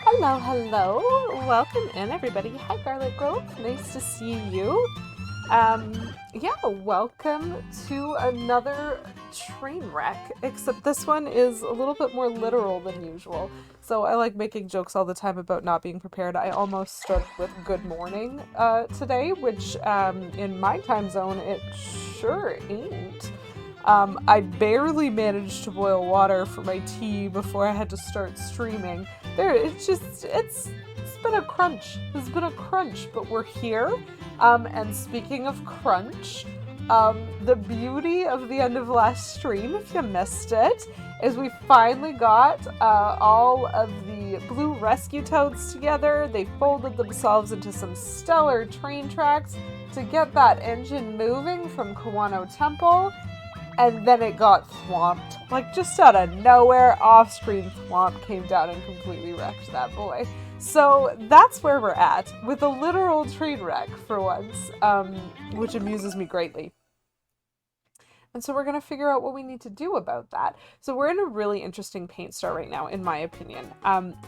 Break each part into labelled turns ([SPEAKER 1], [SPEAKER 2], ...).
[SPEAKER 1] Hello, hello. Welcome in, everybody. Hi, Garlic Grove. Nice to see you. Welcome to another train wreck, except this one is a little bit more literal than usual. So I like making jokes all the time about not being prepared. I almost started with good morning today, which in my time zone, it sure ain't. I barely managed to boil water for my tea before I had to start streaming. It's been a crunch. It's been a crunch, but we're here. And speaking of crunch, the beauty of the end of last stream, if you missed it, is we finally got all of the blue rescue toads together. They folded themselves into some stellar train tracks to get that engine moving from Kawano Temple. And then it got thwomped. Like, just out of nowhere, off-screen thwomp came down and completely wrecked that boy. So that's where we're at, with a literal train wreck for once, which amuses me greatly. And so we're going to figure out what we need to do about that. So we're in a really interesting paint store right now, in my opinion.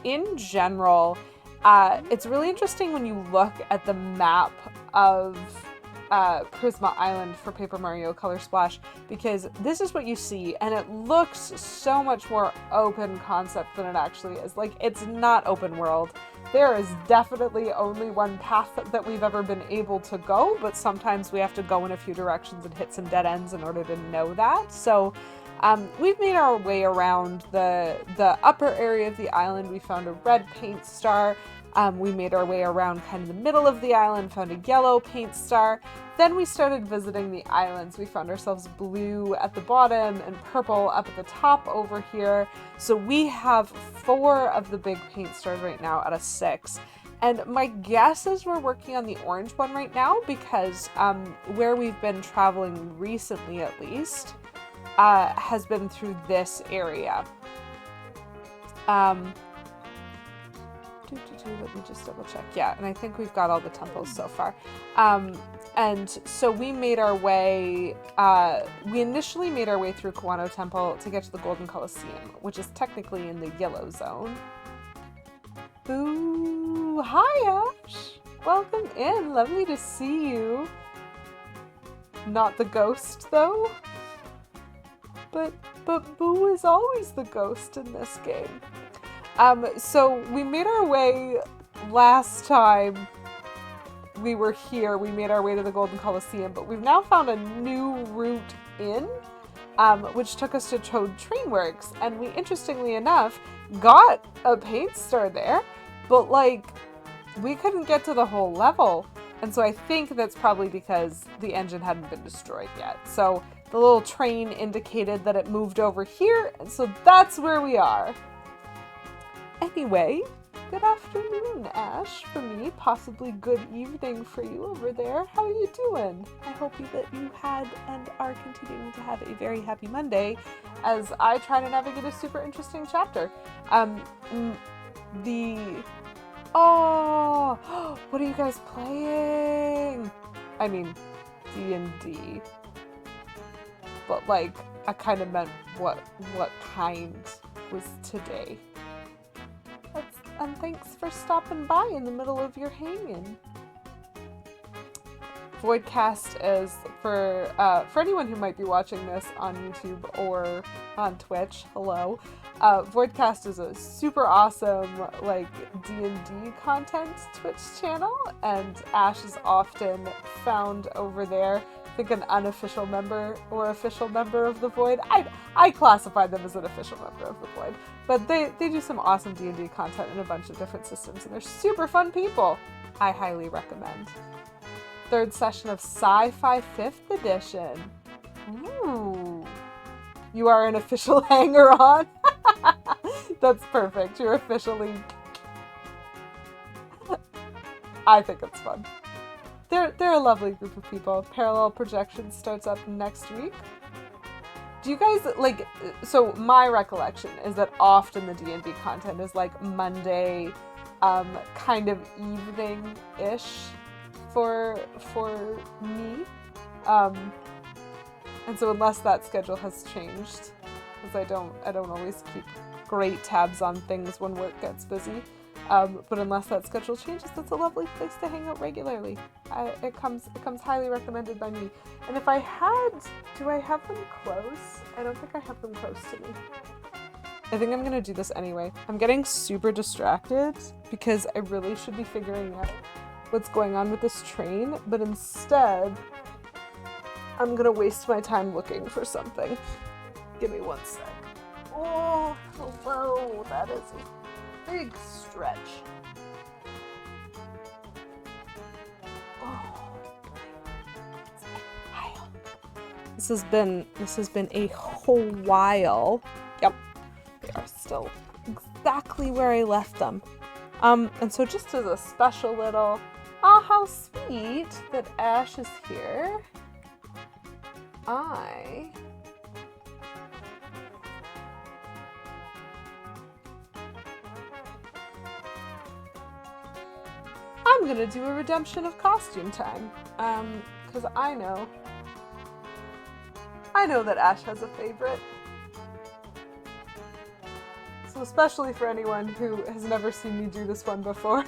[SPEAKER 1] In general, it's really interesting when you look at the map of Prisma Island for Paper Mario Color Splash, because this is what you see, and it looks so much more open concept than it actually is. Like, it's not open world. There is definitely only one path that we've ever been able to go, but sometimes we have to go in a few directions and hit some dead ends in order to know that. So we've made our way around the upper area of the island. We found a red paint star. We made our way around kind of the middle of the island, found a yellow paint star. Then we started visiting the islands. We found ourselves blue at the bottom and purple up at the top over here. So we have 4 of the big paint stars right now out of 6. And my guess is we're working on the orange one right now because where we've been traveling recently, at least, has been through this area. Let me just double check. Yeah, and I think we've got all the temples so far. And so we made our way, we initially made our way through Kawano Temple to get to the Golden Colosseum, which is technically in the yellow zone. Ooh, hi Ash! Welcome in, lovely to see you. Not the ghost though. But Boo is always the ghost in this game. So we made our way last time we were here. We made our way to the Golden Colosseum, but we've now found a new route in, which took us to Toad Trainworks, and we, interestingly enough, got a paint star there, but like, we couldn't get to the whole level, and so I think that's probably because the engine hadn't been destroyed yet. So the little train indicated that it moved over here, and so that's where we are. Anyway, good afternoon, Ash, for me. Possibly good evening for you over there. How are you doing? I hope that you had and are continuing to have a very happy Monday as I try to navigate a super interesting chapter. Oh, what are you guys playing? I mean, D&D. But, like, I kind of meant what kind was today. And thanks for stopping by in the middle of your hanging. Voidcast is for anyone who might be watching this on YouTube or on Twitch. Hello. Voidcast is a super awesome like D&D content Twitch channel, and Ash is often found over there. I think an unofficial member or official member of the Void. I classify them as an official member of the Void, but they do some awesome D&D content in a bunch of different systems, and they're super fun people. I highly recommend. 3rd session of Sci-Fi 5th edition. Ooh. You are an official hanger-on? That's perfect. You're officially... I think it's fun. They're a lovely group of people. Parallel Projection starts up next week. Do you guys, like, so my recollection is that often the D&D content is like Monday, kind of evening-ish for me. And so unless that schedule has changed, because I don't always keep great tabs on things when work gets busy. But unless that schedule changes, that's a lovely place to hang out regularly. It comes highly recommended by me. And if I had, do I have them close? I don't think I have them close to me. I think I'm gonna do this anyway. I'm getting super distracted because I really should be figuring out what's going on with this train, but instead, I'm gonna waste my time looking for something. Give me one sec. Oh, hello, that is a big stretch. Oh, this has been a whole while. Yep, they are still exactly where I left them. And so just as a special little, oh, how sweet that Ash is here. I'm gonna do a redemption of costume time, because I know that Ash has a favorite. So especially for anyone who has never seen me do this one before,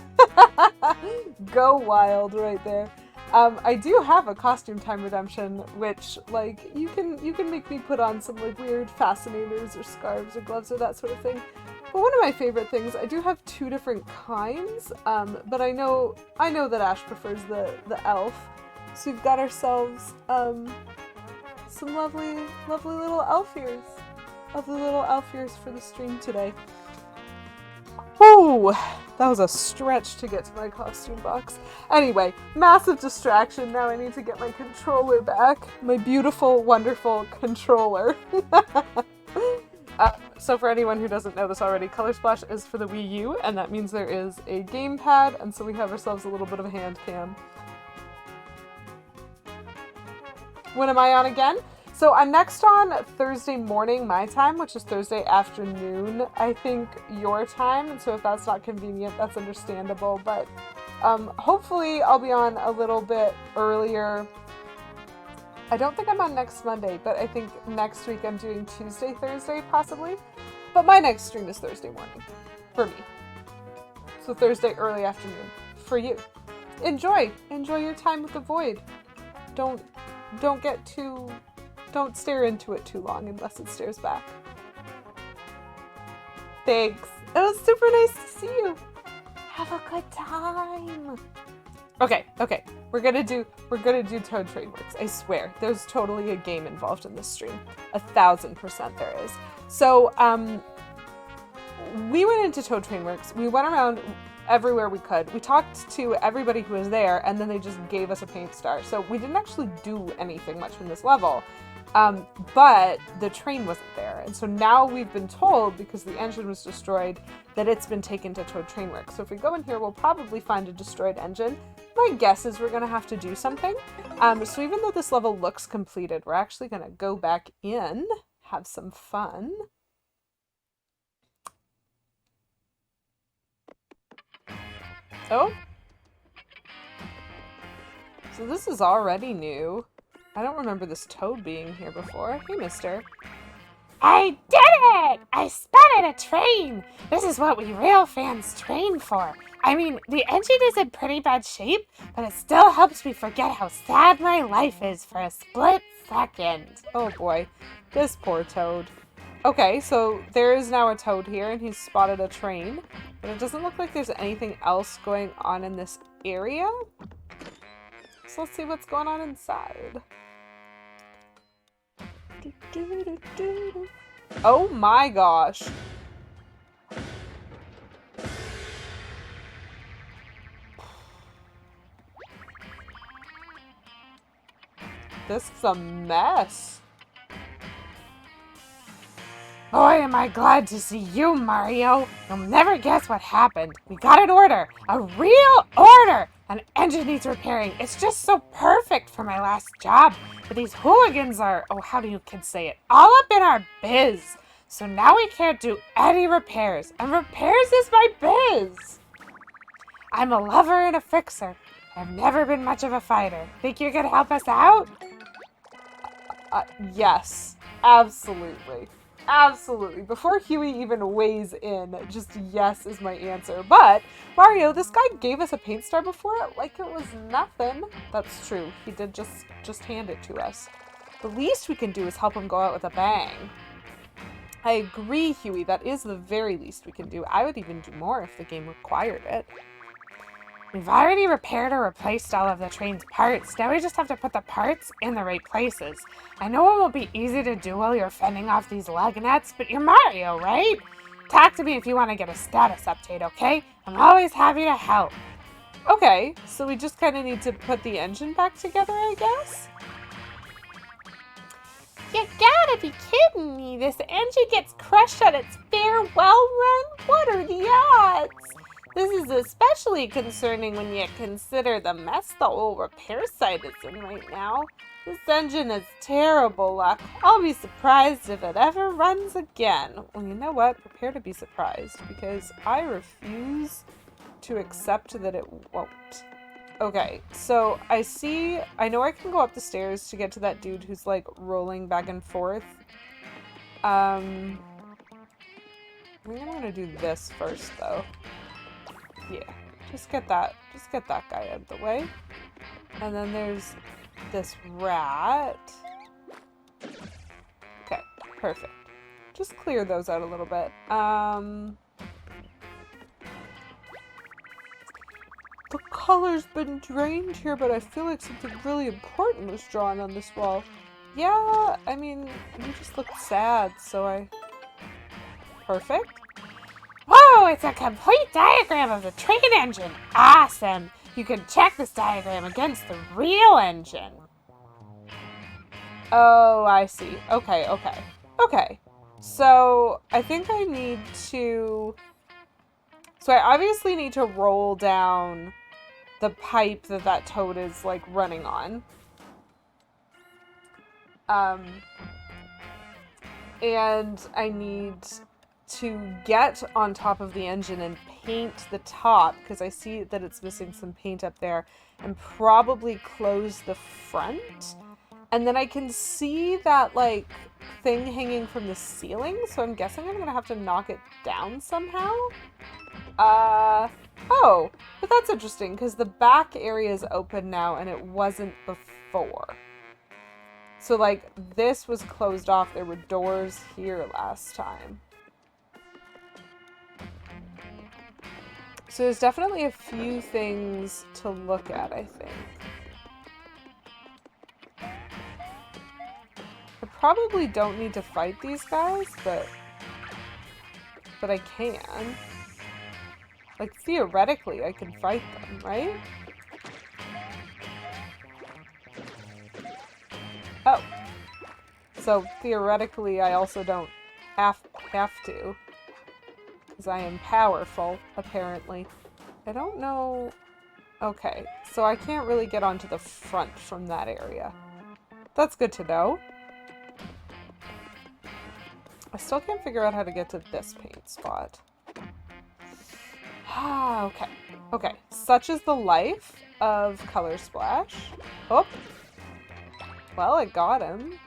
[SPEAKER 1] go wild right there. I do have a costume time redemption, which, like, you can make me put on some, like, weird fascinators or scarves or gloves or that sort of thing. But one of my favorite things, I do have two different kinds, but I know that Ash prefers the elf. So we've got ourselves, some lovely little elf ears. Lovely little elf ears for the stream today. Whew, that was a stretch to get to my costume box. Anyway, massive distraction. Now I need to get my controller back. My beautiful, wonderful controller. So for anyone who doesn't know this already, Color Splash is for the Wii U, and that means there is a gamepad, and so we have ourselves a little bit of a hand cam. When am I on again? So I'm next on Thursday morning, my time, which is Thursday afternoon, I think, your time. And so if that's not convenient, that's understandable. But hopefully I'll be on a little bit earlier. I don't think I'm on next Monday, but I think next week I'm doing Tuesday, Thursday, possibly. But my next stream is Thursday morning, for me. So Thursday early afternoon, for you. Enjoy your time with the Void. Don't stare into it too long unless it stares back. Thanks. It was super nice to see you. Have a good time. Okay. We're gonna do Toad Tradeworks. I swear. There's totally a game involved in this stream. 1000% there is. So, we went into Toad Trainworks. We went around everywhere we could. We talked to everybody who was there, and then they just gave us a paint star. So we didn't actually do anything much in this level. But the train wasn't there. And so now we've been told, because the engine was destroyed, that it's been taken to Toad Trainworks. So if we go in here, we'll probably find a destroyed engine. My guess is we're going to have to do something. So even though this level looks completed, we're actually going to go back in, have some fun. Oh. So this is already new. I don't remember this toad being here before. Hey, mister.
[SPEAKER 2] I did it! I spotted a train! This is what we real fans train for. I mean, the engine is in pretty bad shape, but it still helps me forget how sad my life is for a split second.
[SPEAKER 1] Oh boy, this poor toad. Okay, so there is now a toad here, and he's spotted a train. But it doesn't look like there's anything else going on in this area. So let's see what's going on inside. Oh my gosh. This is a mess.
[SPEAKER 2] Boy, am I glad to see you, Mario. You'll never guess what happened. We got an order. A real order. An engine needs repairing. It's just so perfect for my last job. But these hooligans are, oh, how do you kids say it? All up in our biz. So now we can't do any repairs. And repairs is my biz. I'm a lover and a fixer. I've never been much of a fighter. Think you could help us out?
[SPEAKER 1] Yes, absolutely. Absolutely. Before Huey even weighs in, just yes is my answer. But, Mario, this guy gave us a paint star before like it was nothing. That's true. He did just hand it to us. The least we can do is help him go out with a bang. I agree, Huey. That is the very least we can do. I would even do more if the game required it.
[SPEAKER 2] We've already repaired or replaced all of the train's parts. Now we just have to put the parts in the right places. I know it won't be easy to do while you're fending off these lug nuts, but you're Mario, right? Talk to me if you want to get a status update, okay? I'm always happy to help.
[SPEAKER 1] Okay, so we just kind of need to put the engine back together, I guess?
[SPEAKER 2] You gotta be kidding me. This engine gets crushed on its farewell run? What are the odds?
[SPEAKER 1] This is especially concerning when you consider the mess the whole repair site is in right now. This engine is terrible luck. I'll be surprised if it ever runs again. Well, you know what? Prepare to be surprised, because I refuse to accept that it won't. Okay, so I know I can go up the stairs to get to that dude who's like rolling back and forth. I think I'm gonna do this first though. Yeah, just get that guy out of the way. And then there's this rat. Okay, perfect. Just clear those out a little bit. The color's been drained here, but I feel like something really important was drawn on this wall. Yeah, I mean, you just looked sad, so I... Perfect.
[SPEAKER 2] Whoa, it's a complete diagram of the train engine. Awesome. You can check this diagram against the real engine.
[SPEAKER 1] Oh, I see. Okay. So, I think I need to... So I obviously need to roll down the pipe that toad is, like, running on. And I need to get on top of the engine and paint the top, because I see that it's missing some paint up there, and probably close the front. And then I can see that, like, thing hanging from the ceiling, so I'm guessing I'm gonna have to knock it down somehow. Oh, but that's interesting, because the back area is open now, and it wasn't before. So, like, this was closed off. There were doors here last time. So there's definitely a few things to look at, I think. I probably don't need to fight these guys, but I can. Like, theoretically, I can fight them, right? Oh. So, theoretically, I also don't have to. Because I am powerful, apparently. I don't know... Okay, so I can't really get onto the front from that area. That's good to know. I still can't figure out how to get to this paint spot. Okay. Okay. Such is the life of Color Splash. Oh. Well, I got him.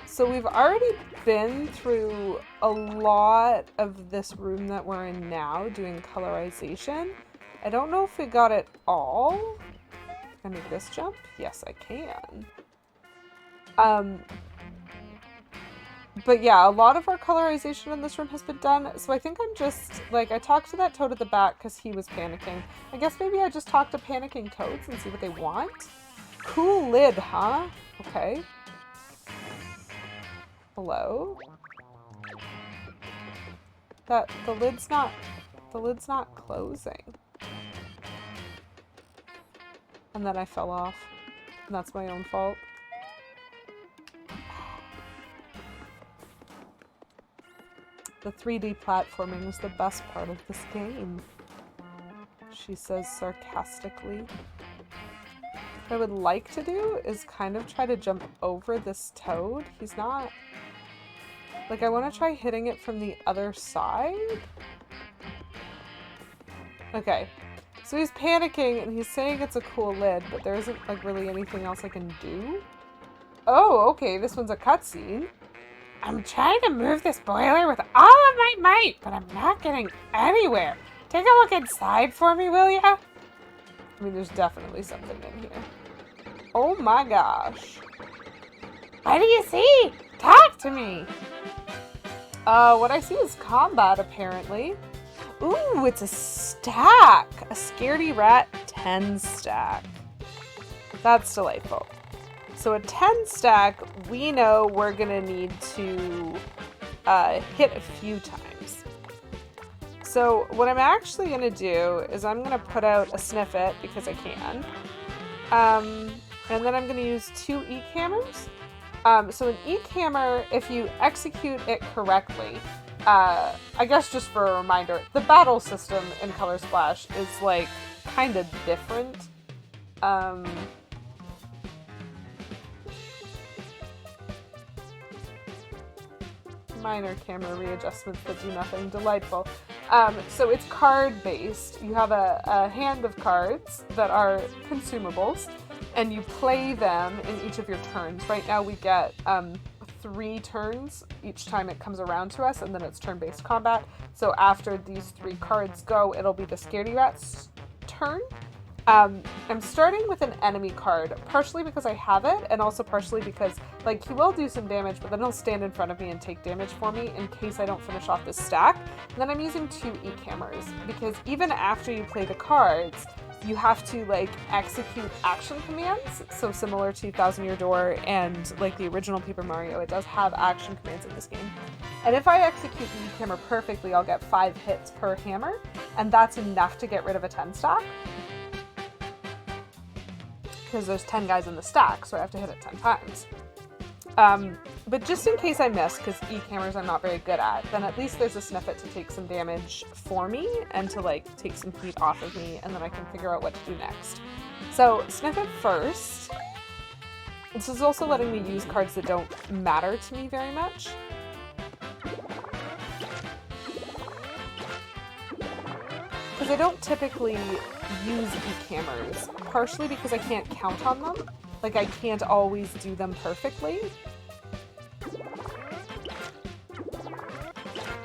[SPEAKER 1] So we've already been through a lot of this room that we're in now, doing colorization. I don't know if we got it all. Can I make this jump? Yes, I can. But yeah, a lot of our colorization in this room has been done, so I think I'm just, like, I talked to that toad at the back because he was panicking. I guess maybe I just talk to panicking toads and see what they want? Cool lid, huh? Okay. Hello? The lid's not closing. And then I fell off. And that's my own fault. The 3D platforming was the best part of this game, she says sarcastically. What I would like to do is kind of try to jump over this toad. He's not... Like, I want to try hitting it from the other side. Okay. So he's panicking, and he's saying it's a cool lid, but there isn't, like, really anything else I can do. Oh, okay, this one's a cutscene.
[SPEAKER 2] I'm trying to move this boiler with all of my might, but I'm not getting anywhere. Take a look inside for me, will ya?
[SPEAKER 1] I mean, there's definitely something in here. Oh my gosh.
[SPEAKER 2] What do you see? Talk to me.
[SPEAKER 1] What I see is combat, apparently. Ooh, it's a stack. A Scaredy Rat 10 stack. That's delightful. So a 10 stack, we know we're gonna need to hit a few times. So what I'm actually gonna do is I'm gonna put out a Sniff It because I can. And then I'm gonna use 2 E-Cammers. So an E-Cammer, if you execute it correctly, I guess just for a reminder, the battle system in Color Splash is like kind of different. Minor camera readjustments that do nothing. Delightful. So it's card based. You have a hand of cards that are consumables, and you play them in each of your turns. Right now we get 3 turns each time it comes around to us, and then it's turn-based combat. So after these 3 cards go, it'll be the Scaredy Rat's turn. I'm starting with an enemy card, partially because I have it, and also partially because, like, he will do some damage, but then he'll stand in front of me and take damage for me in case I don't finish off this stack. And then I'm using 2 E-Cammers, because even after you play the cards, you have to, like, execute action commands. So similar to Thousand Year Door and, like, the original Paper Mario, it does have action commands in this game. And if I execute the E-Cammer perfectly, I'll get 5 hits per hammer, and that's enough to get rid of a 10 stack. Because there's 10 guys in the stack, so I have to hit it 10 times. But just in case I miss, because E-Cammers I'm not very good at, then at least there's a Sniff It to take some damage for me and to, like, take some heat off of me, and then I can figure out what to do next. So, Sniff It first. This is also letting me use cards that don't matter to me very much. Because I don't typically use E-Cammers, partially because I can't count on them. Like, I can't always do them perfectly.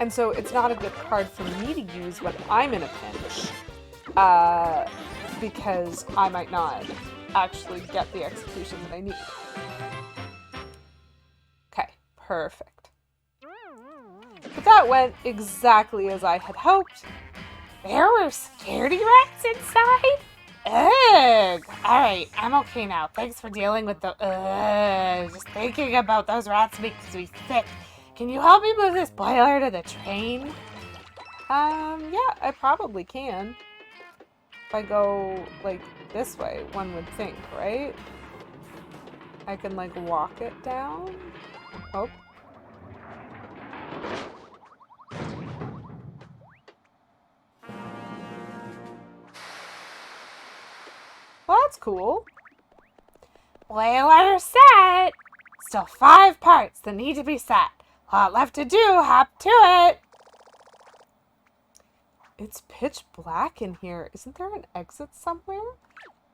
[SPEAKER 1] And so it's not a good card for me to use when I'm in a pinch, because I might not actually get the execution that I need. Okay, perfect. But that went exactly as I had hoped.
[SPEAKER 2] There were Scaredy Rats inside? Ugh! Alright, I'm okay now. Thanks for dealing with the just thinking about those rats makes me sick. Can you help me move this boiler to the train?
[SPEAKER 1] Yeah, I probably can. If I go, like, this way, one would think, right? I can, like, walk it down. Oh. Well, that's cool.
[SPEAKER 2] Boiler set! Still 5 parts that need to be set. Lot left to do, hop to it!
[SPEAKER 1] It's pitch black in here. Isn't there an exit somewhere?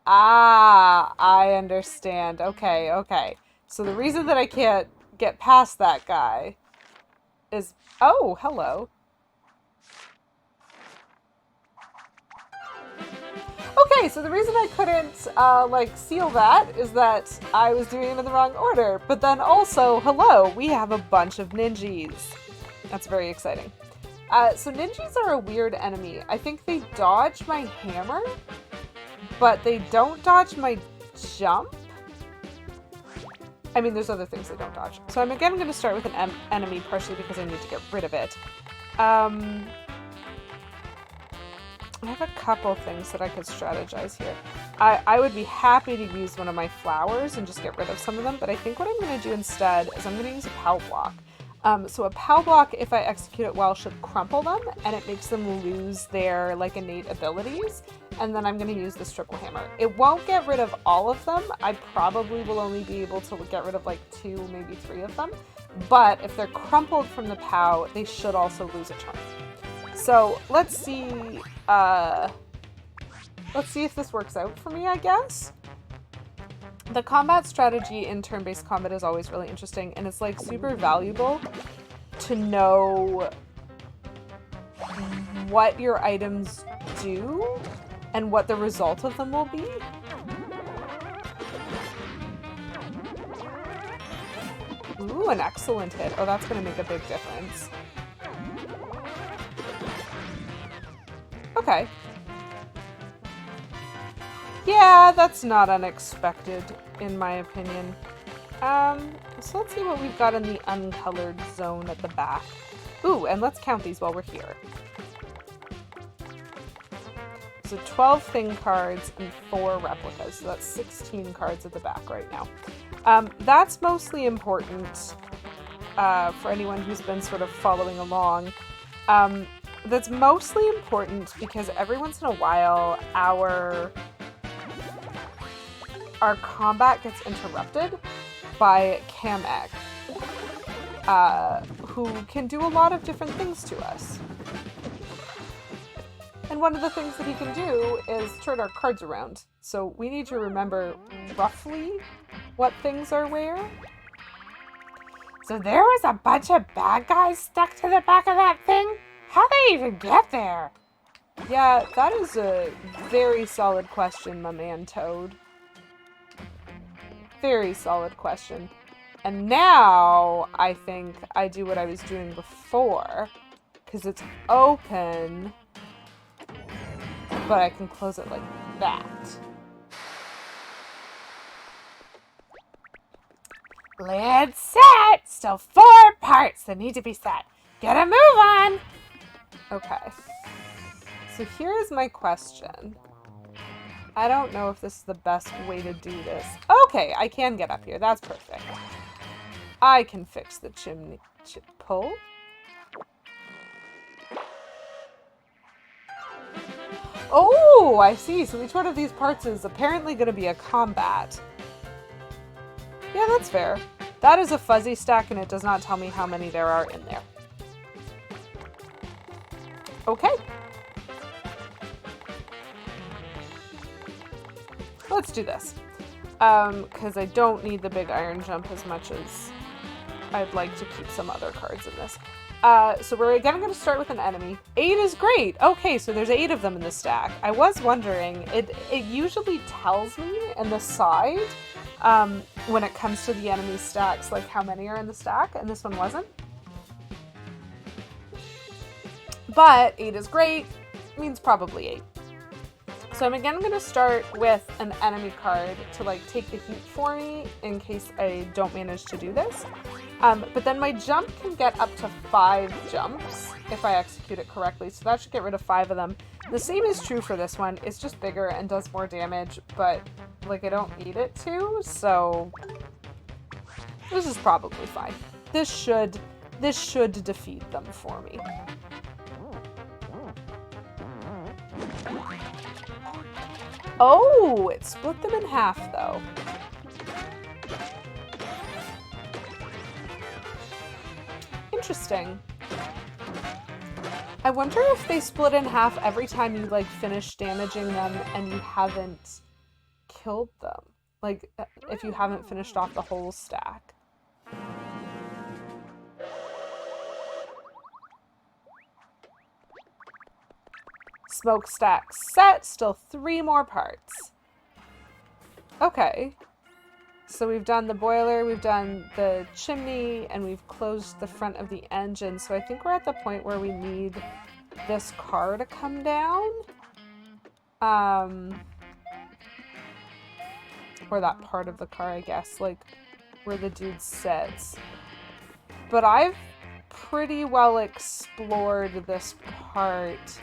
[SPEAKER 1] Ah, I understand. Okay, okay. So the reason that I can't get past that guy is... Oh, hello. Okay, so the reason I couldn't, like, seal that is that I was doing it in the wrong order. But then also, hello, we have a bunch of ninjas. That's very exciting. So ninjas are a weird enemy. I think they dodge my hammer, but they don't dodge my jump. I mean, there's other things they don't dodge. So I'm again going to start with an enemy, partially because I need to get rid of it. I have a couple things that I could strategize here. I would be happy to use one of my flowers and just get rid of some of them, but I think what I'm going to do instead is I'm going to use a POW block. So a POW block, if I execute it well, should crumple them, and it makes them lose their, like, innate abilities, and then I'm going to use this triple hammer. It won't get rid of all of them. I probably will only be able to get rid of, like, 2, maybe 3 of them, but if they're crumpled from the POW, they should also lose a turn. So let's see if this works out for me, I guess. The combat strategy in turn-based combat is always really interesting, and it's like super valuable to know what your items do and what the result of them will be. Ooh, an excellent hit. Oh, that's going to make a big difference. Okay. Yeah, that's not unexpected, in my opinion. So let's see what we've got in the uncolored zone at the back. Ooh, and let's count these while we're here. So 12 thing cards and 4 replicas, so that's 16 cards at the back right now. That's mostly important for anyone who's been sort of following along. That's mostly important because every once in a while our combat gets interrupted by Kamek, who can do a lot of different things to us. And one of the things that he can do is turn our cards around. So we need to remember roughly what things are where.
[SPEAKER 2] So there was a bunch of bad guys stuck to the back of that thing? How'd they even get there?
[SPEAKER 1] Yeah, that is a very solid question, my man Toad. Very solid question. And now I think I do what I was doing before, because it's open, but I can close it like that.
[SPEAKER 2] Lid set! Still 4 parts that need to be set. Get a move on!
[SPEAKER 1] Okay. So here's my question. I don't know if this is the best way to do this. Okay, I can get up here. That's perfect. I can fix the chimney pull. Oh, I see. So each one of these parts is apparently going to be a combat. Yeah, that's fair. That is a fuzzy stack, and it does not tell me how many there are in there. Okay. Let's do this. Because I don't need the big iron jump as much as I'd like to keep some other cards in this. So we're again going to start with an enemy. 8 is great. Okay, so there's 8 of them in the stack. I was wondering, it usually tells me in the side when it comes to the enemy stacks, like how many are in the stack, and this one wasn't. But 8 is great, means probably 8. So I'm again going to start with an enemy card to like take the heat for me in case I don't manage to do this. But then my jump can get up to 5 jumps if I execute it correctly. So that should get rid of 5 of them. The same is true for this one. It's just bigger and does more damage, but like I don't need it to. So this is probably fine. This should defeat them for me. Oh, it split them in half, though. Interesting. I wonder if they split in half every time you, like, finish damaging them and you haven't killed them. Like, if you haven't finished off the whole stack. Smokestack set, still 3 more parts. Okay. So we've done the boiler, we've done the chimney, and we've closed the front of the engine. So I think we're at the point where we need this car to come down. Or that part of the car, I guess, like where the dude sits. But I've pretty well explored this part.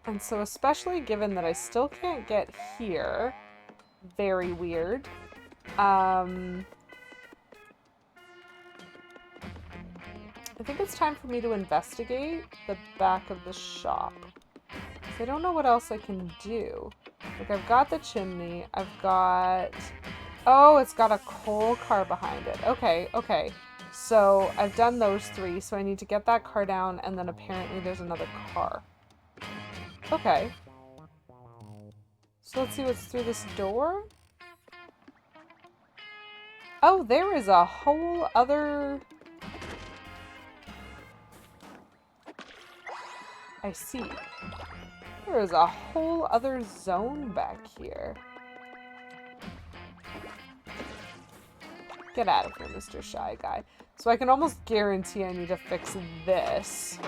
[SPEAKER 1] And so especially given that I still can't get here, very weird. I think it's time for me to investigate the back of the shop. 'Cause I don't know what else I can do. Like, I've got the chimney, I've got... Oh, it's got a coal car behind it. Okay, okay. So I've done those 3, so I need to get that car down, and then apparently there's another car. Okay. So let's see what's through this door. Oh, there is a whole other... I see. There is a whole other zone back here. Get out of here, Mr. Shy Guy. So I can almost guarantee I need to fix this.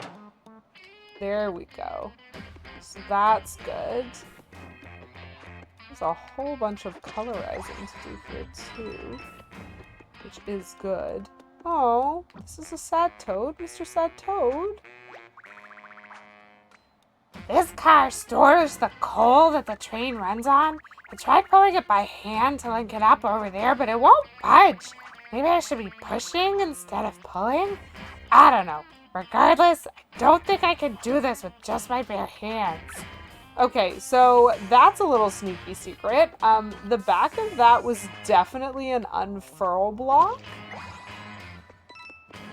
[SPEAKER 1] There we go. So that's good. There's a whole bunch of colorizing to do here too, which is good. Oh, this is a sad toad, Mr. Sad Toad.
[SPEAKER 2] This car stores the coal that the train runs on. I tried pulling it by hand to link it up over there, but it won't budge. Maybe I should be pushing instead of pulling? I don't know. Regardless, I don't think I can do this with just my bare hands.
[SPEAKER 1] Okay, so that's a little sneaky secret. The back of that was definitely an unfurl block.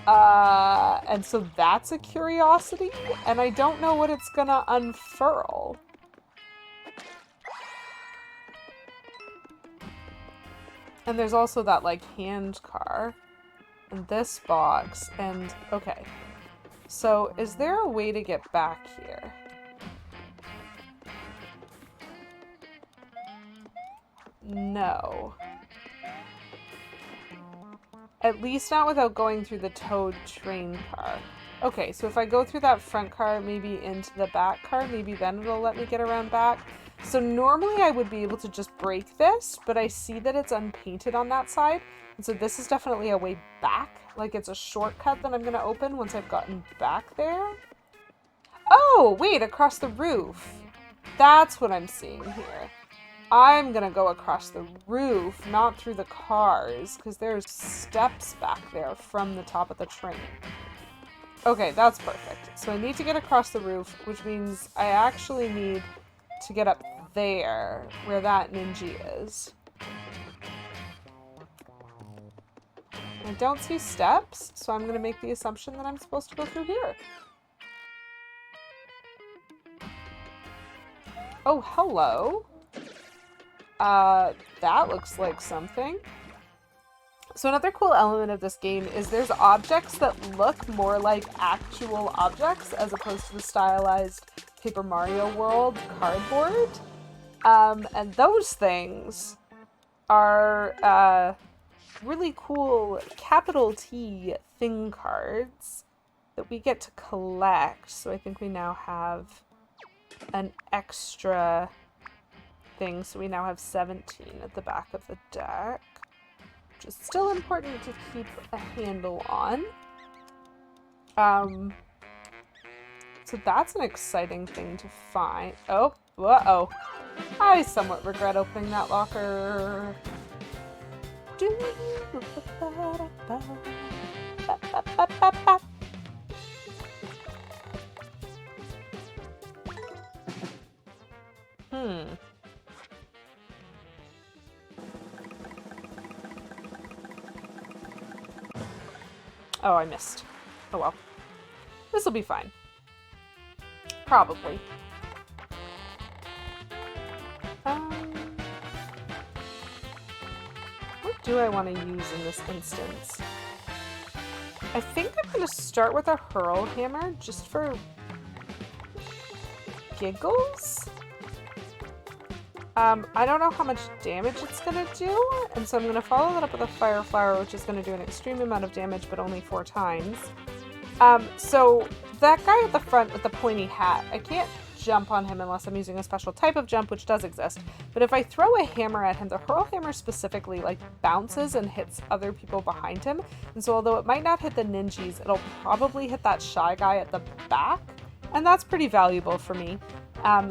[SPEAKER 1] And so that's a curiosity, and I don't know what it's gonna unfurl. And there's also that, like, hand car in this box, and, okay. So, is there a way to get back here? No. At least not without going through the Toad train car. Okay, so if I go through that front car, maybe into the back car, maybe then it'll let me get around back. So normally I would be able to just break this, but I see that it's unpainted on that side. And so this is definitely a way back. Like it's a shortcut that I'm going to open once I've gotten back there. Oh, wait, across the roof. That's what I'm seeing here. I'm gonna go across the roof, not through the cars, because there's steps back there from the top of the train. Okay, that's perfect. So I need to get across the roof, which means I actually need to get up there, where that ninja is. I don't see steps, so I'm gonna make the assumption that I'm supposed to go through here. Oh, hello. That looks like something. So another cool element of this game is there's objects that look more like actual objects as opposed to the stylized Paper Mario World cardboard. And those things are really cool capital T thing cards that we get to collect. So I think we now have an extra thing. So we now have 17 at the back of the deck, which is still important to keep a handle on. So that's an exciting thing to find. Oh, uh-oh. I somewhat regret opening that locker. Oh, I missed. Oh well. This will be fine. Probably. What do I want to use in this instance? I think I'm going to start with a hurl hammer just for giggles. I don't know how much damage it's going to do, and so I'm going to follow that up with a fire flower, which is going to do an extreme amount of damage, but only 4 times. So that guy at the front with the pointy hat, I can't jump on him unless I'm using a special type of jump, which does exist. But if I throw a hammer at him, the hurl hammer specifically like bounces and hits other people behind him. And so although it might not hit the ninjas, it'll probably hit that shy guy at the back. And that's pretty valuable for me.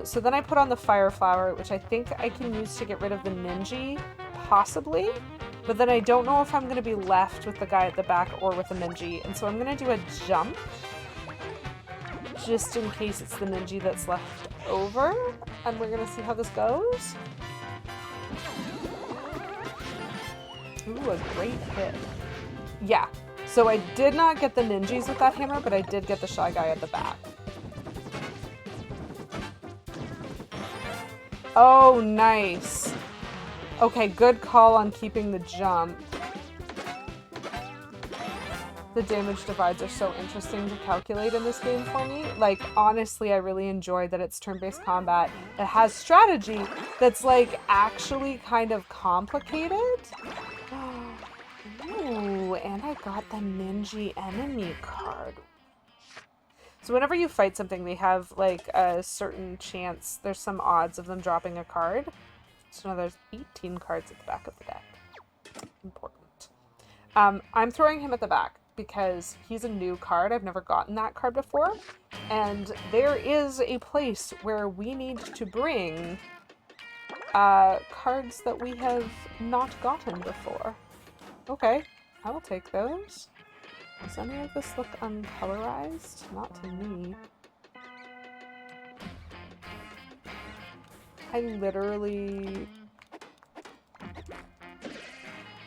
[SPEAKER 1] So then I put on the fire flower, which I think I can use to get rid of the ninja, possibly. But then I don't know if I'm going to be left with the guy at the back or with the ninja. And so I'm going to do a jump, just in case it's the ninja that's left over. And we're going to see how this goes. Ooh, a great hit. Yeah, so I did not get the ninjas with that hammer, but I did get the shy guy at the back. Oh, nice. Okay, good call on keeping the jump. The damage divides are so interesting to calculate in this game for me. Like, honestly, I really enjoy that it's turn-based combat. It has strategy that's, like, actually kind of complicated. Ooh, and I got the Ninja enemy card. So whenever you fight something, they have, like, a certain chance. There's some odds of them dropping a card. So now there's 18 cards at the back of the deck. Important. I'm throwing him at the back because he's a new card. I've never gotten that card before. And there is a place where we need to bring cards that we have not gotten before. Okay, I will take those. Does any of this look uncolorized? Not to me. I literally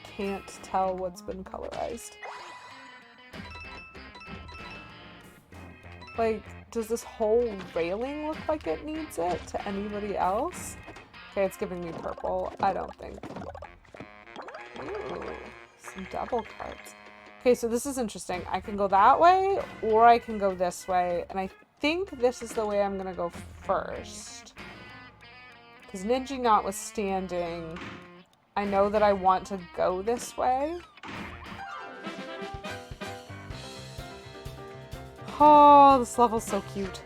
[SPEAKER 1] can't tell what's been colorized. Like, does this whole railing look like it needs it to anybody else? Okay, it's giving me purple. I don't think. Ooh, some double cards. Okay, so this is interesting. I can go that way, or I can go this way, and I think this is the way I'm gonna go first. Because Ninja notwithstanding, I know that I want to go this way. Oh, this level's so cute.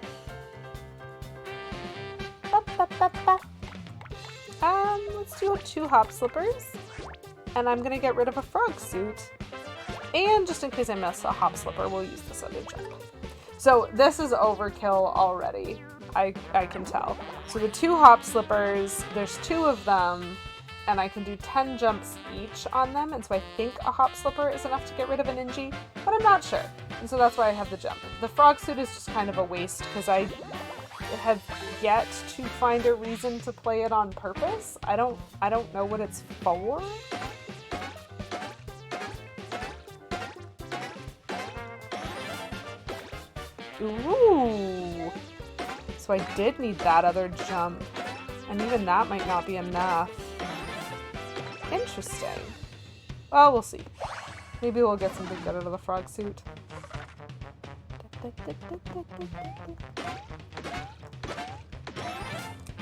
[SPEAKER 1] Let's do 2 hop slippers. And I'm gonna get rid of a frog suit. And just in case I miss a hop slipper, we'll use this other jump. So this is overkill already. I can tell. So the 2 hop slippers, there's 2 of them, and I can do 10 jumps each on them, and so I think a hop slipper is enough to get rid of a Ninja, but I'm not sure. And so that's why I have the jump. The frog suit is just kind of a waste because I have yet to find a reason to play it on purpose. I don't know what it's for. Ooh. So I did need that other jump. And even that might not be enough. Interesting. Well, we'll see. Maybe we'll get something good out of the frog suit.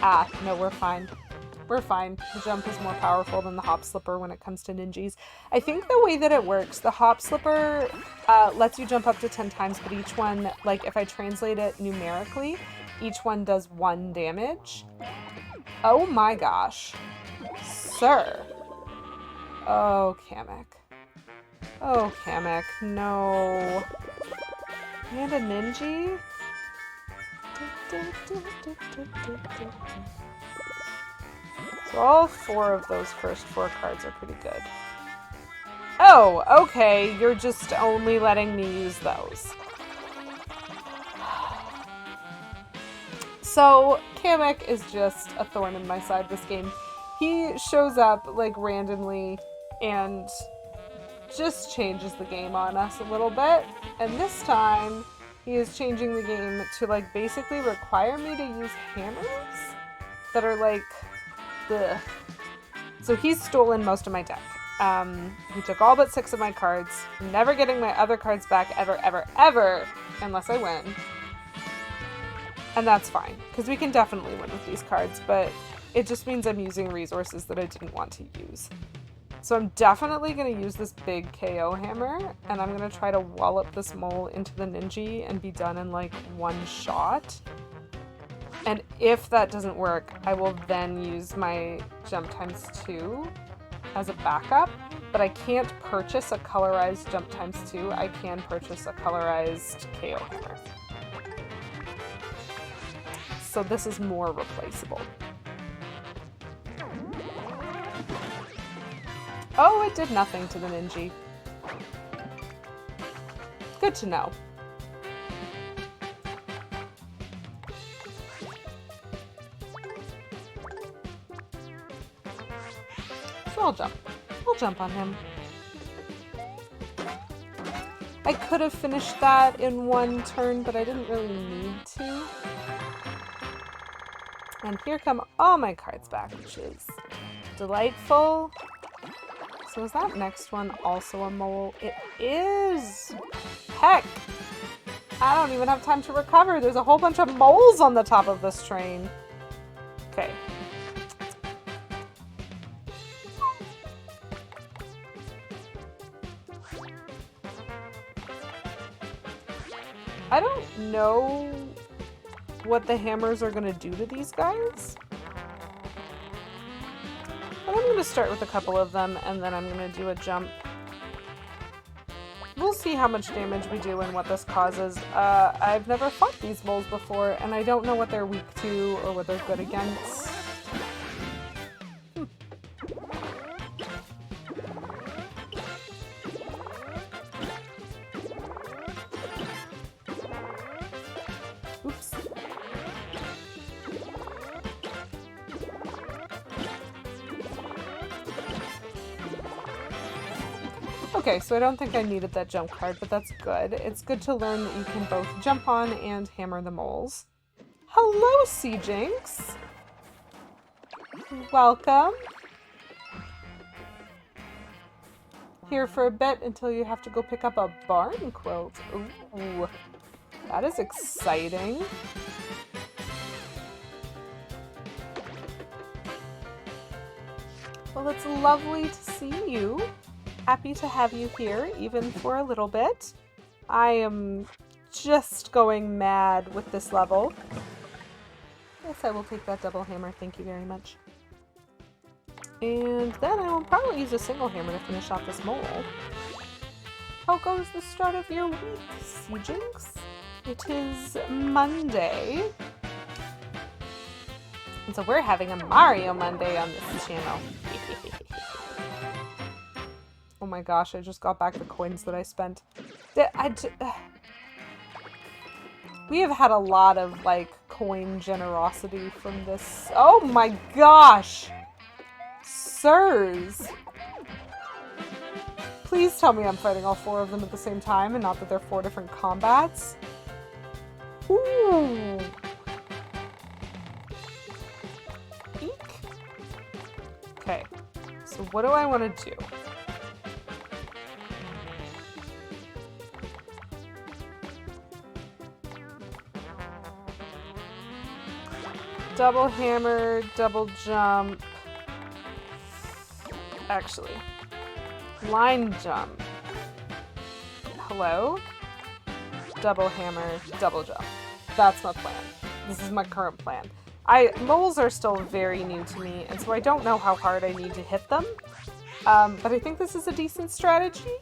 [SPEAKER 1] Ah, no, we're fine. We're fine. The jump is more powerful than the hop slipper when it comes to ninjas. I think the way that it works, the hop slipper lets you jump up to 10 times, but each one, like if I translate it numerically, each one does 1 damage. Oh my gosh. Sir. Oh, Kamek. Oh, Kamek, no. And a ninja? So all 4 of those first 4 cards are pretty good. Oh, okay, you're just only letting me use those. So, Kamek is just a thorn in my side this game. He shows up, like, randomly and just changes the game on us a little bit. And this time, he is changing the game to, like, basically require me to use hammers that are, like, ugh. So he's stolen most of my deck. He took all but 6 of my cards, never getting my other cards back ever, ever, ever, unless I win. And that's fine, because we can definitely win with these cards, but it just means I'm using resources that I didn't want to use. So I'm definitely going to use this big KO hammer, and I'm going to try to wallop this mole into the ninja and be done in like 1 shot. And if that doesn't work, I will then use my jump times 2 as a backup, but I can't purchase a colorized jump times 2. I can purchase a colorized KO hammer. So this is more replaceable. Oh, it did nothing to the ninja. Good to know. So I'll jump. I'll jump on him. I could have finished that in 1 turn, but I didn't really need to. And here come all my cards back, which is delightful. So is that next one also a mole? It is! Heck! I don't even have time to recover. There's a whole bunch of moles on the top of this train. Okay. I don't know what the hammers are going to do to these guys. But I'm going to start with a couple of them, and then I'm going to do a jump. We'll see how much damage we do and what this causes. I've never fought these moles before, and I don't know what they're weak to or what they're good against. Oops. Okay, so I don't think I needed that jump card, but that's good. It's good to learn that you can both jump on and hammer the moles. Hello, Sea Jinx! Welcome. Here for a bit until you have to go pick up a barn quilt. Ooh, that is exciting. Well, it's lovely to see you. Happy to have you here, even for a little bit. I am just going mad with this level. Yes, I will take that double hammer. Thank you very much. And then I will probably use a single hammer to finish off this mole. How goes the start of your week, Sea Jinx? It is Monday. And so we're having a Mario Monday on this channel. Oh my gosh, I just got back the coins that I spent. We have had a lot of, like, coin generosity from this. Oh my gosh! Sirs! Please tell me I'm fighting all four of them at the same time and not that they're 4 different combats. Ooh! Eek. Okay, so what do I want to do? Double hammer, double jump. Actually, line jump. Hello? Double hammer, double jump. That's my plan. This is my current plan. Moles are still very new to me, and so I don't know how hard I need to hit them. But I think this is a decent strategy.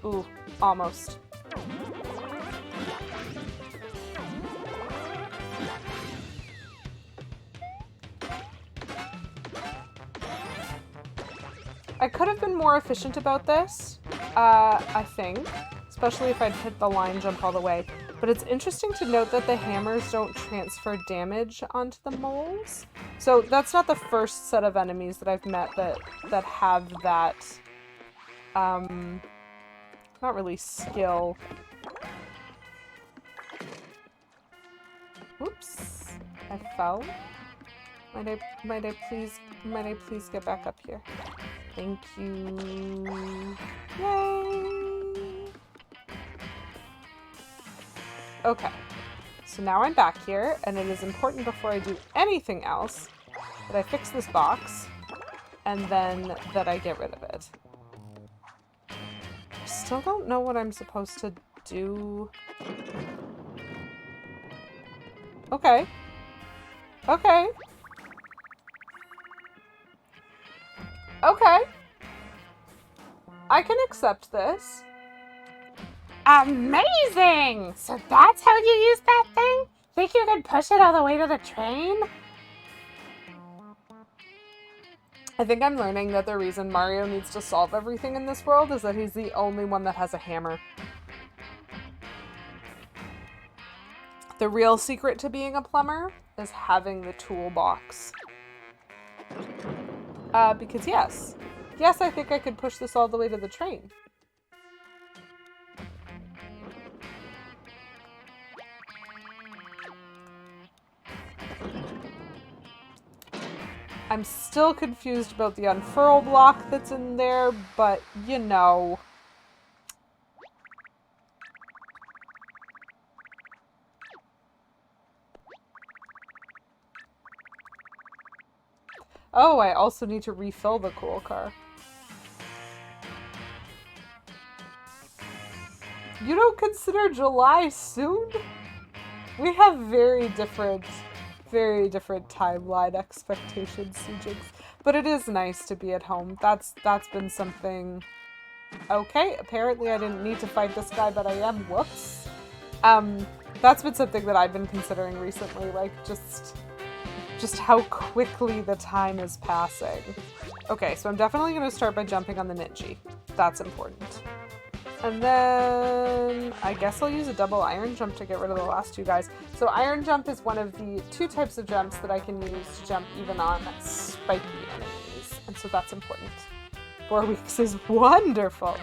[SPEAKER 1] Ooh, almost. I could have been more efficient about this, I think, especially if I'd hit the line jump all the way. But it's interesting to note that the hammers don't transfer damage onto the moles. So that's not the first set of enemies that I've met that have that, not really skill. Oops, I fell. Might I please get back up here? Thank you. Yay! Okay, so now I'm back here, and it is important before I do anything else that I fix this box, and then that I get rid of it. I still don't know what I'm supposed to do. Okay. Okay. Okay. I can accept this.
[SPEAKER 2] Amazing! So that's how you use that thing? Think you can push it all the way to the train?
[SPEAKER 1] I think I'm learning that the reason Mario needs to solve everything in this world is that he's the only one that has a hammer. The real secret to being a plumber is having the toolbox. Because yes, I think I could push this all the way to the train. I'm still confused about the unfurl block that's in there, but you know. Oh, I also need to refill the cool car. You don't consider July soon? We have very different timeline expectations, Sujix. But it is nice to be at home. That's been something. Okay, apparently I didn't need to fight this guy, but I am. Whoops. That's been something that I've been considering recently, like just how quickly the time is passing. Okay, so I'm definitely going to start by jumping on the Ninja. That's important. And then I guess I'll use a double iron jump to get rid of the last two guys. So iron jump is one of the two types of jumps that I can use to jump even on spiky enemies. And so that's important. 4 weeks is wonderful.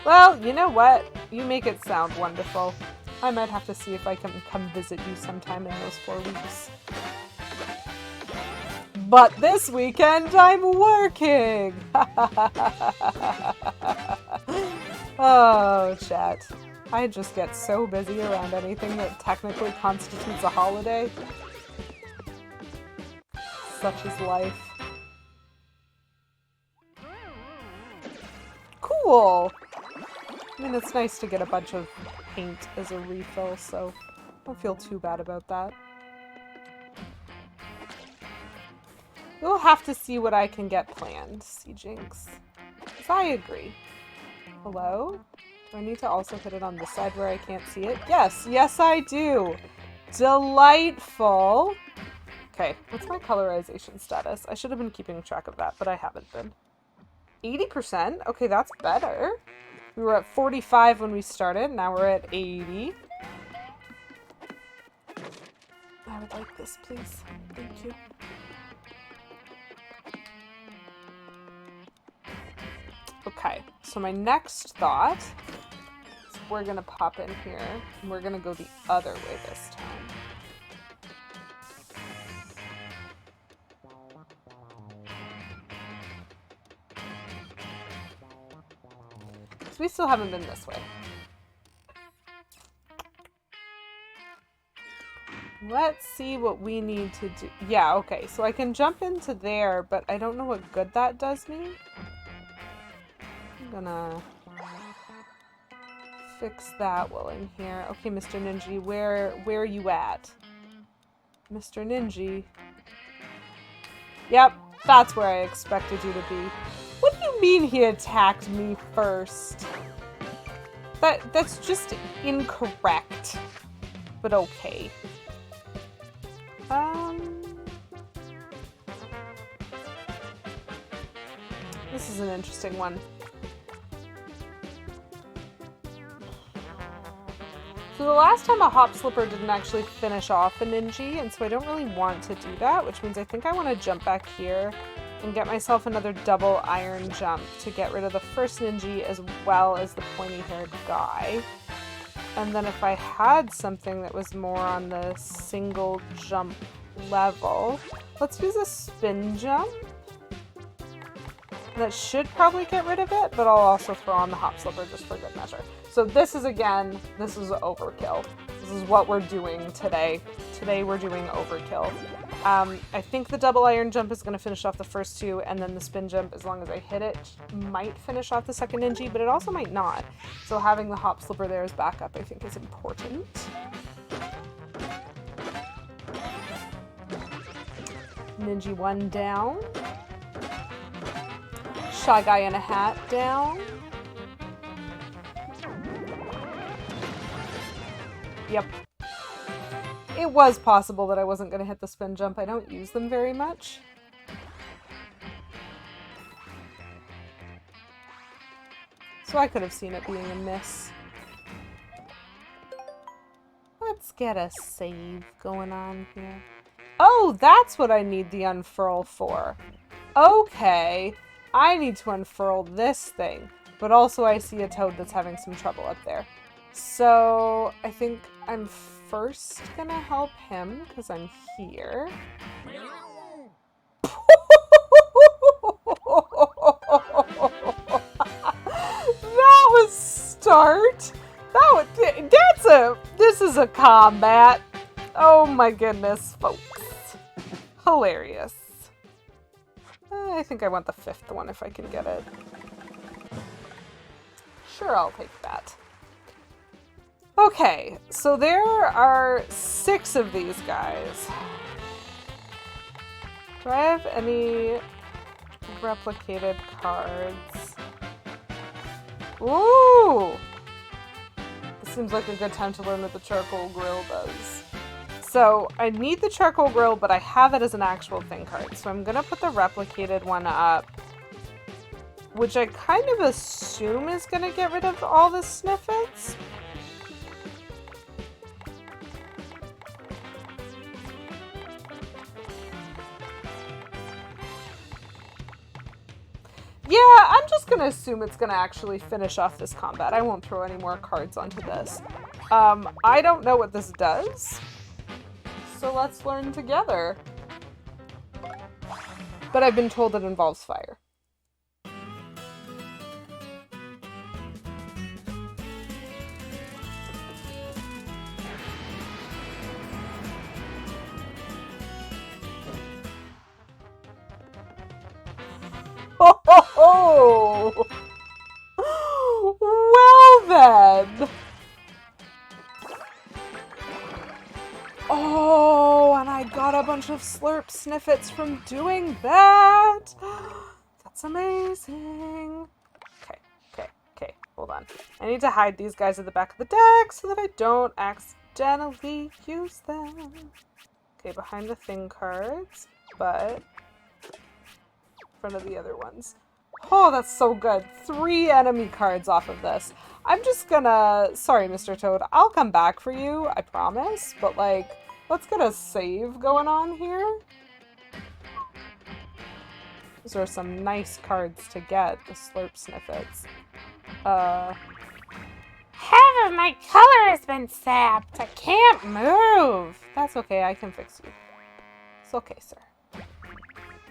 [SPEAKER 1] Well, you know what? You make it sound wonderful. I might have to see if I can come visit you sometime in those 4 weeks. But this weekend I'm working! Oh, chat. I just get so busy around anything that technically constitutes a holiday. Such is life. Cool! I mean, it's nice to get a bunch of paint as a refill, so I don't feel too bad about that. We'll have to see what I can get planned, Jinx. Because I agree. Hello? Do I need to also hit it on this side where I can't see it? Yes! Yes, I do! Delightful! Okay, what's my colorization status? I should have been keeping track of that, but I haven't been. 80%? Okay, that's better. We were at 45 when we started, now we're at 80. I would like this, please. Thank you. Okay, so my next thought is we're gonna pop in here and we're gonna go the other way this time. So we still haven't been this way. Let's see what we need to do. Yeah, okay, so I can jump into there, but I don't know what good that does me. I'm gonna fix that while I'm here. Okay, Mr. Ninja, where are you at? Mr. Ninja. Yep, that's where I expected you to be. What do you mean he attacked me first? That's just incorrect. But okay. This is an interesting one. So the last time a hop slipper didn't actually finish off a Ninja, and so I don't really want to do that, which means I think I want to jump back here and get myself another double iron jump to get rid of the first Ninja as well as the pointy-haired guy. And then if I had something that was more on the single jump level, let's use a spin jump. That should probably get rid of it, but I'll also throw on the hop slipper just for good measure. So this is overkill. This is what we're doing today. Today we're doing overkill. I think the double iron jump is going to finish off the first two, and then the spin jump, as long as I hit it, might finish off the second Ninja, but it also might not. So having the hop slipper there as backup, I think, is important. Ninja 1 down. Shy guy in a hat down. Yep. It was possible that I wasn't going to hit the spin jump. I don't use them very much. So I could have seen it being a miss. Let's get a save going on here. Oh, that's what I need the unfurl for. Okay. I need to unfurl this thing. But also I see a toad that's having some trouble up there. So I think I'm first gonna help him because I'm here. That was start. This is a combat. Oh my goodness, folks. Hilarious. I think I want the 5th one if I can get it. Sure, I'll take that. Okay, so there are 6 of these guys. Do I have any replicated cards? Ooh! This seems like a good time to learn what the charcoal grill does. So, I need the charcoal grill, but I have it as an actual thing card. So I'm gonna put the replicated one up, which I kind of assume is gonna get rid of all the sniffits. Yeah, I'm just gonna assume it's gonna actually finish off this combat. I won't throw any more cards onto this. I don't know what this does, so let's learn together. But I've been told it involves fire. Oh, well then. Oh, and I got a bunch of slurp sniffits from doing that. That's amazing. Okay, hold on. I need to hide these guys at the back of the deck so that I don't accidentally use them. Okay, behind the thing cards, but in front of the other ones. Oh, that's so good. 3 enemy cards off of this. I'm just gonna... Sorry, Mr. Toad. I'll come back for you, I promise. But, like, let's get a save going on here. Those are some nice cards to get, the slurp sniffits.
[SPEAKER 2] Half of my color has been sapped. I can't move.
[SPEAKER 1] That's okay, I can fix you. It's okay, sir.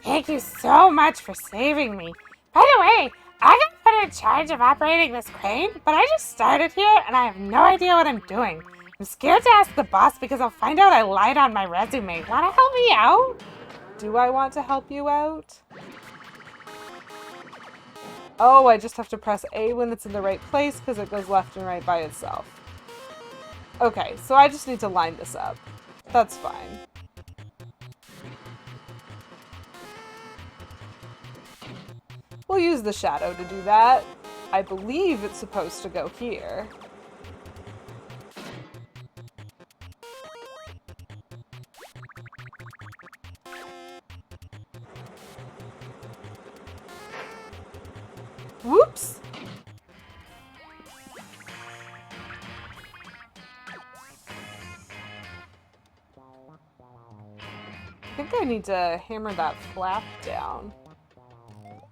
[SPEAKER 2] Thank you so much for saving me. By the way, I got put in charge of operating this crane, but I just started here and I have no idea what I'm doing. I'm scared to ask the boss because I'll find out I lied on my resume. Wanna help me out?
[SPEAKER 1] Do I want to help you out? Oh, I just have to press A when it's in the right place because it goes left and right by itself. Okay, so I just need to line this up. That's fine. We'll use the shadow to do that. I believe it's supposed to go here. Whoops! I think I need to hammer that flap down.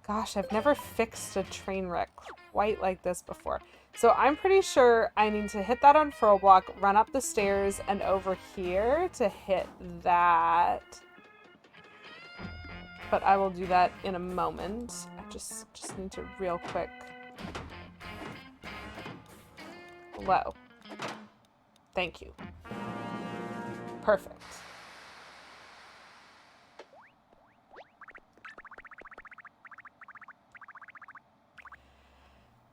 [SPEAKER 1] Gosh, I've never fixed a train wreck quite like this before. So I'm pretty sure I need to hit that unfurl block, run up the stairs, and over here to hit that. But I will do that in a moment. I just need to real quick. Hello. Thank you. Perfect.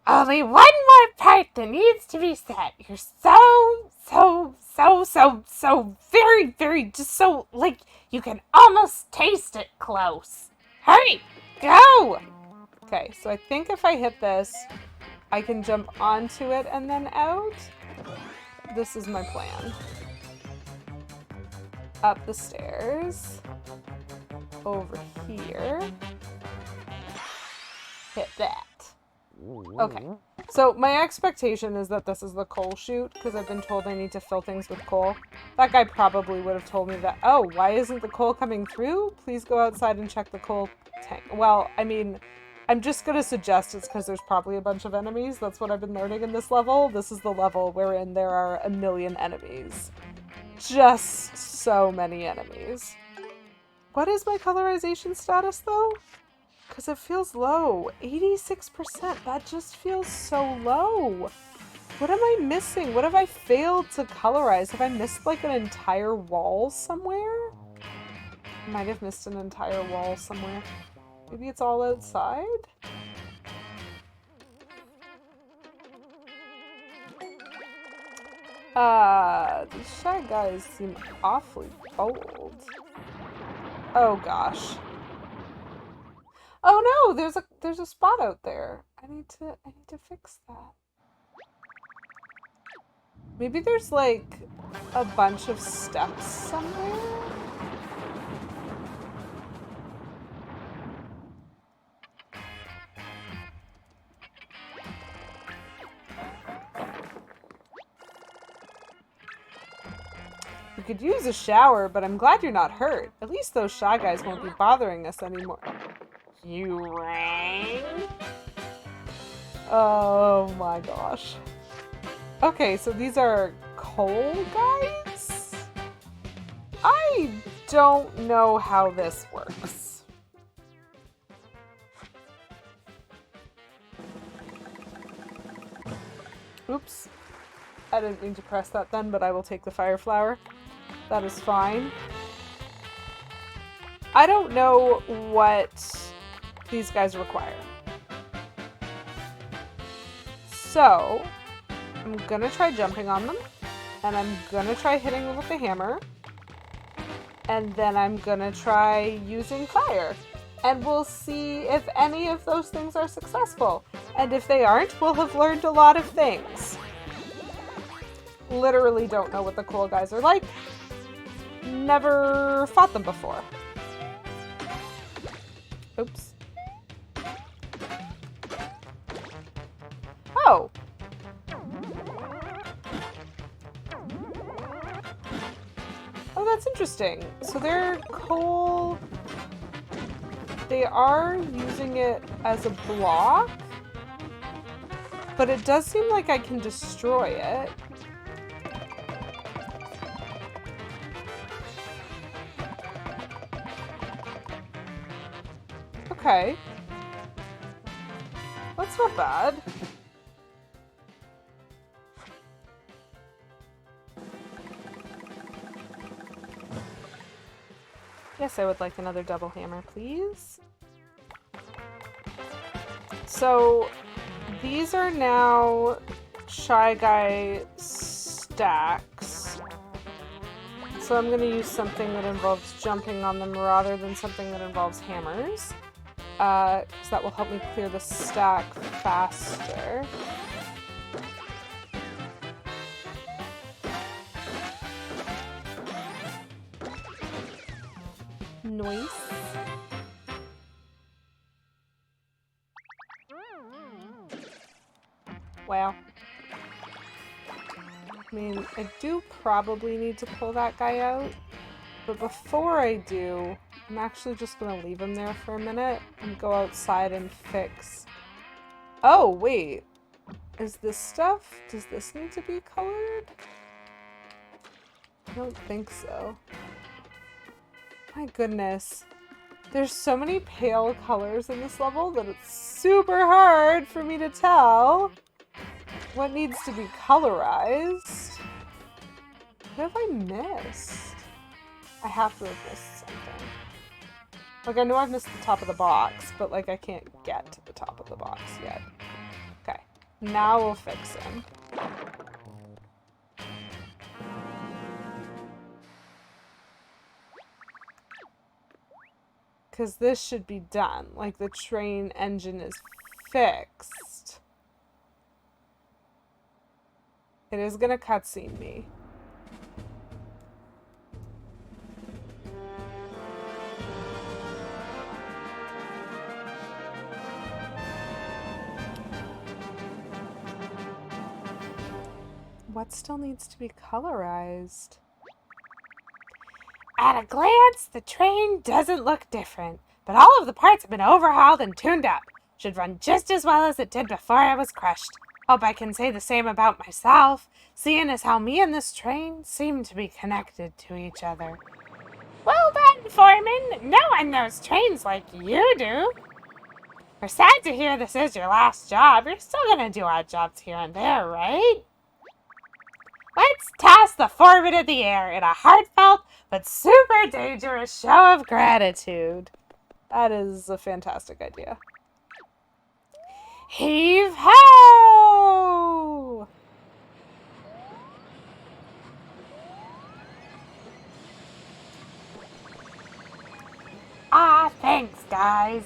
[SPEAKER 2] Only one more part that needs to be set. You're so very, just so, like, you can almost taste it close. Hurry, go!
[SPEAKER 1] Okay, so I think if I hit this, I can jump onto it and then out. This is my plan. Up the stairs. Over here. Hit that. Okay, so my expectation is that this is the coal chute, because I've been told I need to fill things with coal. That guy probably would have told me that, oh, why isn't the coal coming through? Please go outside and check the coal tank. Well, I mean, I'm just going to suggest it's because there's probably a bunch of enemies. That's what I've been learning in this level. This is the level wherein there are a million enemies. Just so many enemies. What is my colorization status, though? Because it feels low. 86%. That just feels so low. What am I missing? What have I failed to colorize? Have I missed like an entire wall somewhere? Might have missed an entire wall somewhere. Maybe it's all outside? These Shy Guys seem awfully bold. Oh gosh. Oh no, there's a spot out there. I need to fix that. Maybe there's like a bunch of steps somewhere? We could use a shower, but I'm glad you're not hurt. At least those Shy Guys won't be bothering us anymore. You rang? Oh my gosh. Okay, so these are coal guys? I don't know how this works. Oops. I didn't mean to press that then, but I will take the fire flower. That is fine. I don't know what these guys require. So, I'm gonna try jumping on them, and I'm gonna try hitting them with the hammer, and then I'm gonna try using fire. And we'll see if any of those things are successful. And if they aren't, we'll have learned a lot of things. Literally don't know what the cool guys are like. Never fought them before. Oops. Oh! Oh, that's interesting. So they're coal... They are using it as a block, but it does seem like I can destroy it. Okay. That's not bad. Yes, I would like another double hammer, please. So, these are now Shy Guy stacks. So I'm going to use something that involves jumping on them rather than something that involves hammers. Because that will help me clear the stack faster. Nice. Wow. I mean, I do probably need to pull that guy out, but before I do, I'm actually just gonna leave him there for a minute and go outside and fix... Oh, wait. Is this stuff? Does this need to be colored? I don't think so. My goodness. There's so many pale colors in this level that it's super hard for me to tell what needs to be colorized. What have I missed? I have to have missed something. Like, I know I've missed the top of the box, but, like, I can't get to the top of the box yet. Okay. Now we'll fix him. Because this should be done. Like, the train engine is fixed. It is gonna cutscene me. What still needs to be colorized?
[SPEAKER 2] At a glance, the train doesn't look different, but all of the parts have been overhauled and tuned up. Should run just as well as it did before I was crushed. Hope I can say the same about myself, seeing as how me and this train seem to be connected to each other. Well then, Foreman, no one knows trains like you do. We're sad to hear this is your last job. You're still gonna do odd jobs here and there, right? Let's toss the foreman in the air in a heartfelt but super dangerous show of gratitude.
[SPEAKER 1] That is a fantastic idea.
[SPEAKER 2] Heave ho! Ah, thanks, guys.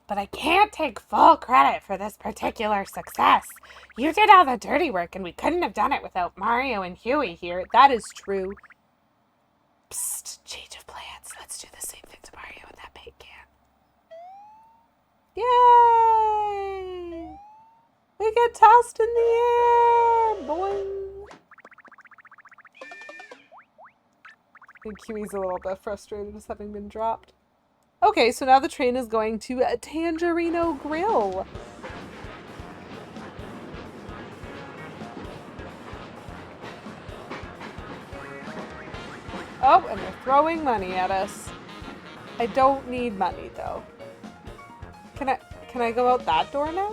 [SPEAKER 2] But I can't take full credit for this particular success. You did all the dirty work, and we couldn't have done it without Mario and Huey here.
[SPEAKER 1] That is true.
[SPEAKER 2] Psst, change of plans. Let's do the same thing to Mario in that paint can.
[SPEAKER 1] Yay! We get tossed in the air! Boing! I think Kiwi's a little bit frustrated as having been dropped. Okay, so now the train is going to a Tangerino Grill. Oh, and they're throwing money at us. I don't need money though. Can I go out that door now?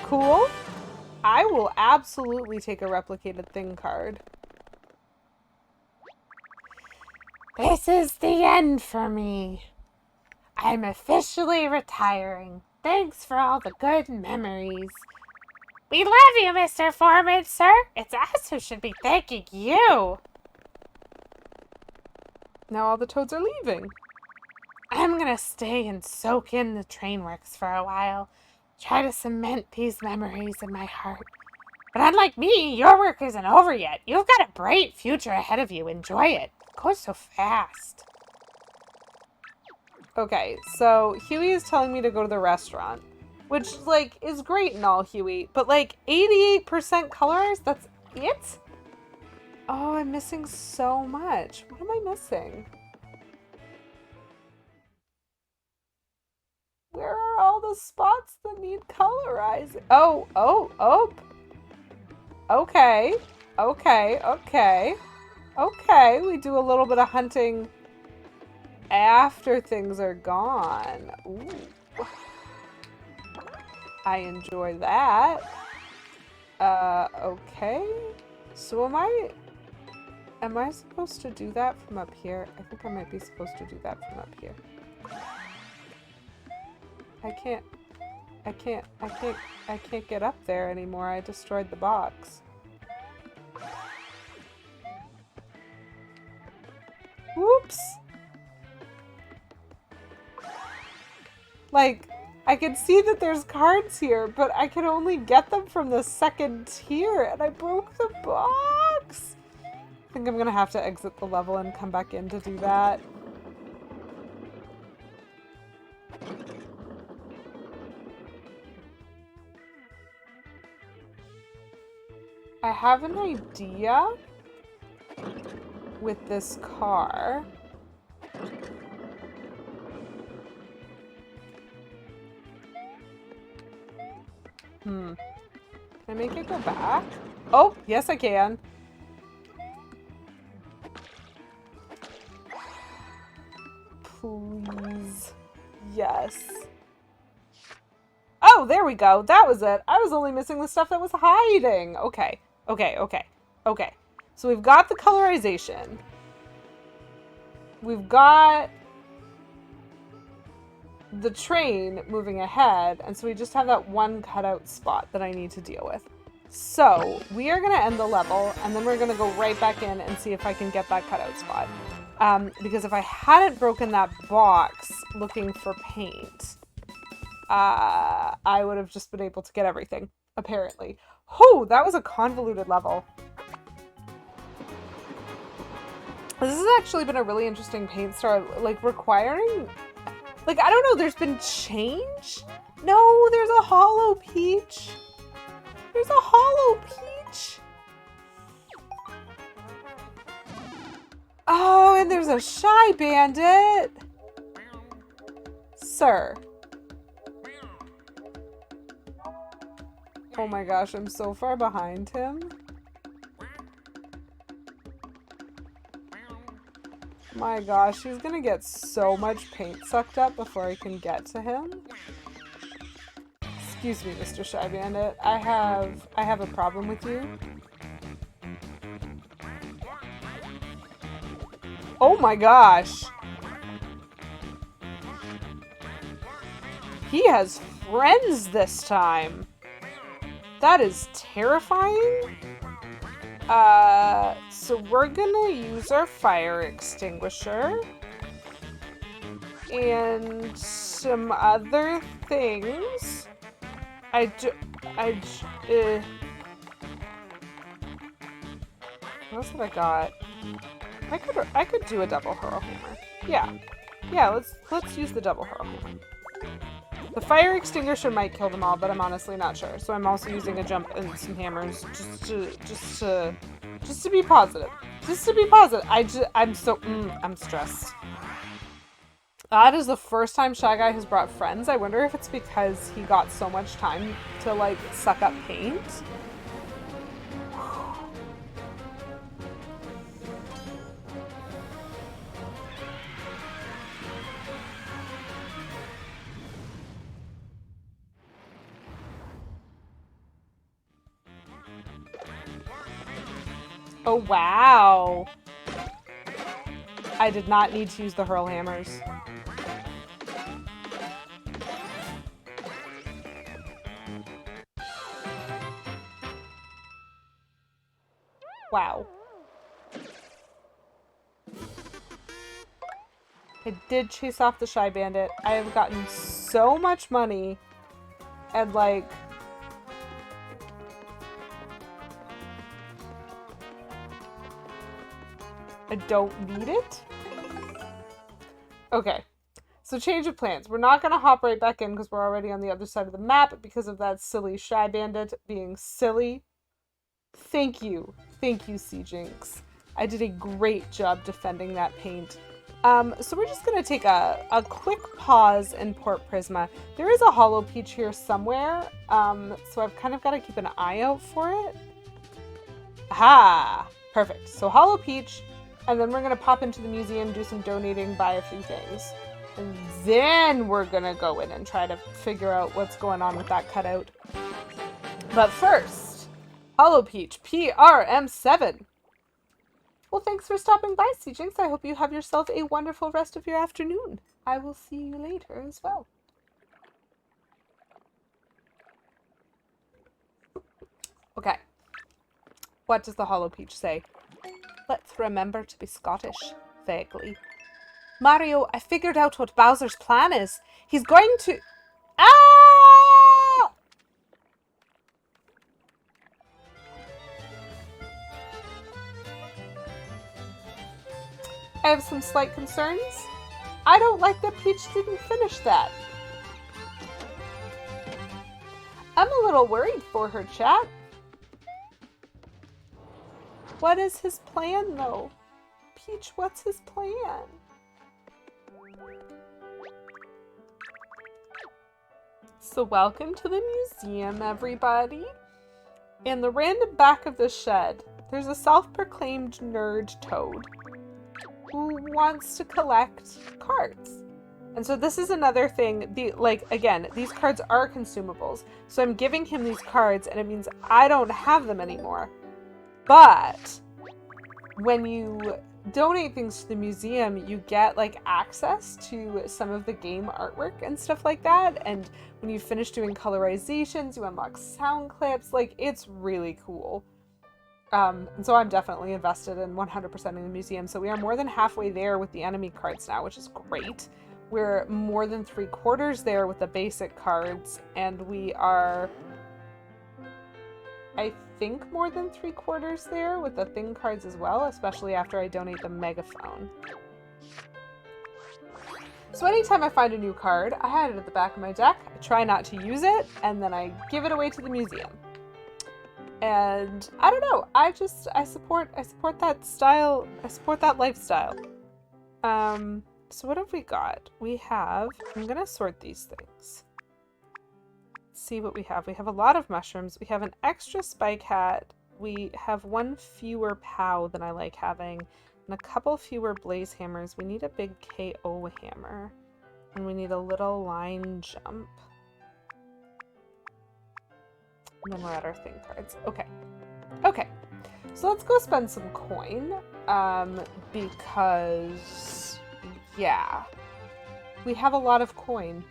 [SPEAKER 1] Cool. I will absolutely take a replicated thing card.
[SPEAKER 2] This is the end for me. I'm officially retiring. Thanks for all the good memories. We love you, Mr. Foreman, sir. It's us who should be thanking you.
[SPEAKER 1] Now all the toads are leaving.
[SPEAKER 2] I'm gonna stay and soak in the train works for a while. Try to cement these memories in my heart. But unlike me, your work isn't over yet. You've got a bright future ahead of you. Enjoy it. It goes so fast.
[SPEAKER 1] Okay, so Huey is telling me to go to the restaurant, which, like, is great and all, Huey, but, like, 88% colors? That's it? Oh, I'm missing so much. What am I missing? Where are all the spots that need colorizing? Oh. Okay. Okay, we do a little bit of hunting after things are gone. Ooh. I enjoy that. Okay. So am I supposed to do that from up here? I think I might be supposed to do that from up here. I can't get up there anymore. I destroyed the box. Whoops. Like, I can see that there's cards here, but I can only get them from the second tier, and I broke the box. I think I'm gonna have to exit the level and come back in to do that. I have an idea with this car. Can I make it go back? Oh, yes I can. Please. Yes. Oh, there we go. That was it. I was only missing the stuff that was hiding. Okay. So we've got the colorization. We've got the train moving ahead, and so we just have that one cutout spot that I need to deal with. So we are going to end the level, and then we're going to go right back in and see if I can get that cutout spot. Because if I hadn't broken that box looking for paint, I would have just been able to get everything, apparently. Oh, that was a convoluted level. This has actually been a really interesting paint style, like requiring, like, I don't know, there's been change? No, there's a hollow peach. There's a hollow peach. Oh, and there's a shy bandit. Sir. Oh my gosh, I'm so far behind him. My gosh, he's gonna get so much paint sucked up before I can get to him. Excuse me, Mr. Shy Bandit. I have a problem with you. Oh my gosh. He has friends this time. That is terrifying. So we're gonna use our fire extinguisher and some other things. What else have I got? I could do a double hurl hammer. Yeah. Let's use the double hurl hammer. The fire extinguisher might kill them all, but I'm honestly not sure. So I'm also using a jump and some hammers just to be positive. Just to be positive. I'm stressed. That is the first time Shy Guy has brought friends. I wonder if it's because he got so much time to like suck up paint. Oh, wow. I did not need to use the hurl hammers. Wow. I did chase off the Shy Bandit. I have gotten so much money and like... I don't need it. Okay, so change of plans. We're not going to hop right back in because we're already on the other side of the map because of that silly Shy Bandit being silly. Thank you, Sea Jinx. I did a great job defending that paint. So we're just going to take a quick pause in Port Prisma. There is a Hollow Peach here somewhere, so I've kind of got to keep an eye out for it. Aha! Perfect. So Hollow Peach. And then we're going to pop into the museum, do some donating, buy a few things. And then we're going to go in and try to figure out what's going on with that cutout. But first, Hollow Peach, PRM7. Well, thanks for stopping by, Sea Jinx. I hope you have yourself a wonderful rest of your afternoon. I will see you later as well. Okay. What does the Hollow Peach say? Let's remember to be Scottish, vaguely. Mario, I figured out what Bowser's plan is. He's going to... Ah! I have some slight concerns. I don't like that Peach didn't finish that. I'm a little worried for her, chat. What is his plan, though? Peach, what's his plan? So welcome to the museum, everybody. In the random back of the shed, there's a self-proclaimed nerd toad who wants to collect cards. And so this is another thing, again, these cards are consumables. So I'm giving him these cards and it means I don't have them anymore. But when you donate things to the museum, you get like access to some of the game artwork and stuff like that. And when you finish doing colorizations, you unlock sound clips. Like, it's really cool. And so I'm definitely invested in 100% in the museum. So we are more than halfway there with the enemy cards now, which is great. We're more than 3/4 there with the basic cards, and we are, I think, more than 3/4 there with the thing cards as well, especially after I donate the megaphone. So anytime I find a new card, I hide it at the back of my deck, I try not to use it, and then I give it away to the museum. And I don't know, I support that style, I support that lifestyle. So what have we got? We have, I'm gonna sort these things. Let's see what we have. We have a lot of mushrooms. We have an extra spike hat. We have one fewer POW than I like having. and a couple fewer blaze hammers. We need a big KO hammer. And we need a little line jump. And then we're at our thing cards. Okay. Okay. So let's go spend some coin. Because, yeah. We have a lot of coin.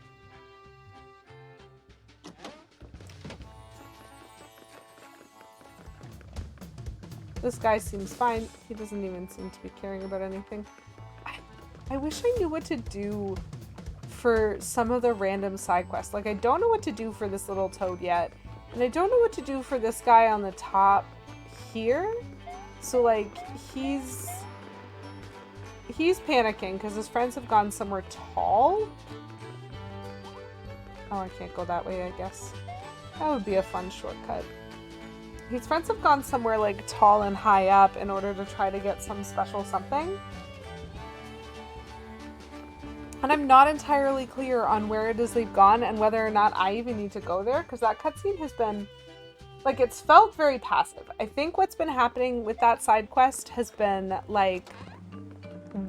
[SPEAKER 1] This guy seems fine. He doesn't even seem to be caring about anything. I wish I knew what to do for some of the random side quests. Like, I don't know what to do for this little toad yet. And I don't know what to do for this guy on the top here. So, like, he's panicking because his friends have gone somewhere tall. Oh, I can't go that way, I guess. That would be a fun shortcut. His friends have gone somewhere, like, tall and high up in order to try to get some special something. And I'm not entirely clear on where it is they've gone and whether or not I even need to go there, because that cutscene has been, like, it's felt very passive. I think what's been happening with that side quest has been, like,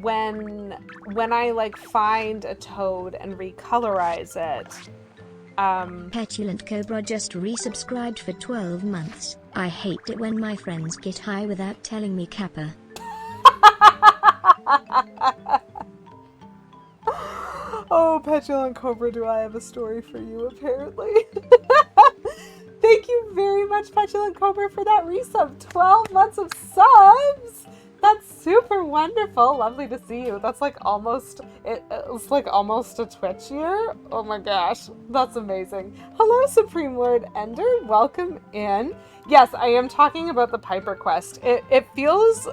[SPEAKER 1] when I, like, find a toad and recolorize it.
[SPEAKER 3] Petulant Cobra just resubscribed for 12 months. I hate it when my friends get high without telling me, Kappa.
[SPEAKER 1] Oh, Petulant Cobra, do I have a story for you, apparently. Thank you very much, Petulant Cobra, for that resub. 12 months of subs! That's super wonderful. Lovely to see you. That's like almost, it's like almost a Twitch year. Oh my gosh, that's amazing. Hello, Supreme Lord Ender. Welcome in. Yes, I am talking about the Piper quest. It feels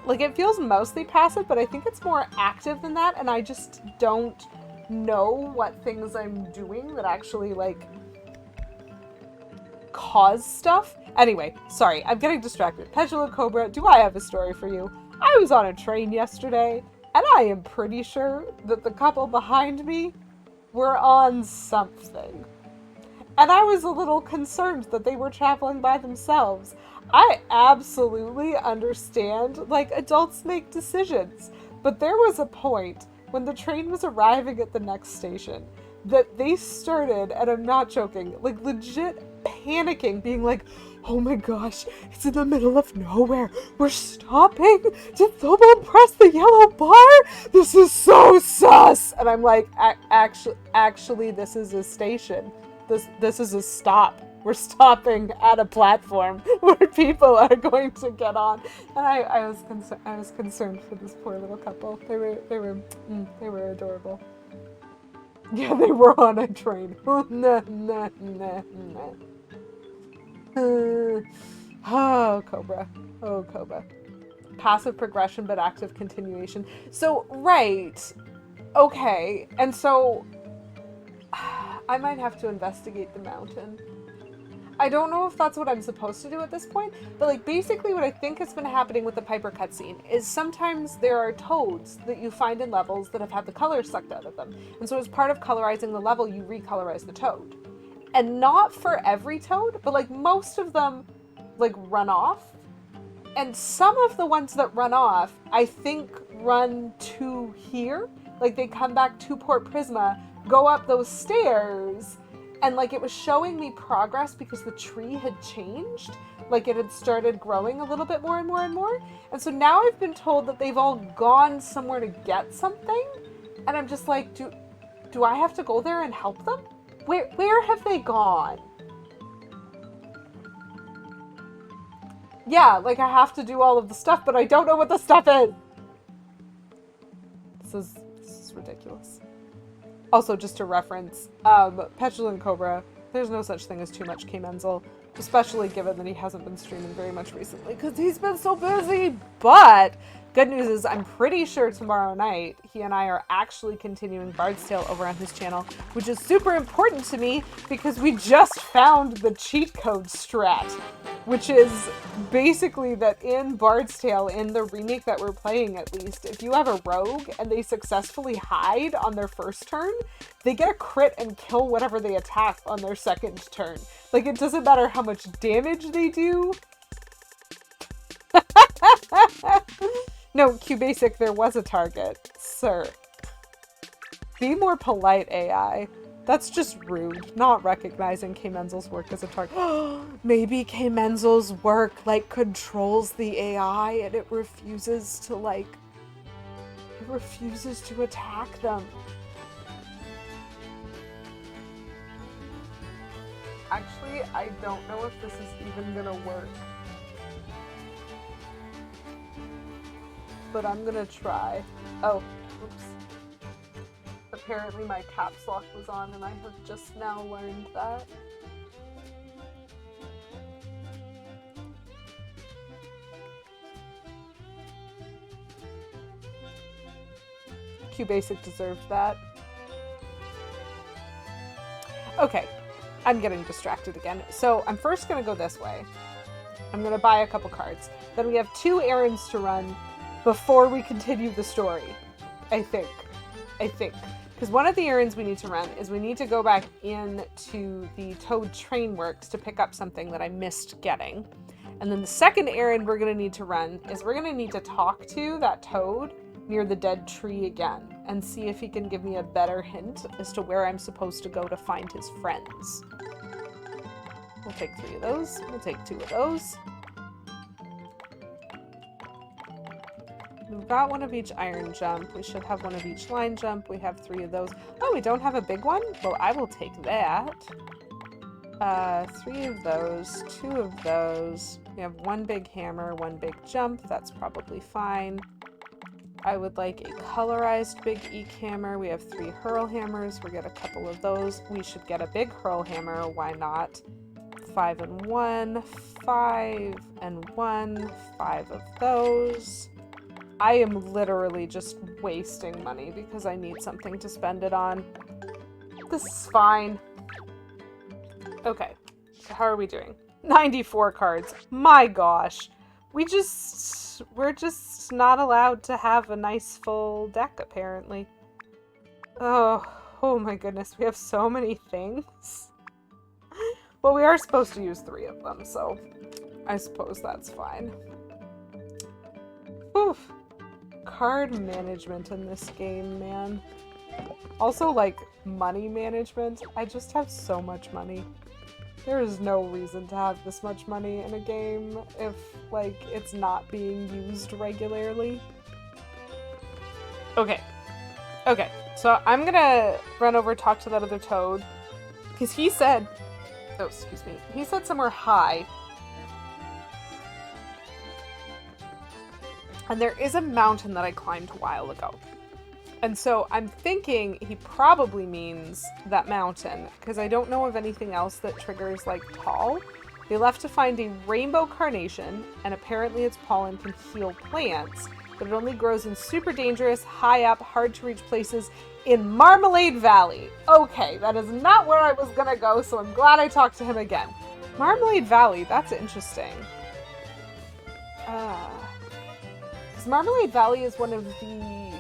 [SPEAKER 1] mostly passive, but I think it's more active than that, and I just don't know what things I'm doing that actually, like, cause stuff. Anyway, sorry, I'm getting distracted. Petulant Cobra, do I have a story for you? I was on a train yesterday, and I am pretty sure that the couple behind me were on something. And I was a little concerned that they were traveling by themselves. I absolutely understand, like, adults make decisions. But there was a point when the train was arriving at the next station that they started, and I'm not joking, like, legit panicking, being like, oh my gosh, it's in the middle of nowhere. We're stopping. Did someone press the yellow bar? This is so sus. And I'm like, actually, this is a station. This is a stop. We're stopping at a platform where people are going to get on. And I was concerned for this poor little couple. They were adorable. Yeah, they were on a train. Oh, Cobra. Oh, Cobra. Passive progression, but active continuation. So, right. Okay. And so, I might have to investigate the mountain. I don't know if that's what I'm supposed to do at this point, but, like, basically what I think has been happening with the Piper cutscene is sometimes there are toads that you find in levels that have had the color sucked out of them. And so as part of colorizing the level, you recolorize the toad. And not for every toad, but, like, most of them, like, run off. And some of the ones that run off, I think, run to here. Like, they come back to Port Prisma, go up those stairs, and, like, it was showing me progress because the tree had changed. Like, it had started growing a little bit more and more and more. And so now I've been told that they've all gone somewhere to get something. And I'm just like, do I have to go there and help them? Where have they gone? Yeah, like, I have to do all of the stuff, but I don't know what the stuff is. This is ridiculous. Also, just to reference, Petulant Cobra, there's no such thing as too much K. Menzel, especially given that he hasn't been streaming very much recently, because he's been so busy. But good news is I'm pretty sure tomorrow night he and I are actually continuing Bard's Tale over on his channel, which is super important to me because we just found the cheat code strat, which is basically that in Bard's Tale, in the remake that we're playing at least, if you have a rogue and they successfully hide on their first turn, they get a crit and kill whatever they attack on their second turn. Like, it doesn't matter how much damage they do. No, QBasic, there was a target, sir. Be more polite, AI. That's just rude, not recognizing K. Menzel's work as a target. Maybe K. Menzel's work, like, controls the AI and it refuses to, like, it refuses to attack them. Actually, I don't know if this is even gonna work. But I'm gonna try. Oh, oops. Apparently my caps lock was on and I have just now learned that. QBasic deserved that. Okay, I'm getting distracted again. So I'm first gonna go this way. I'm gonna buy a couple cards. Then we have 2 errands to run before we continue the story. I think. Because one of the errands we need to run is we need to go back into the Toad Train Works to pick up something that I missed getting. And then the second errand we're going to need to run is we're going to need to talk to that toad near the dead tree again and see if he can give me a better hint as to where I'm supposed to go to find his friends. We'll take 3 of those. We'll take 2 of those. We've got 1 of each iron jump. We should have 1 of each line jump. We have 3 of those. Oh, we don't have a big one? Well, I will take that. 3 of those, 2 of those. We have 1 big hammer, 1 big jump. That's probably fine. I would like a colorized big eek hammer. We have 3 hurl hammers. We get a couple of those. We should get a big hurl hammer. Why not? 5 and 1, 5 and 1, 5 of those. I am literally just wasting money because I need something to spend it on. This is fine. Okay, so how are we doing? 94 cards. My gosh. We're just not allowed to have a nice full deck, apparently. Oh my goodness, we have so many things. Well, we are supposed to use 3 of them, so I suppose that's fine. Oof. Card management in this game, man. Also, like, money management. I just have so much money. There is no reason to have this much money in a game if, like, it's not being used regularly. Okay. Okay, so I'm gonna run over and talk to that other toad. Because he said... Oh, excuse me. He said somewhere high. And there is a mountain that I climbed a while ago. And so I'm thinking he probably means that mountain, because I don't know of anything else that triggers, like, tall. They left to find a rainbow carnation, and apparently its pollen can heal plants, but it only grows in super dangerous, high up, hard to reach places in Marmalade Valley. Okay, that is not where I was gonna go, so I'm glad I talked to him again. Marmalade Valley, that's interesting. Marmalade Valley is one of the,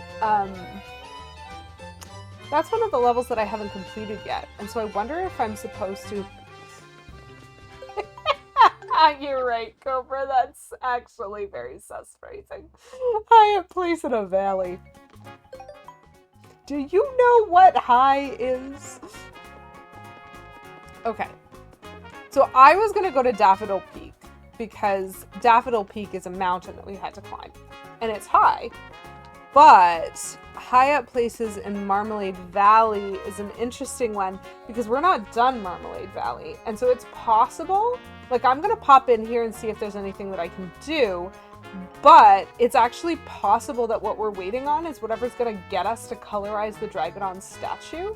[SPEAKER 1] that's one of the levels that I haven't completed yet, and so I wonder if I'm supposed to... You're right, Cobra, that's actually very sus phrasing. High up place in a valley. Do you know what high is? Okay. So I was gonna go to Daffodil Peak, because Daffodil Peak is a mountain that we had to climb. And it's high, but high up places in Marmalade Valley is an interesting one because we're not done Marmalade Valley. And so it's possible, like, I'm going to pop in here and see if there's anything that I can do, but it's actually possible that what we're waiting on is whatever's going to get us to colorize the Dragodon statue,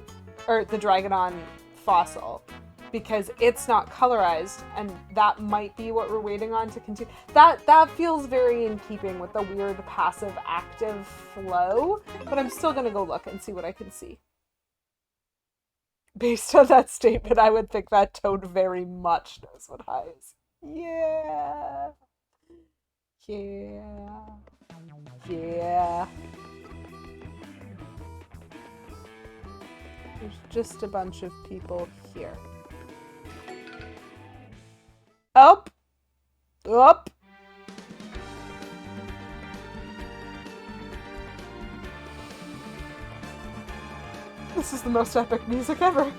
[SPEAKER 1] or the Dragodon fossil. Because it's not colorized, and that might be what we're waiting on to continue. That feels very in keeping with the weird passive-active flow, but I'm still gonna go look and see what I can see. Based on that statement, I would think that toad very much knows what high is. Yeah. Yeah. Yeah. There's just a bunch of people here. Up! Up! This is the most epic music ever.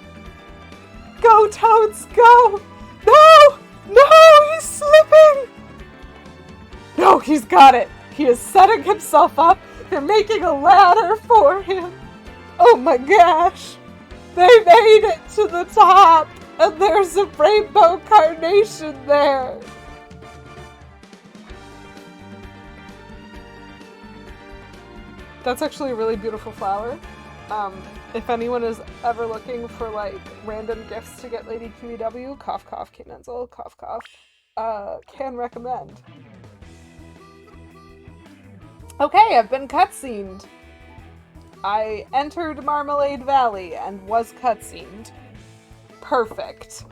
[SPEAKER 1] Go, Toads, go! No! No, he's slipping! No, he's got it. He is setting himself up. They're making a ladder for him. Oh my gosh. They made it to the top. And there's a rainbow carnation there. That's actually a really beautiful flower. If anyone is ever looking for like random gifts to get Lady QEW, cough cough, Kate Menzel, cough cough, can recommend. Okay, I've been cutscened. I entered Marmalade Valley and was cutscened. Perfect.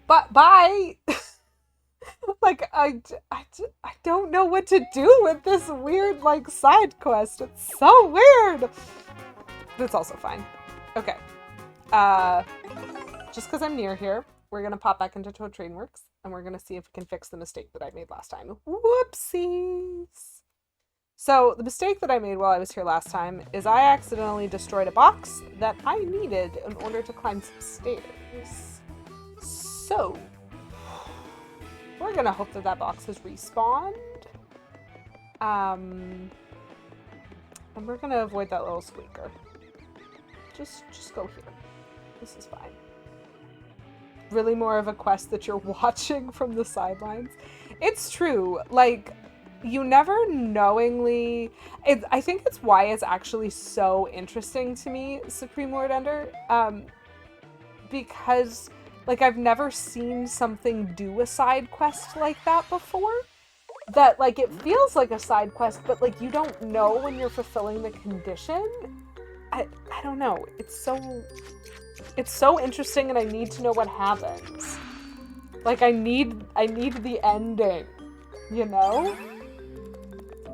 [SPEAKER 1] But bye! Like, I don't know what to do with this weird, like, side quest. It's so weird! It's also fine. Okay. Just because I'm near here, we're gonna pop back into Toad Trainworks, and we're gonna see if we can fix the mistake that I made last time. Whoopsies! So, the mistake that I made while I was here last time is I accidentally destroyed a box that I needed in order to climb some stairs. So, we're gonna hope that that box has respawned. And we're gonna avoid that little squeaker. Just go here. This is fine. Really more of a quest that you're watching from the sidelines. It's true. Like, you never knowingly... I think it's why it's actually so interesting to me, Supreme Lord Ender. Because... like, I've never seen something do a side quest like that before. That, like, it feels like a side quest, but, like, you don't know when you're fulfilling the condition. I don't know. It's so interesting, and I need to know what happens. Like, I need the ending, you know?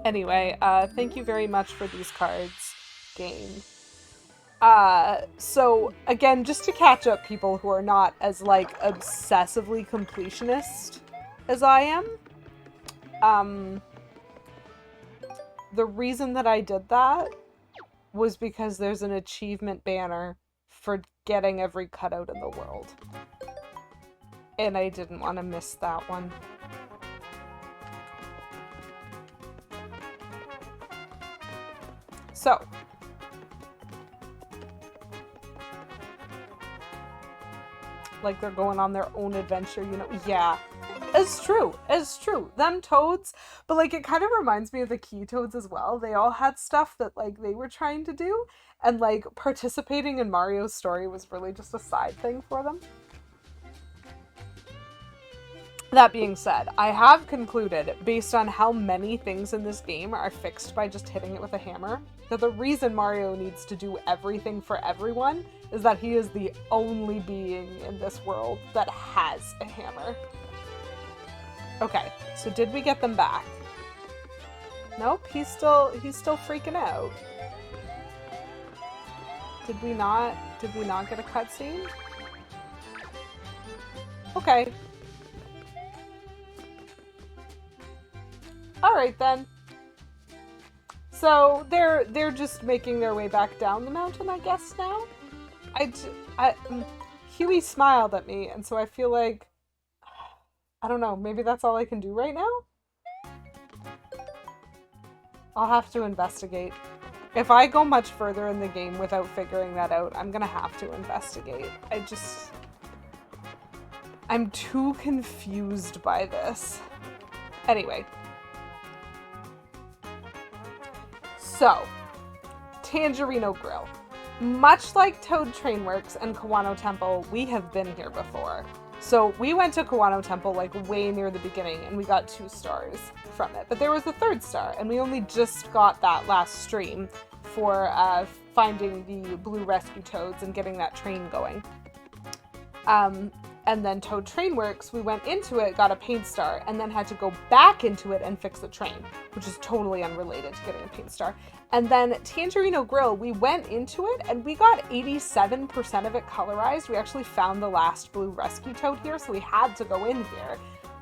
[SPEAKER 1] Anyway, thank you very much for these cards, game. So, again, just to catch up people who are not as, like, obsessively completionist as I am, the reason that I did that was because there's an achievement banner for getting every cutout in the world. And I didn't want to miss that one. So, like they're going on their own adventure, you know? Yeah, it's true. Them toads, but like it kind of reminds me of the Key Toads as well. They all had stuff that like they were trying to do, and like participating in Mario's story was really just a side thing for them. That being said, I have concluded, based on how many things in this game are fixed by just hitting it with a hammer, that the reason Mario needs to do everything for everyone is that he is the only being in this world that has a hammer. Okay, so did we get them back? Nope, he's still freaking out. Did we not get a cutscene? Okay. Alright then. So they're just making their way back down the mountain, I guess, now? Huey smiled at me, and so I feel like, I don't know, maybe that's all I can do right now? I'll have to investigate. If I go much further in the game without figuring that out, I'm gonna have to investigate. I'm too confused by this. Anyway. So, Tangerino Grill. Much like Toad Trainworks and Kawano Temple, we have been here before. So we went to Kawano Temple like way near the beginning and we got 2 stars from it. But there was a 3rd star and we only just got that last stream for finding the blue rescue toads and getting that train going. And then Toad Trainworks, we went into it, got a paint star, and then had to go back into it and fix the train, which is totally unrelated to getting a paint star. And then Tangerino Grill, we went into it and we got 87% of it colorized. We actually found the last blue rescue toad here, so we had to go in here.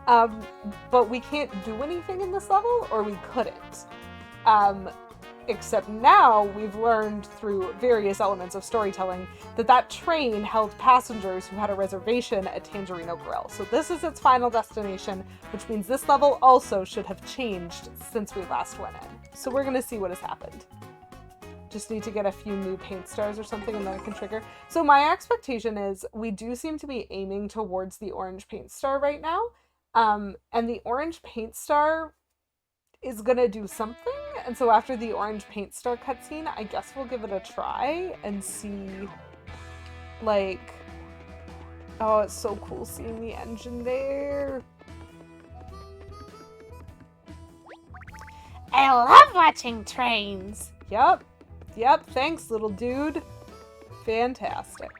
[SPEAKER 1] But we can't do anything in this level, or we couldn't. Except now we've learned through various elements of storytelling that train held passengers who had a reservation at Tangerino Grill. So this is its final destination, which means this level also should have changed since we last went in. So we're going to see what has happened. Just need to get a few new paint stars or something and then it can trigger. So my expectation is we do seem to be aiming towards the orange paint star right now. And the orange paint star is gonna do something, and so after the orange paint star cutscene, I guess we'll give it a try and see, like, oh, it's so cool seeing the engine there.
[SPEAKER 2] I love watching trains.
[SPEAKER 1] Yep, thanks, little dude. Fantastic.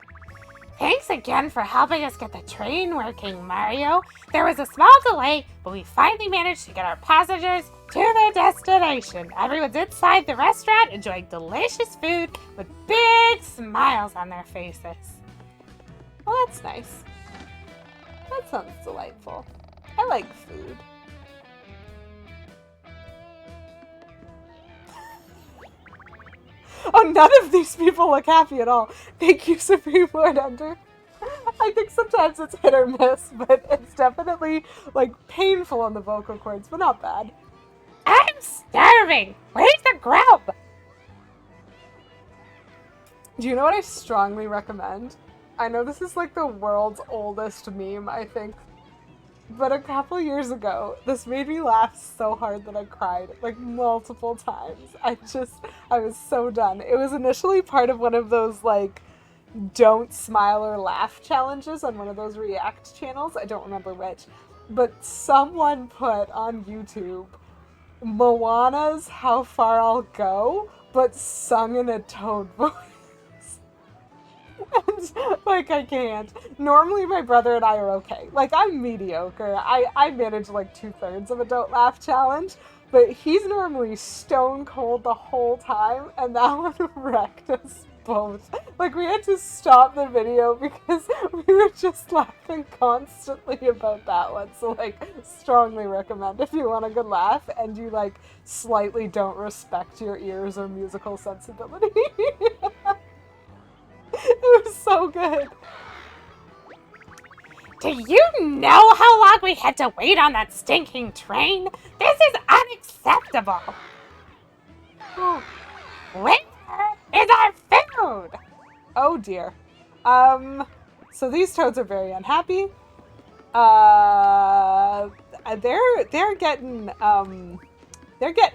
[SPEAKER 2] Thanks again for helping us get the train working, Mario. There was a small delay, but we finally managed to get our passengers to their destination. Everyone's inside the restaurant enjoying delicious food with big smiles on their faces.
[SPEAKER 1] Well, that's nice. That sounds delightful. I like food. Oh, none of these people look happy at all. Thank you, Supreme Lord Ender. I think sometimes it's hit or miss, but it's definitely, like, painful on the vocal cords, but not bad.
[SPEAKER 2] I'm starving! Where's the grub?
[SPEAKER 1] Do you know what I strongly recommend? I know this is, like, the world's oldest meme, I think. But a couple years ago, this made me laugh so hard that I cried, like, multiple times. I was so done. It was initially part of one of those, like, don't smile or laugh challenges on one of those React channels. I don't remember which. But someone put on YouTube Moana's How Far I'll Go, but sung in a Toad voice. And, like, I can't. Normally my brother and I are okay. Like, I'm mediocre. I manage like 2/3 of a Don't Laugh challenge, but he's normally stone cold the whole time, and that one wrecked us both. Like, we had to stop the video because we were just laughing constantly about that one. So, like, strongly recommend if you want a good laugh and you, like, slightly don't respect your ears or musical sensibility. It was so good.
[SPEAKER 2] Do you know how long we had to wait on that stinking train? This is unacceptable.
[SPEAKER 1] Oh.
[SPEAKER 2] Where is our food?
[SPEAKER 1] Oh dear. So these toads are very unhappy. They're getting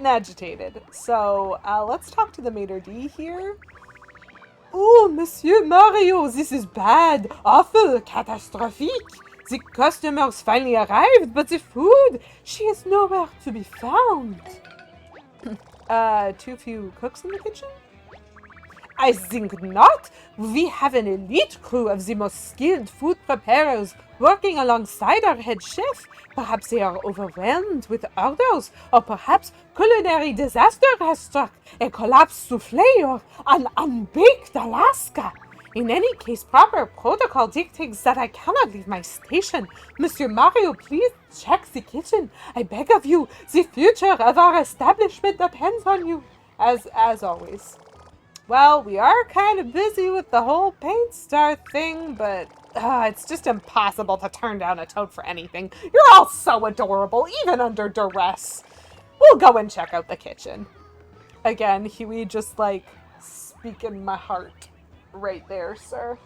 [SPEAKER 1] agitated. So let's talk to the maitre d' here. Oh, Monsieur Mario, this is bad, awful, catastrophic. The customers finally arrived, but the food, she is nowhere to be found. Too few cooks in the kitchen? I think not. We have an elite crew of the most skilled food preparers working alongside our head chef. Perhaps they are overwhelmed with orders, or perhaps culinary disaster has struck, a collapsed souffle or an unbaked Alaska. In any case, proper protocol dictates that I cannot leave my station. Monsieur Mario, please check the kitchen. I beg of you, the future of our establishment depends on you. As always. Well, we are kind of busy with the whole paint star thing, but it's just impossible to turn down a toad for anything. You're all so adorable, even under duress. We'll go and check out the kitchen. Again, Huey just, like, speaking my heart right there, sir.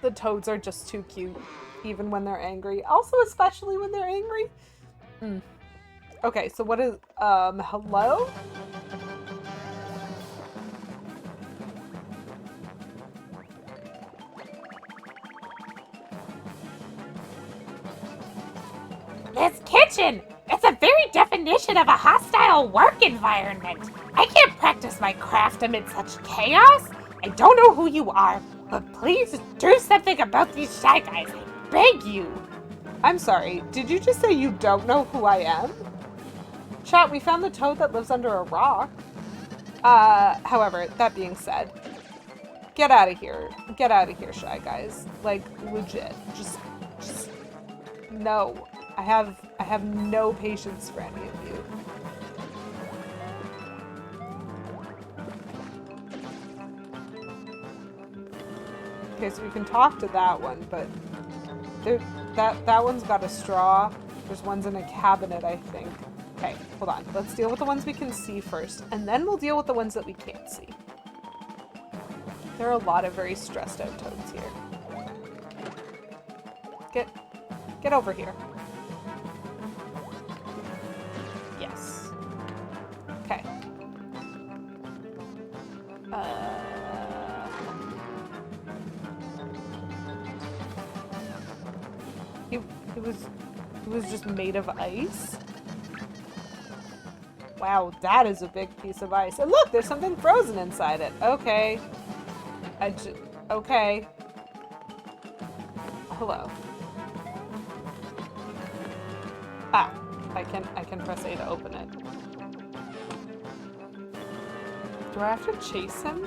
[SPEAKER 1] The toads are just too cute, even when they're angry. Also, especially when they're angry. Okay, so what is, hello?
[SPEAKER 2] This kitchen! It's a very definition of a hostile work environment. I can't practice my craft amid such chaos. I don't know who you are, but please do something about these Shy Guys. I beg you.
[SPEAKER 1] I'm sorry, did you just say you don't know who I am? Chat, we found the toad that lives under a rock. However, that being said, Get out of here. Get out of here, Shy Guys. Like, legit. Just no. I have no patience for any of you. Okay, so we can talk to that one, but that one's got a straw. There's ones in a cabinet, I think. Okay, hold on. Let's deal with the ones we can see first, and then we'll deal with the ones that we can't see. There are a lot of very stressed out toads here. Get over here. Yes. Okay. It was just made of ice? Wow, that is a big piece of ice. And look, there's something frozen inside it. Okay. Okay. Hello. Ah, I can press A to open it. Do I have to chase him?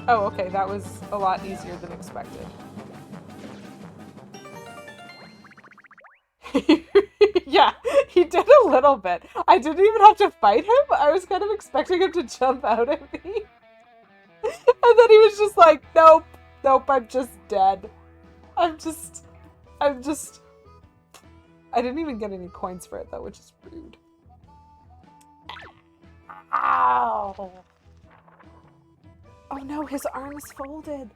[SPEAKER 1] Oh, okay, that was a lot easier than expected. Yeah, he did a little bit. I didn't even have to fight him. I was kind of expecting him to jump out at me. And then he was just like, nope, I'm just dead. I didn't even get any coins for it though, which is rude. Ow! Oh no, his arm is folded.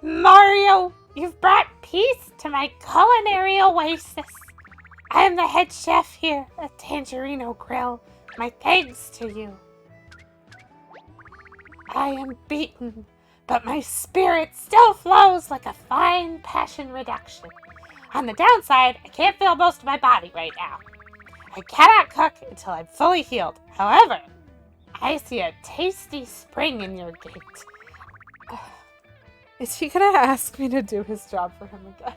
[SPEAKER 2] Mario, you've brought peace to my culinary oasis. I am the head chef here at Tangerino Grill. My thanks to you. I am beaten, but my spirit still flows like a fine passion reduction. On the downside, I can't feel most of my body right now. I cannot cook until I'm fully healed. However, I see a tasty spring in your gate.
[SPEAKER 1] Is he gonna ask me to do his job for him again?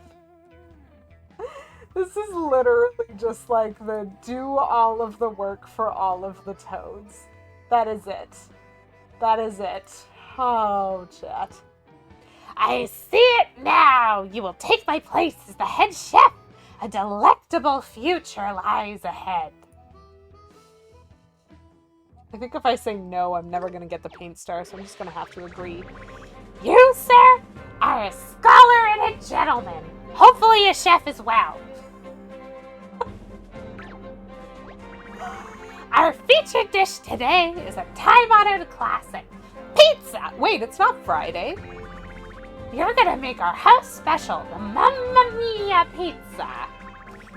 [SPEAKER 1] This is literally just like the do all of the work for all of the toads. That is it. That is it. Oh, chat.
[SPEAKER 2] I see it now! You will take my place as the head chef! A delectable future lies ahead.
[SPEAKER 1] I think if I say no, I'm never gonna get the paint star, so I'm just gonna have to agree.
[SPEAKER 2] You, sir, are a scholar and a gentleman. Hopefully a chef as well. Our featured dish today is a time-honored classic, pizza.
[SPEAKER 1] Wait, it's not Friday.
[SPEAKER 2] You're gonna make our house special, the Mamma Mia pizza.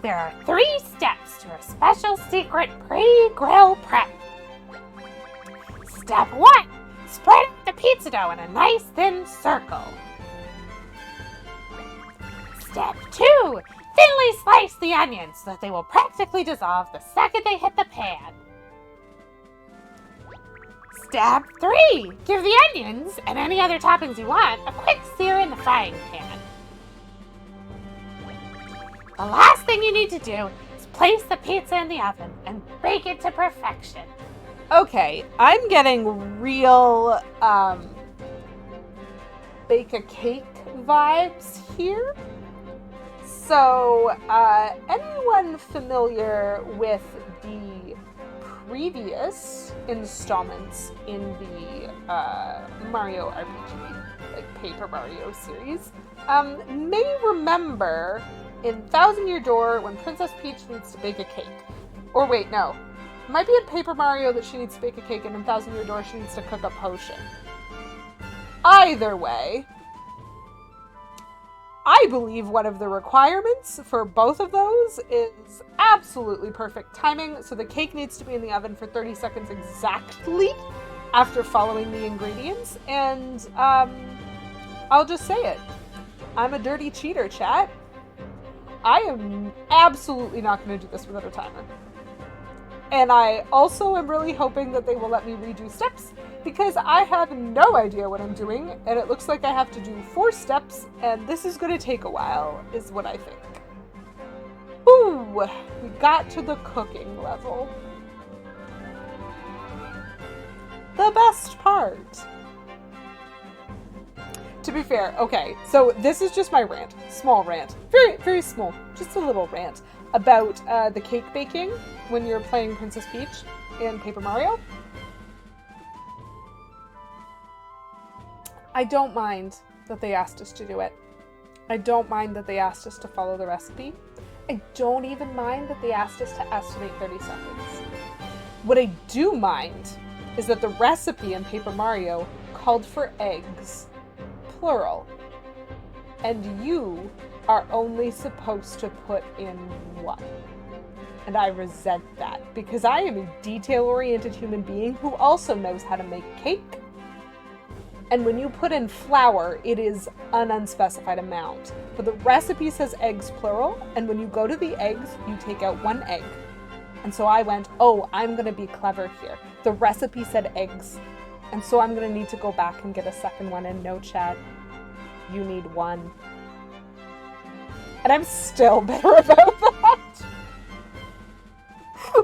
[SPEAKER 2] There are 3 steps to a special secret pre-grill prep. Step 1, spread out the pizza dough in a nice thin circle. Step 2, thinly slice the onions so that they will practically dissolve the second they hit the pan. Step 3, give the onions, and any other toppings you want, a quick sear in the frying pan. The last thing you need to do is place the pizza in the oven and bake it to perfection.
[SPEAKER 1] Okay, I'm getting real, bake a cake vibes here. So, anyone familiar with the previous installments in the Mario RPG, like Paper Mario series, may remember in Thousand Year Door when Princess Peach needs to bake a cake. Or wait, no. It might be in Paper Mario that she needs to bake a cake, and in Thousand Year Door she needs to cook a potion. Either way, I believe one of the requirements for both of those is absolutely perfect timing, so the cake needs to be in the oven for 30 seconds exactly after following the ingredients, and I'll just say it. I'm a dirty cheater, chat. I am absolutely not going to do this without a timer. And I also am really hoping that they will let me redo steps, because I have no idea what I'm doing, and it looks like I have to do 4 steps, and this is going to take a while, is what I think. Ooh, we got to the cooking level. The best part. To be fair, okay, so this is just my rant. Small rant. Very, very small. Just a little rant about the cake baking when you're playing Princess Peach in Paper Mario. I don't mind that they asked us to do it. I don't mind that they asked us to follow the recipe. I don't even mind that they asked us to estimate 30 seconds. What I do mind is that the recipe in Paper Mario called for eggs, plural, and you are only supposed to put in one. And I resent that because I am a detail-oriented human being who also knows how to make cake. And when you put in flour, it is an unspecified amount. But the recipe says eggs plural, and when you go to the eggs, you take out one egg. And so I went, oh, I'm gonna be clever here. The recipe said eggs, and so I'm gonna need to go back and get a second one, and no, chat, you need one. And I'm still bitter about that.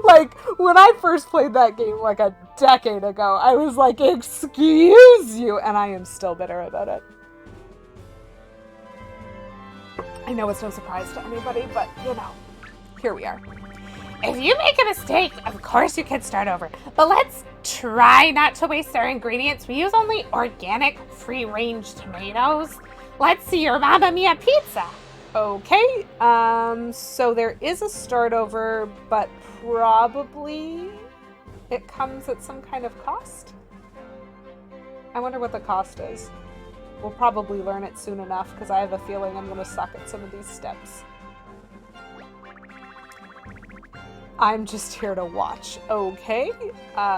[SPEAKER 1] Like, when I first played that game like a decade ago, I was like, excuse you, and I am still bitter about it. I know it's no surprise to anybody, but, you know, here we are.
[SPEAKER 2] If you make a mistake, of course you can start over. But let's try not to waste our ingredients. We use only organic, free-range tomatoes. Let's see your Mamma Mia pizza.
[SPEAKER 1] Okay, so there is a start over, but probably it comes at some kind of cost? I wonder what the cost is. We'll probably learn it soon enough, because I have a feeling I'm going to suck at some of these steps. I'm just here to watch. Okay,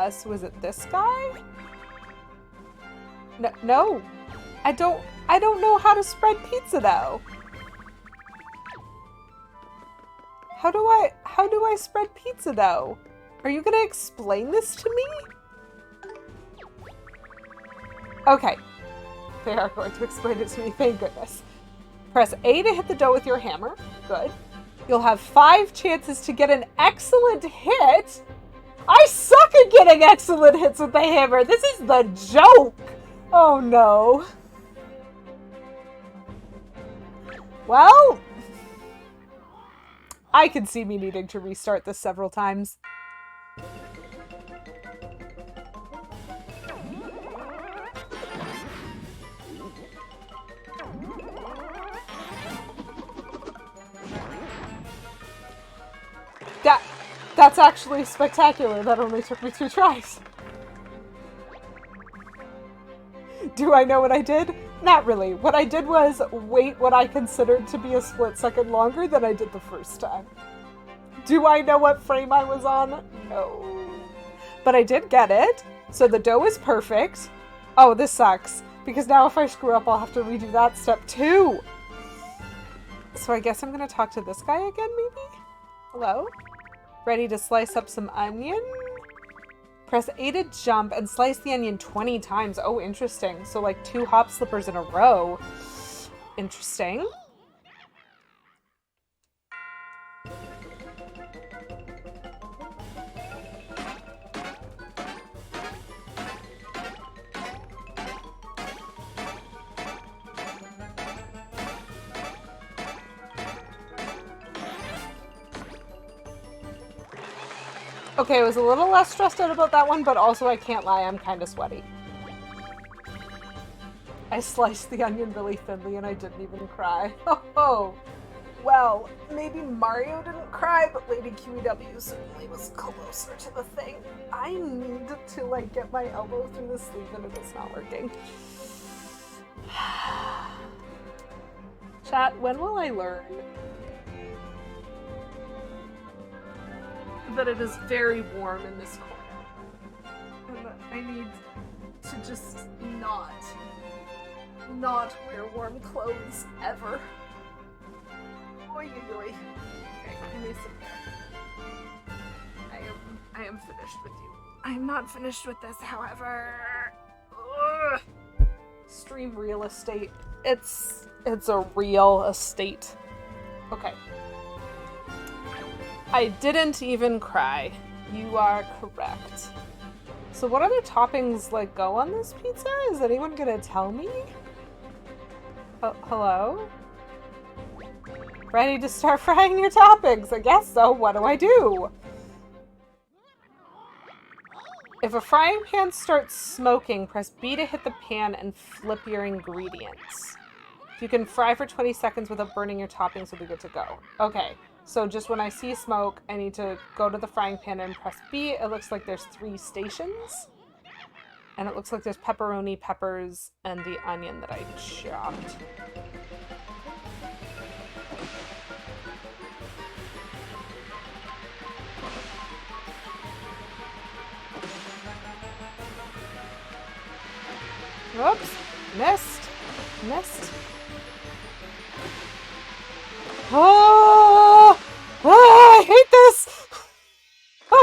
[SPEAKER 1] so is it this guy? No. I don't know how to spread pizza, though. How do I spread pizza, though? Are you gonna explain this to me? Okay. They are going to explain it to me, thank goodness. Press A to hit the dough with your hammer. Good. You'll have 5 chances to get an excellent hit. I suck at getting excellent hits with the hammer. This is the joke. Oh no. Well, I can see me needing to restart this several times. That's actually spectacular. That only took me 2 tries. Do I know what I did? Not really. What I did was wait what I considered to be a split second longer than I did the first time. Do I know what frame I was on? No. But I did get it. So the dough is perfect. Oh, this sucks. Because now if I screw up, I'll have to redo that step too. So I guess I'm going to talk to this guy again, maybe? Hello? Ready to slice up some onion? Press A to jump and slice the onion 20 times. Oh, interesting. So like 2 hop slippers in a row. Interesting. Okay, I was a little less stressed out about that one, but also I can't lie, I'm kind of sweaty. I sliced the onion really thinly and I didn't even cry. Oh, well, maybe Mario didn't cry, but Lady QEW certainly was closer to the thing. I need to, like, get my elbow through the sleeve and it's not working. Chat, when will I learn that it is very warm in this corner? And that I need to just not wear warm clothes ever. Oy, oy, oy. Okay, give me some there. I am finished with you. I am not finished with this, however. Ugh. Stream real estate. It's a real estate. Okay. I didn't even cry. You are correct. So what other toppings, like, go on this pizza? Is anyone gonna tell me? Hello? Ready to start frying your toppings? I guess so. What do I do? If a frying pan starts smoking, press B to hit the pan and flip your ingredients. If you can fry for 20 seconds without burning your toppings, you'll be good to go. Okay, so just when I see smoke, I need to go to the frying pan and press B. It looks like there's 3 stations. And it looks like there's pepperoni, peppers, and the onion that I chopped. Oops, missed. Oh, I hate this.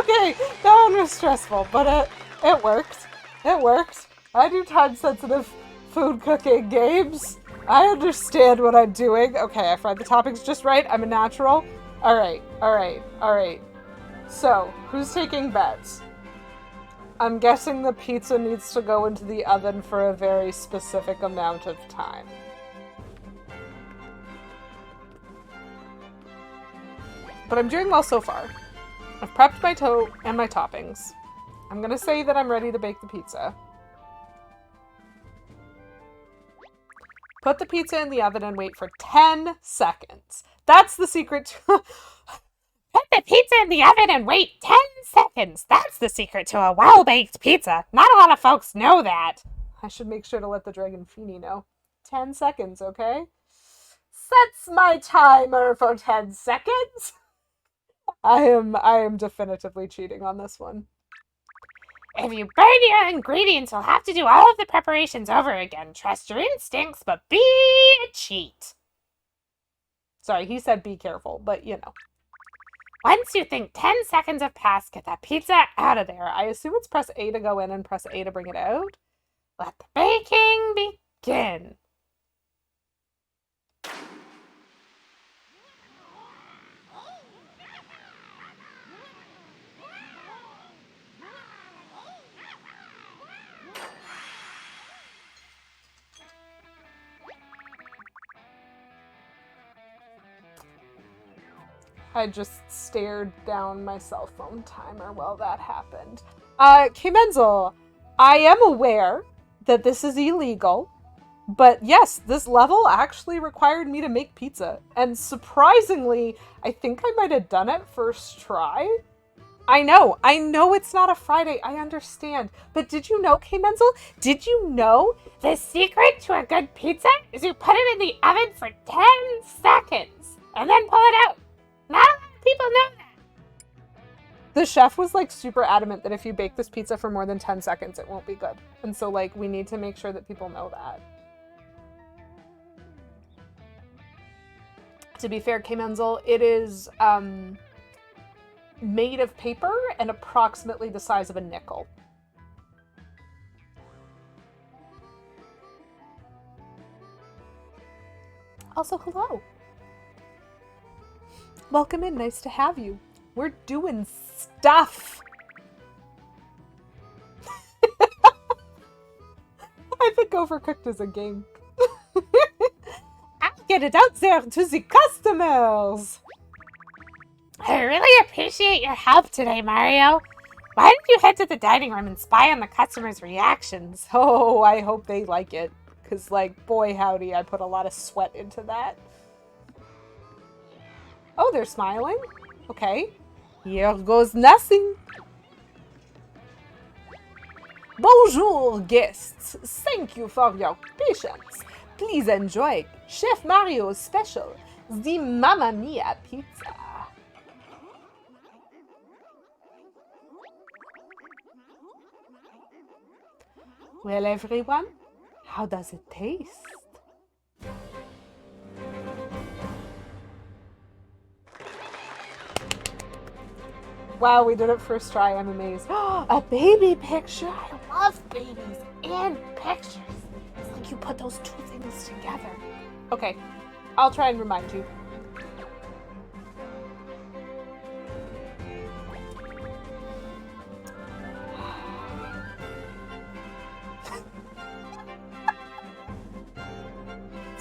[SPEAKER 1] Okay, that one was stressful, but it worked. It worked. I do time-sensitive food cooking games. I understand what I'm doing. Okay, I fried the toppings just right. I'm a natural. All right. So, who's taking bets? I'm guessing the pizza needs to go into the oven for a very specific amount of time. But I'm doing well so far. I've prepped my dough and my toppings. I'm gonna say that I'm ready to bake the pizza. Put the pizza in the oven and wait for 10 seconds. That's the secret to...
[SPEAKER 2] Put the pizza in the oven and wait 10 seconds. That's the secret to a well-baked pizza. Not a lot of folks know that.
[SPEAKER 1] I should make sure to let the Dragon Feeny know. 10 seconds, okay? Sets my timer for 10 seconds. I am definitively cheating on this one.
[SPEAKER 2] If you burn your ingredients, you'll have to do all of the preparations over again. Trust your instincts, but be a cheat.
[SPEAKER 1] Sorry, he said be careful, but you know.
[SPEAKER 2] Once you think 10 seconds have passed, get that pizza out of there.
[SPEAKER 1] I assume it's press A to go in and press A to bring it out.
[SPEAKER 2] Let the baking begin.
[SPEAKER 1] I just stared down my cell phone timer while that happened. Kimenzel, I am aware that this is illegal, but yes, this level actually required me to make pizza. And surprisingly, I think I might have done it first try. I know it's not a Friday, I understand. But did you know, Kimenzel? Did you know
[SPEAKER 2] the secret to a good pizza is you put it in the oven for 10 seconds and then pull it out? Not a lot of people know that.
[SPEAKER 1] The chef was like super adamant that if you bake this pizza for more than 10 seconds, it won't be good. And so like we need to make sure that people know that. To be fair, Kimenzel, it is made of paper and approximately the size of a nickel. Also, hello. Welcome in, nice to have you. We're doing stuff. I think Overcooked is a game.
[SPEAKER 2] I'll get it out there to the customers. I really appreciate your help today, Mario. Why don't you head to the dining room and spy on the customers' reactions?
[SPEAKER 1] Oh, I hope they like it. Because, like, boy howdy, I put a lot of sweat into that. Oh, they're smiling? Okay. Here goes nothing. Bonjour, guests. Thank you for your patience. Please enjoy Chef Mario's special, the Mamma Mia pizza. Well, everyone, how does it taste? Wow, we did it first try. I'm amazed. A baby picture. I love babies and pictures. It's like you put those two things together. Okay, I'll try and remind you.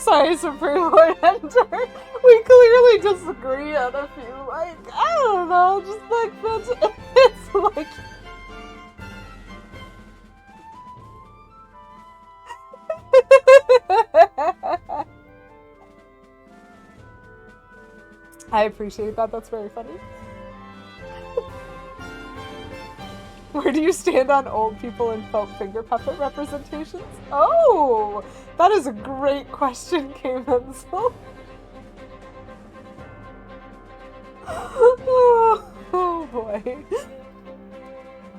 [SPEAKER 1] Sorry, Supreme Lord Enter. We clearly disagree on a few, like, I don't know, just like, it's like... I appreciate that, that's very funny. Where do you stand on old people in felt finger puppet representations? Oh, that is a great question, K-Menzel. Oh boy.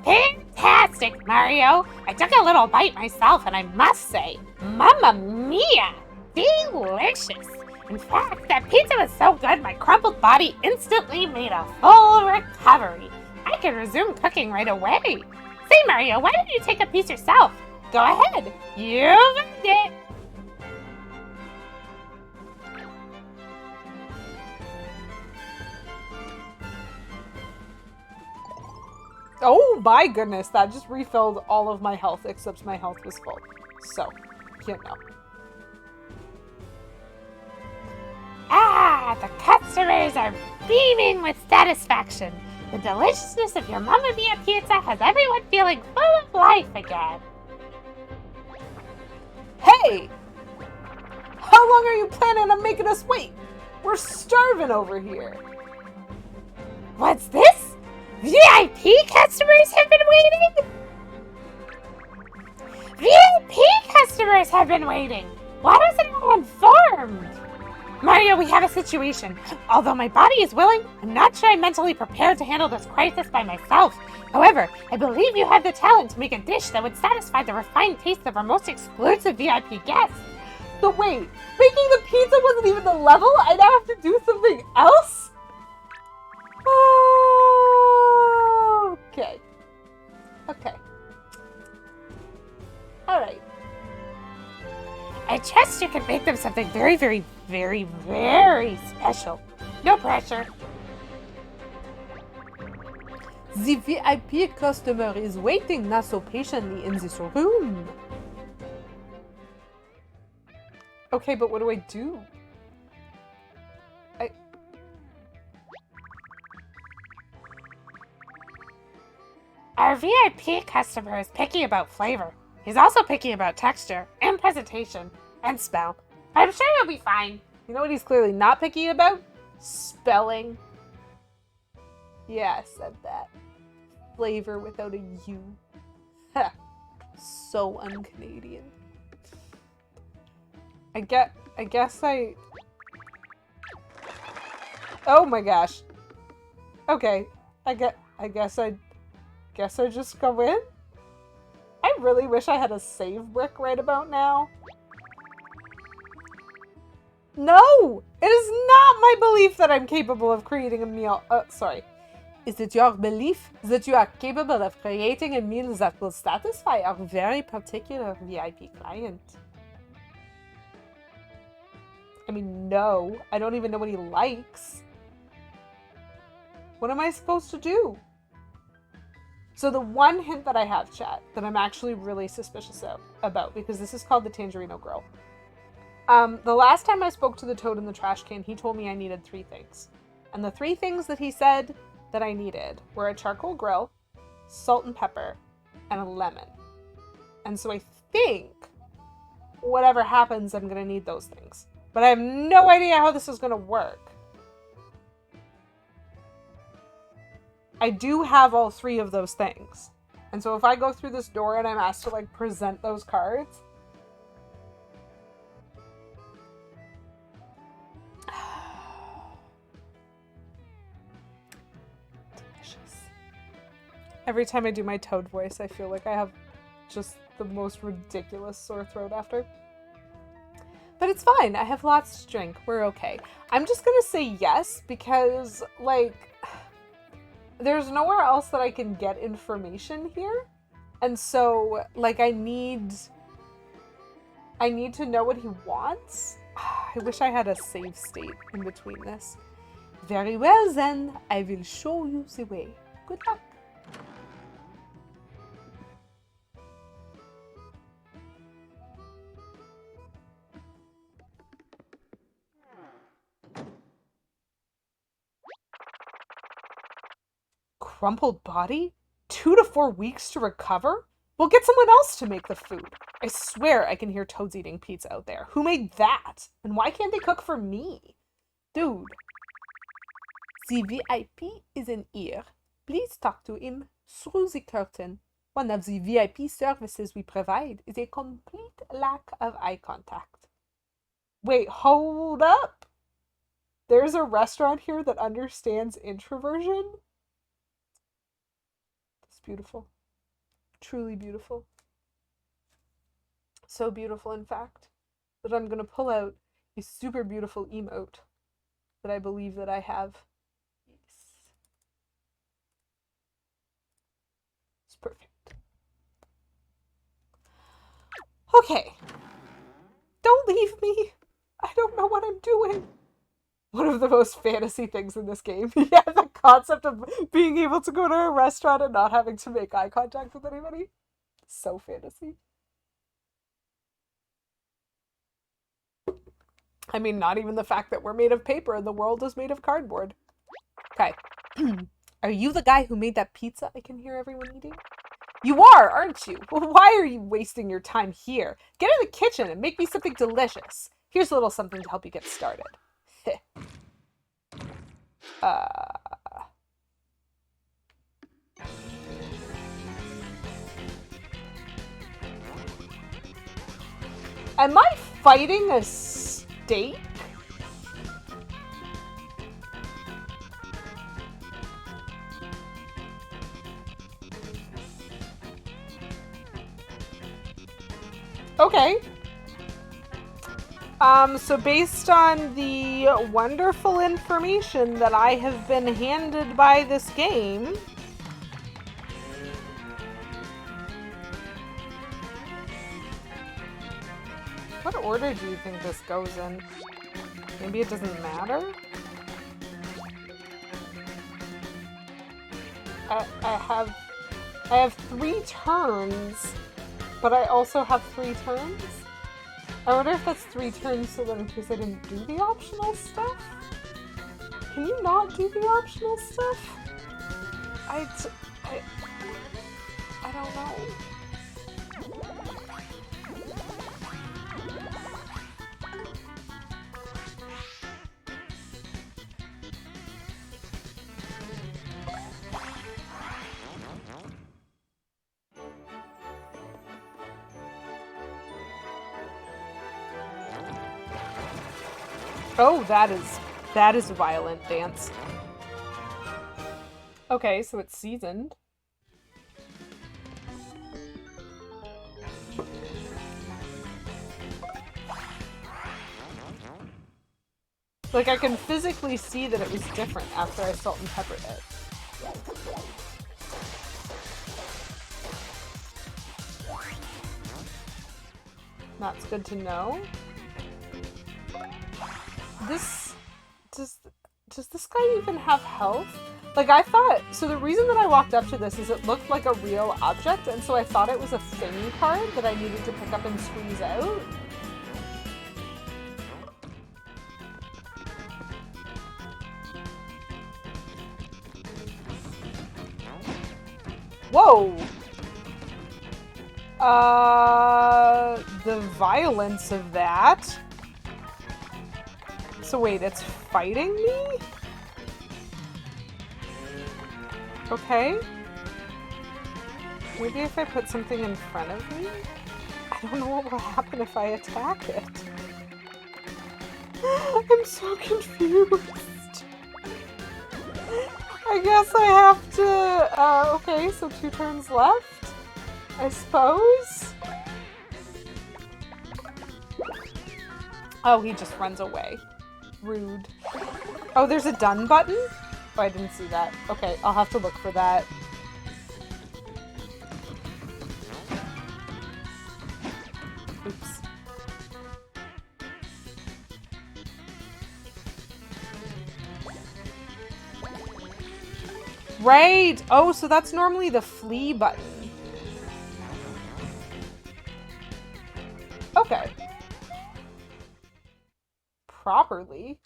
[SPEAKER 2] Fantastic, Mario! I took a little bite myself, and I must say, Mamma Mia! Delicious! In fact, that pizza was so good, my crumpled body instantly made a full recovery. I can resume cooking right away. Say, Mario, why don't you take a piece yourself? Go ahead. You've earned it.
[SPEAKER 1] Oh my goodness, that just refilled all of my health, except my health was full. So, you know.
[SPEAKER 2] Ah, the customers are beaming with satisfaction. The deliciousness of your Mamma Mia pizza has everyone feeling full of life again.
[SPEAKER 1] Hey! How long are you planning on making us wait? We're starving over here.
[SPEAKER 2] What's this? VIP customers have been waiting? VIP customers have been waiting. Why wasn't I informed? Mario, we have a situation. Although my body is willing, I'm not sure I'm mentally prepared to handle this crisis by myself. However, I believe you have the talent to make a dish that would satisfy the refined taste of our most exclusive VIP guests.
[SPEAKER 1] So wait, making the pizza wasn't even the level? I now have to do something else? Okay. Okay. Alright.
[SPEAKER 2] I trust you can make them something very, very, very, very special. No pressure.
[SPEAKER 1] The VIP customer is waiting not so patiently in this room. Okay, but what do I do?
[SPEAKER 2] Our VIP customer is picky about flavor. He's also picky about texture and presentation and smell. I'm sure you'll be fine.
[SPEAKER 1] You know what he's clearly not picky about? Spelling. Yeah, I said that. Flavor without a U. Ha. So un-Canadian. I guess I... Oh my gosh. Okay. I guess I just go in? I really wish I had a save brick right about now. No! It is not my belief that I'm capable of creating a meal. Sorry. Is it your belief that you are capable of creating a meal that will satisfy our very particular VIP client? I mean, no. I don't even know what he likes. What am I supposed to do? So the one hint that I have, chat, that I'm actually really suspicious about, because this is called the Tangerino Grill. The last time I spoke to the toad in the trash can, he told me I needed 3 things. And the 3 things that he said that I needed were a charcoal grill, salt and pepper, and a lemon. And so I think whatever happens, I'm going to need those things. But I have no idea how this is going to work. I do have all 3 of those things. And so if I go through this door and I'm asked to, like, present those cards... Delicious. Every time I do my toad voice, I feel like I have just the most ridiculous sore throat after. But it's fine. I have lots to drink. We're okay. I'm just gonna say yes because, like... There's nowhere else that I can get information here. And so, like, I need to know what he wants. I wish I had a save state in between this. Very well, then. I will show you the way. Good luck. crumpled body? 2 to 4 weeks to recover? We'll get someone else to make the food. I swear I can hear toads eating pizza out there. Who made that? And why can't they cook for me? Dude. The VIP is in here. Please talk to him through the curtain. One of the VIP services we provide is a complete lack of eye contact. Wait, hold up. There's a restaurant here that understands introversion? It's beautiful. Truly beautiful. So beautiful, in fact, that I'm going to pull out a super beautiful emote that I believe that I have. Yes. It's perfect. Okay. Don't leave me. I don't know what I'm doing. One of the most fantasy things in this game. Yeah, the concept of being able to go to a restaurant and not having to make eye contact with anybody. So fantasy. I mean, not even the fact that we're made of paper and the world is made of cardboard. Okay. Are you the guy who made that pizza I can hear everyone eating? You are, aren't you? Well, why are you wasting your time here? Get in the kitchen and make me something delicious. Here's a little something to help you get started. Am I fighting a steak? Okay. So based on the wonderful information that I have been handed by this game, what order do you think this goes in? Maybe it doesn't matter? I have 3 turns, but I also have 3 turns? I wonder if that's 3 turns so that in case I didn't do the optional stuff? Can you not do the optional stuff? I don't know. Oh, that is a violent dance. Okay, so it's seasoned. Like, I can physically see that it was different after I salt and peppered it. That's good to know. Does this guy even have health? Like, I thought, so the reason that I walked up to this is it looked like a real object, and so I thought it was a thing card that I needed to pick up and squeeze out. Whoa! The violence of that. So wait, it's fighting me? Okay. Maybe if I put something in front of me? I don't know what will happen if I attack it. I'm so confused. I guess I have to, okay, so 2 turns left, I suppose? Oh, he just runs away. Rude. Oh, there's a done button? Oh, I didn't see that. Okay, I'll have to look for that. Oops. Right! Oh, so that's normally the flee button. Okay. Properly?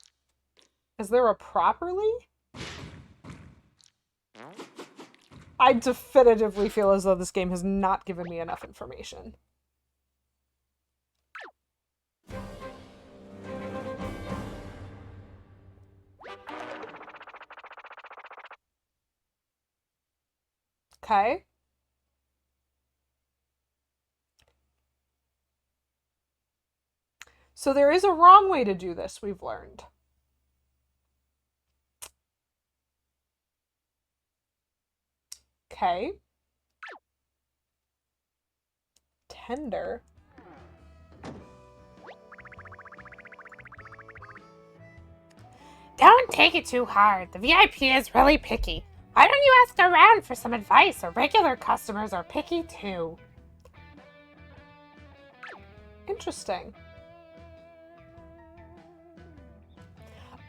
[SPEAKER 1] Is there a properly? I definitively feel as though this game has not given me enough information. Okay. So there is a wrong way to do this, we've learned. Okay. Tender.
[SPEAKER 2] Don't take it too hard. The VIP is really picky. Why don't you ask around for some advice, or regular customers are picky too?
[SPEAKER 1] Interesting.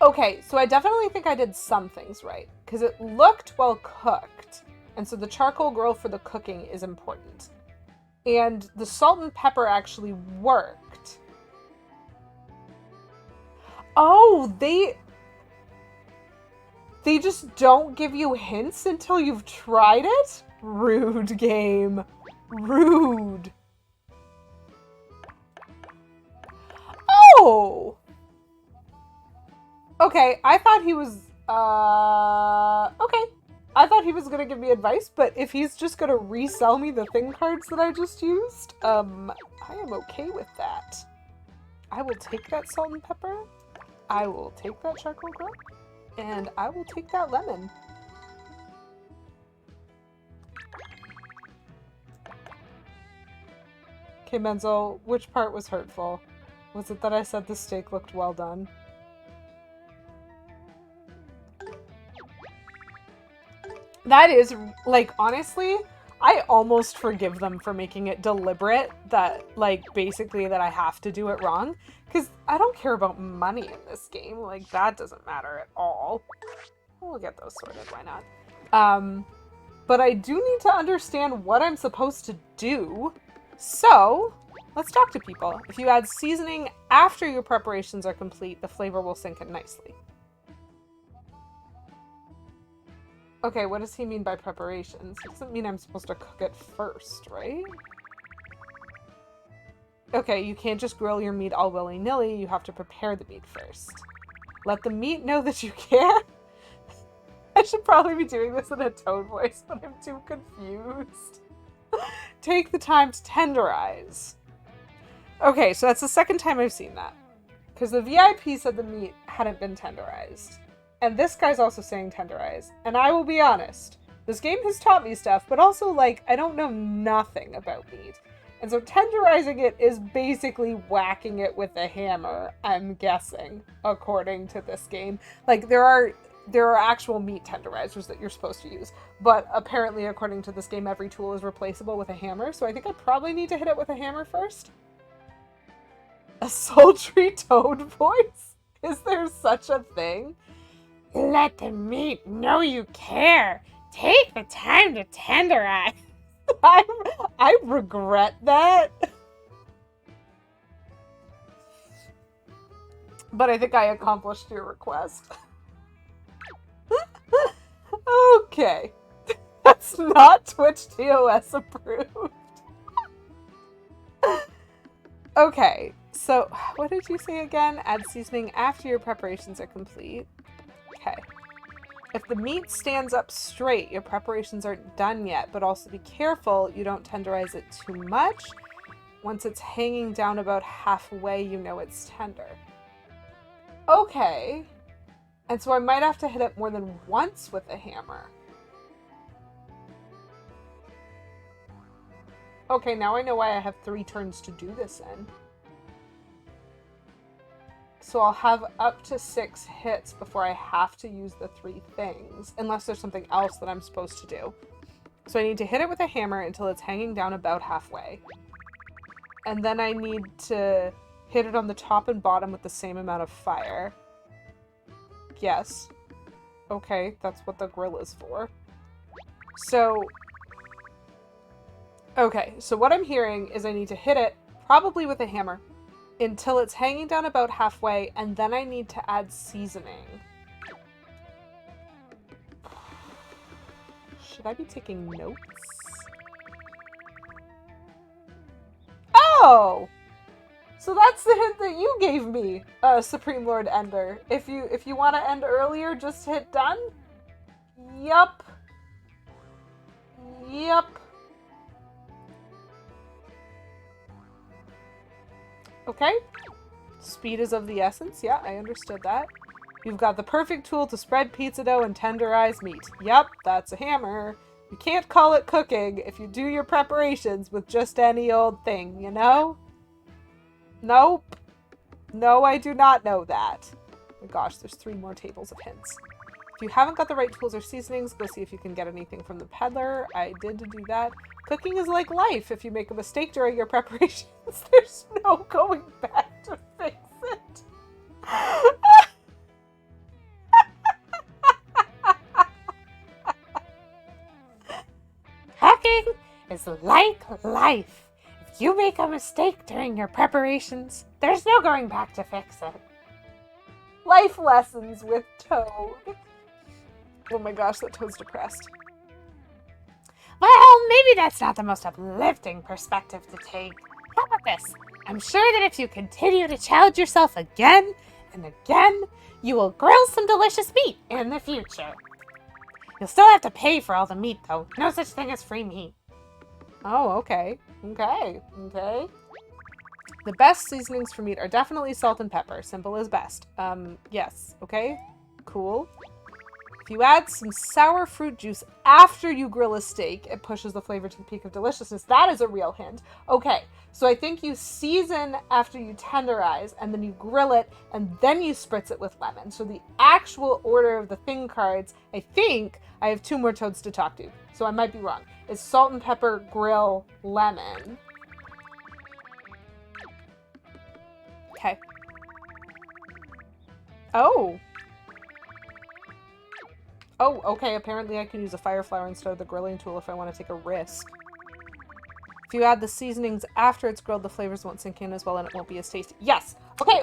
[SPEAKER 1] Okay, so I definitely think I did some things right, because it looked well cooked, and so the charcoal grill for the cooking is important. And the salt and pepper actually worked. Oh, they just don't give you hints until you've tried it? Rude game. Rude. Oh! Okay, I thought he was, okay. I thought he was gonna give me advice, but if he's just gonna resell me the thing cards that I just used, I am okay with that. I will take that salt and pepper. I will take that charcoal grill. And I will take that lemon. Okay, Menzel, which part was hurtful? Was it that I said the steak looked well done? That is, like, honestly, I almost forgive them for making it deliberate that, like, basically that I have to do it wrong. Because I don't care about money in this game. Like, that doesn't matter at all. We'll get those sorted, why not? But I do need to understand what I'm supposed to do. So, let's talk to people. If you add seasoning after your preparations are complete, the flavor will sink in nicely. Okay, what does he mean by preparations? It doesn't mean I'm supposed to cook it first, right? Okay, you can't just grill your meat all willy-nilly, you have to prepare the meat first. Let the meat know that you care. I should probably be doing this in a tone voice, but I'm too confused. Take the time to tenderize. Okay, so that's the second time I've seen that. Because the VIP said the meat hadn't been tenderized. And this guy's also saying tenderize. And I will be honest, this game has taught me stuff, but also, like, I don't know nothing about meat. And so tenderizing it is basically whacking it with a hammer, I'm guessing, according to this game. Like, there are actual meat tenderizers that you're supposed to use, but apparently, according to this game, every tool is replaceable with a hammer, so I think I probably need to hit it with a hammer first. A sultry tone voice? Is there such a thing?
[SPEAKER 2] Let the meat know you care. Take the time to tenderize.
[SPEAKER 1] I regret that. But I think I accomplished your request. Okay. That's not Twitch TOS approved. Okay, so what did you say again? Add seasoning after your preparations are complete. Okay. If the meat stands up straight, your preparations aren't done yet, but also be careful you don't tenderize it too much. Once it's hanging down about halfway, you know it's tender. Okay. And so I might have to hit it more than once with a hammer. Okay, now I know why I have 3 turns to do this in. So I'll have up to 6 hits before I have to use the 3 things, unless there's something else that I'm supposed to do. So I need to hit it with a hammer until it's hanging down about halfway. And then I need to hit it on the top and bottom with the same amount of fire. Yes. Okay, that's what the grill is for. So, okay, so what I'm hearing is I need to hit it, probably with a hammer, until it's hanging down about halfway, and then I need to add seasoning. Should I be taking notes? Oh! So that's the hint that you gave me, Supreme Lord Ender. If you want to end earlier, just hit done? Yup. Yup. Okay. Speed is of the essence. Yeah, I understood that. You've got the perfect tool to spread pizza dough and tenderize meat. Yep, that's a hammer. You can't call it cooking if you do your preparations with just any old thing, you know? Nope. No, I do not know that. Oh my gosh, there's 3 more tables of hints. If you haven't got the right tools or seasonings, go see if you can get anything from the peddler. I did do that. Cooking is like life. If you make a mistake during your preparations, there's no going back to fix it.
[SPEAKER 2] Cooking is like life. If you make a mistake during your preparations, there's no going back to fix it.
[SPEAKER 1] Life lessons with Toad. Oh my gosh, that Toad's depressed.
[SPEAKER 2] Well, maybe that's not the most uplifting perspective to take. How about this? I'm sure that if you continue to challenge yourself again and again, you will grill some delicious meat in the future. You'll still have to pay for all the meat, though. No such thing as free meat.
[SPEAKER 1] Oh, okay. Okay. Okay. The best seasonings for meat are definitely salt and pepper. Simple as best. Yes. Okay. Cool. If you add some sour fruit juice after you grill a steak, it pushes the flavor to the peak of deliciousness. That is a real hint. Okay, so I think you season after you tenderize, and then you grill it, and then you spritz it with lemon. So the actual order of the thing cards, I think, I have 2 more Toads to talk to, so I might be wrong. It's salt and pepper, grill, lemon. Okay. Oh. Oh, okay, apparently I can use a fire flower instead of the grilling tool if I want to take a risk. If you add the seasonings after it's grilled, the flavors won't sink in as well and it won't be as tasty. Yes! Okay.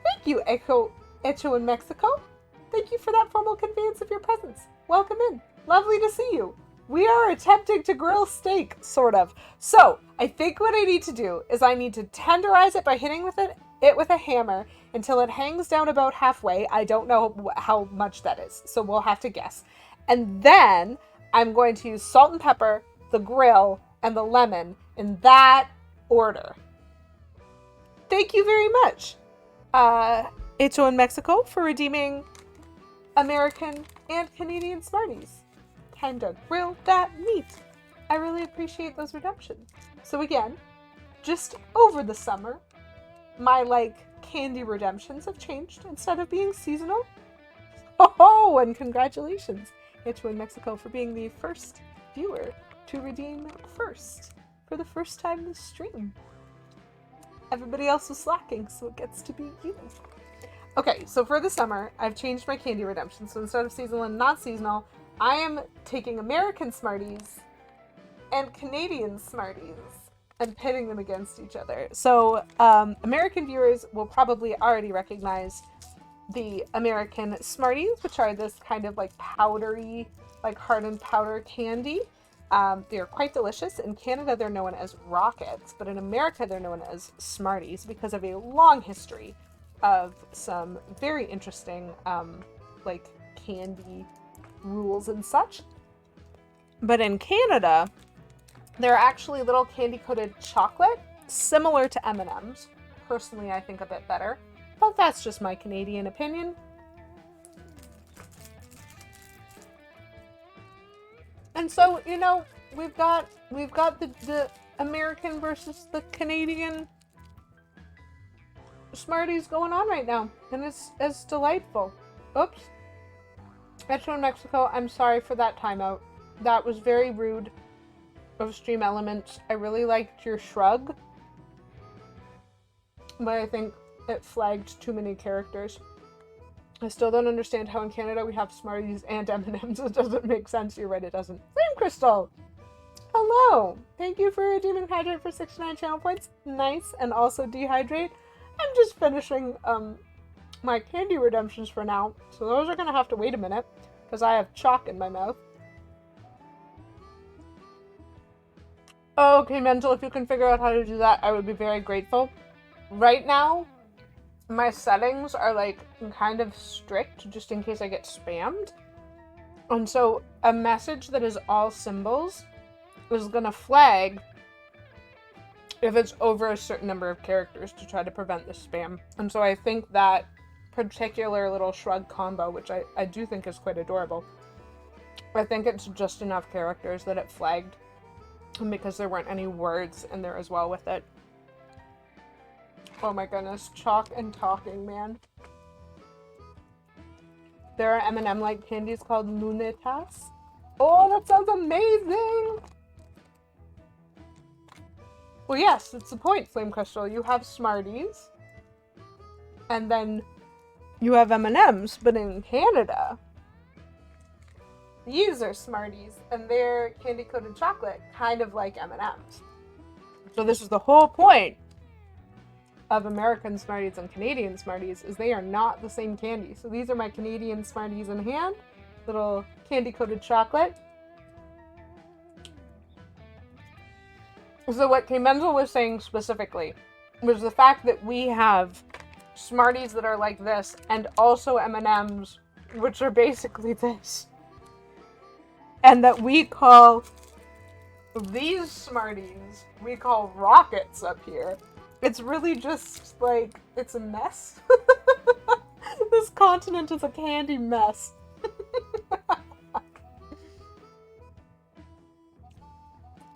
[SPEAKER 1] Thank you, Echo in Mexico. Thank you for that formal conveyance of your presence. Welcome in. Lovely to see you. We are attempting to grill steak, sort of. So, I think what I need to do is I need to tenderize it by hitting it with a hammer until it hangs down about halfway. I don't know how much that is, so we'll have to guess. And then I'm going to use salt and pepper, the grill, and the lemon in that order. Thank you very much, Hecho in Mexico, for redeeming American and Canadian Smarties. Time to grill that meat. I really appreciate those redemptions. So again, just over the summer, my candy redemptions have changed instead of being seasonal. Oh, and congratulations, Hecho in Mexico, for being the first viewer to redeem first for the first time this stream. Everybody else was slacking, so it gets to be you. Okay, so for the summer, I've changed my candy redemption. So instead of seasonal and not seasonal, I am taking American Smarties and Canadian Smarties and pitting them against each other. So American viewers will probably already recognize the American Smarties, which are this kind of powdery, hardened powder candy. They are quite delicious. In Canada, they're known as Rockets, but in America, they're known as Smarties because of a long history of some very interesting, candy rules and such. But in Canada, they're actually little candy-coated chocolate, similar to M&Ms. Personally, I think a bit better, but that's just my Canadian opinion. And so, we've got the American versus the Canadian Smarties going on right now, and it's delightful. Oops. Metro in Mexico, I'm sorry for that timeout. That was very rude of Stream Elements. I really liked your shrug, but I think it flagged too many characters. I still don't understand how in Canada we have Smarties and M&Ms. It doesn't make sense. You're right, it doesn't. Flame Crystal! Hello! Thank you for redeeming Hydrate for 69 channel points. Nice. And also Dehydrate. I'm just finishing my candy redemptions for now, so those are going to have to wait a minute. because I have chalk in my mouth. Okay, Mental, if you can figure out how to do that, I would be very grateful. Right now, my settings are like kind of strict just in case I get spammed. And so a message that is all symbols is gonna flag if it's over a certain number of characters to try to prevent the spam. And so I think that particular little shrug combo, which I do think is quite adorable, I think it's just enough characters that it flagged, because there weren't any words in there as well with it. Oh my goodness, chalk and talking, man. There are M&M-like candies called Lunetas. Oh, that sounds amazing! Well, yes, it's the point, Flame Crystal. You have Smarties, and then you have M&Ms, but in Canada, these are Smarties, and they're candy-coated chocolate, kind of like M&Ms. So this is the whole point of American Smarties and Canadian Smarties, is they are not the same candy. So these are my Canadian Smarties in hand, little candy-coated chocolate. So what K-Menzel was saying specifically was the fact that we have Smarties that are like this, and also M&Ms, which are basically this. And that we call these Smarties, we call rockets up here. It's really just, like, it's a mess. This continent is a candy mess.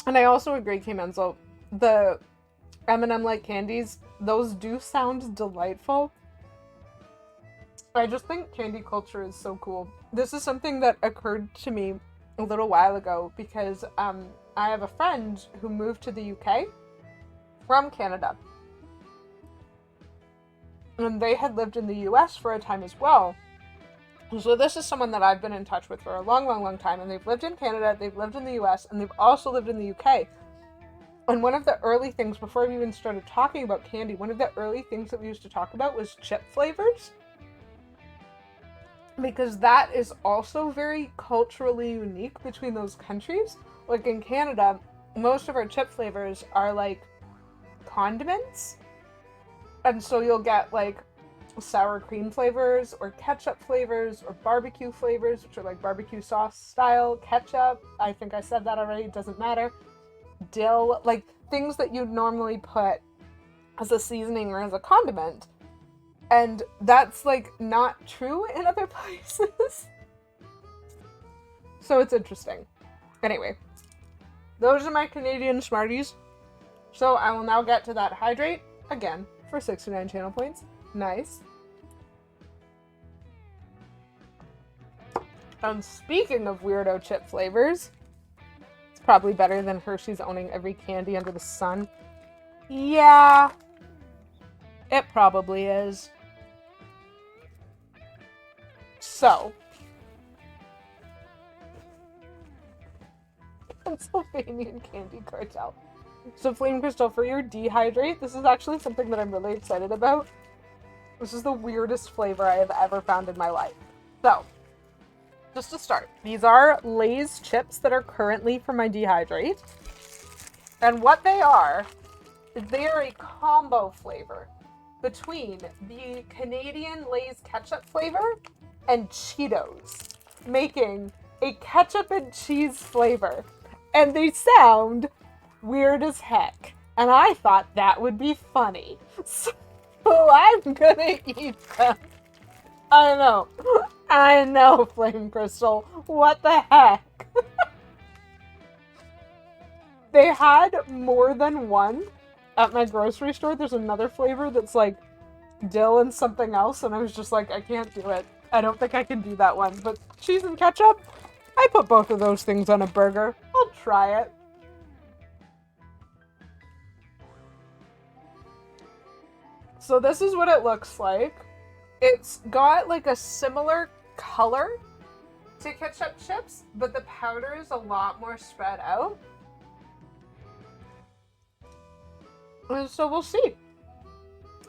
[SPEAKER 1] And I also agree, K-Menzel, the M&M-like candies, those do sound delightful. I just think candy culture is so cool. This is something that occurred to me a little while ago because I have a friend who moved to the UK from Canada. And they had lived in the US for a time as well. So this is someone that I've been in touch with for a long, long, long time. And they've lived in Canada, they've lived in the US, and they've also lived in the UK. And one of the early things, before we even started talking about candy, one of the early things that we used to talk about was chip flavors. Because that is also very culturally unique between those countries. Like in Canada, most of our chip flavors are like condiments. And so you'll get like sour cream flavors or ketchup flavors or barbecue flavors, which are like barbecue sauce style ketchup. I think I said that already, it doesn't matter. Dill, like things that you'd normally put as a seasoning or as a condiment. And that's like not true in other places. So it's interesting. Anyway, those are my Canadian Smarties. So I will now get to that hydrate again for 69 channel points. Nice. And speaking of weirdo chip flavors, it's probably better than Hershey's owning every candy under the sun. Yeah, it probably is. So, Pennsylvania Candy Cartel. So Flame Crystal, for your dehydrate, this is actually something that I'm really excited about. This is the weirdest flavor I have ever found in my life. So, just to start, these are Lay's chips that are currently for my dehydrate. And what they are is they are a combo flavor between the Canadian Lay's ketchup flavor and Cheetos, making a ketchup and cheese flavor. And they sound weird as heck. And I thought that would be funny. So I'm gonna eat them. I know, Flame Crystal. What the heck? They had more than one at my grocery store. There's another flavor that's like dill and something else. And I was just like, I can't do it. I don't think I can do that one. But cheese and ketchup, I put both of those things on a burger. I'll try it. So this is what it looks like. It's got like a similar color to ketchup chips, but the powder is a lot more spread out. And so we'll see.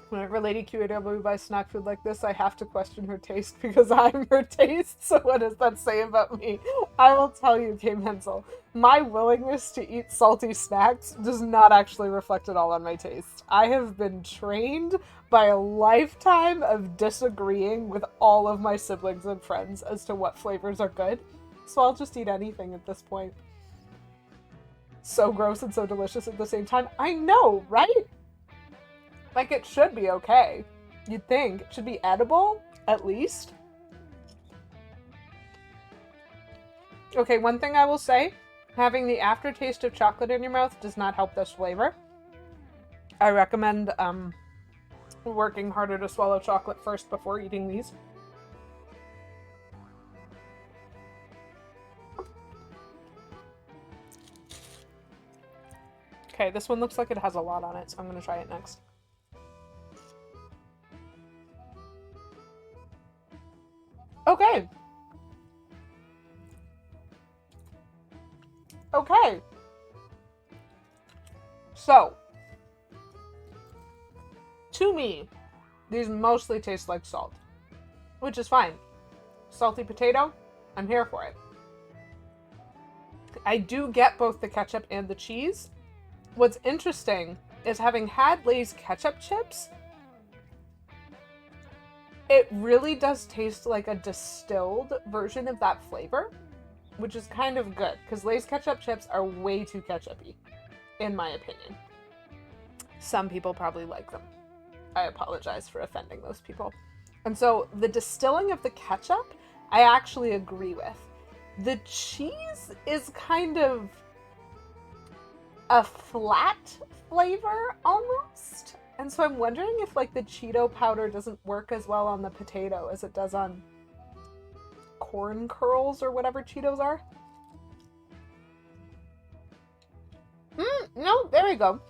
[SPEAKER 1] Whenever Lady QAW buys snack food like this, I have to question her taste because I'm her taste. So what does that say about me? I will tell you, Kay Menzel, my willingness to eat salty snacks does not actually reflect at all on my taste. I have been trained by a lifetime of disagreeing with all of my siblings and friends as to what flavors are good. So I'll just eat anything at this point. So gross and so delicious at the same time. I know, right? Like, it should be okay. You'd think. It should be edible, at least. Okay, one thing I will say, having the aftertaste of chocolate in your mouth does not help this flavor. I recommend working harder to swallow chocolate first before eating these. Okay, this one looks like it has a lot on it, so I'm going to try it next. Okay. Okay. So, to me, these mostly taste like salt, which is fine. Salty potato, I'm here for it. I do get both the ketchup and the cheese. What's interesting is having had Lay's ketchup chips, it really does taste like a distilled version of that flavor, which is kind of good, because Lay's ketchup chips are way too ketchup-y, in my opinion. Some people probably like them. I apologize for offending those people. And so the distilling of the ketchup, I actually agree with. The cheese is kind of a flat flavor, almost. And so I'm wondering if, like, the Cheeto powder doesn't work as well on the potato as it does on corn curls or whatever Cheetos are. No, there we go.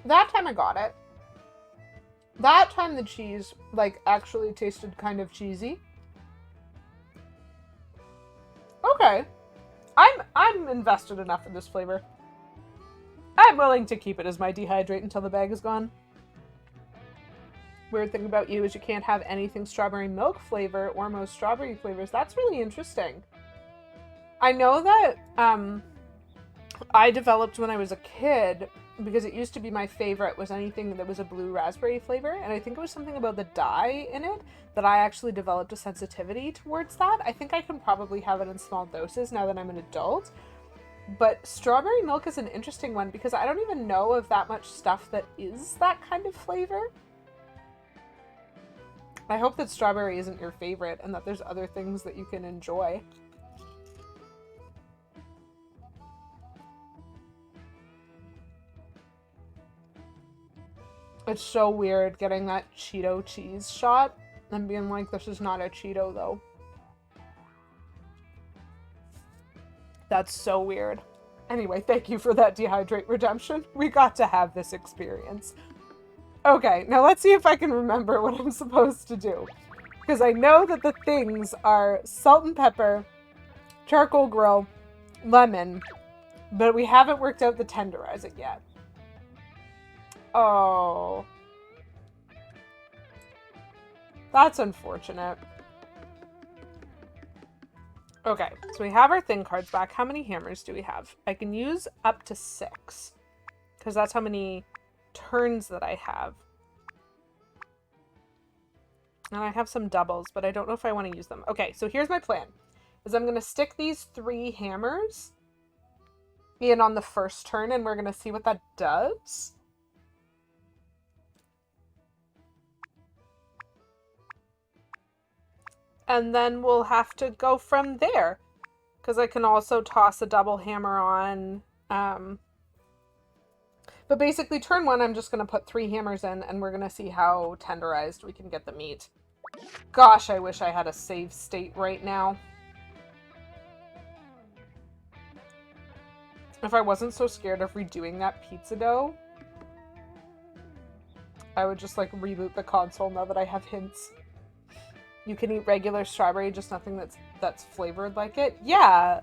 [SPEAKER 1] That time I got it. That time the cheese, like, actually tasted kind of cheesy. Okay. I'm invested enough in this flavor. I'm willing to keep it as my dehydrate until the bag is gone. Weird thing about you is you can't have anything strawberry milk flavor or most strawberry flavors. That's really interesting. I know that I developed when I was a kid, because it used to be my favorite, was anything that was a blue raspberry flavor. And I think it was something about the dye in it that I actually developed a sensitivity towards that. I think I can probably have it in small doses now that I'm an adult. But strawberry milk is an interesting one because I don't even know of that much stuff that is that kind of flavor. I hope that strawberry isn't your favorite and that there's other things that you can enjoy. It's so weird getting that Cheeto cheese shot and being like, this is not a Cheeto though. That's so weird. Anyway, thank you for that dehydrate redemption. We got to have this experience. Okay, now let's see if I can remember what I'm supposed to do. Because I know that the things are salt and pepper, charcoal grill, lemon, but we haven't worked out the tenderizing yet. Oh. That's unfortunate. Okay, so we have our thing cards back. How many hammers do we have? I can use up to 6. Because that's how many turns that I have. And I have some doubles, but I don't know if I want to use them. Okay, so here's my plan. Is I'm going to stick these 3 hammers in on the first turn, and we're going to see what that does. And then we'll have to go from there. Because I can also toss a double hammer on. But basically, turn 1, I'm just going to put 3 hammers in, and we're going to see how tenderized we can get the meat. Gosh, I wish I had a save state right now. If I wasn't so scared of redoing that pizza dough, I would just, like, reboot the console now that I have hints. You can eat regular strawberry, just nothing that's flavored like it. Yeah.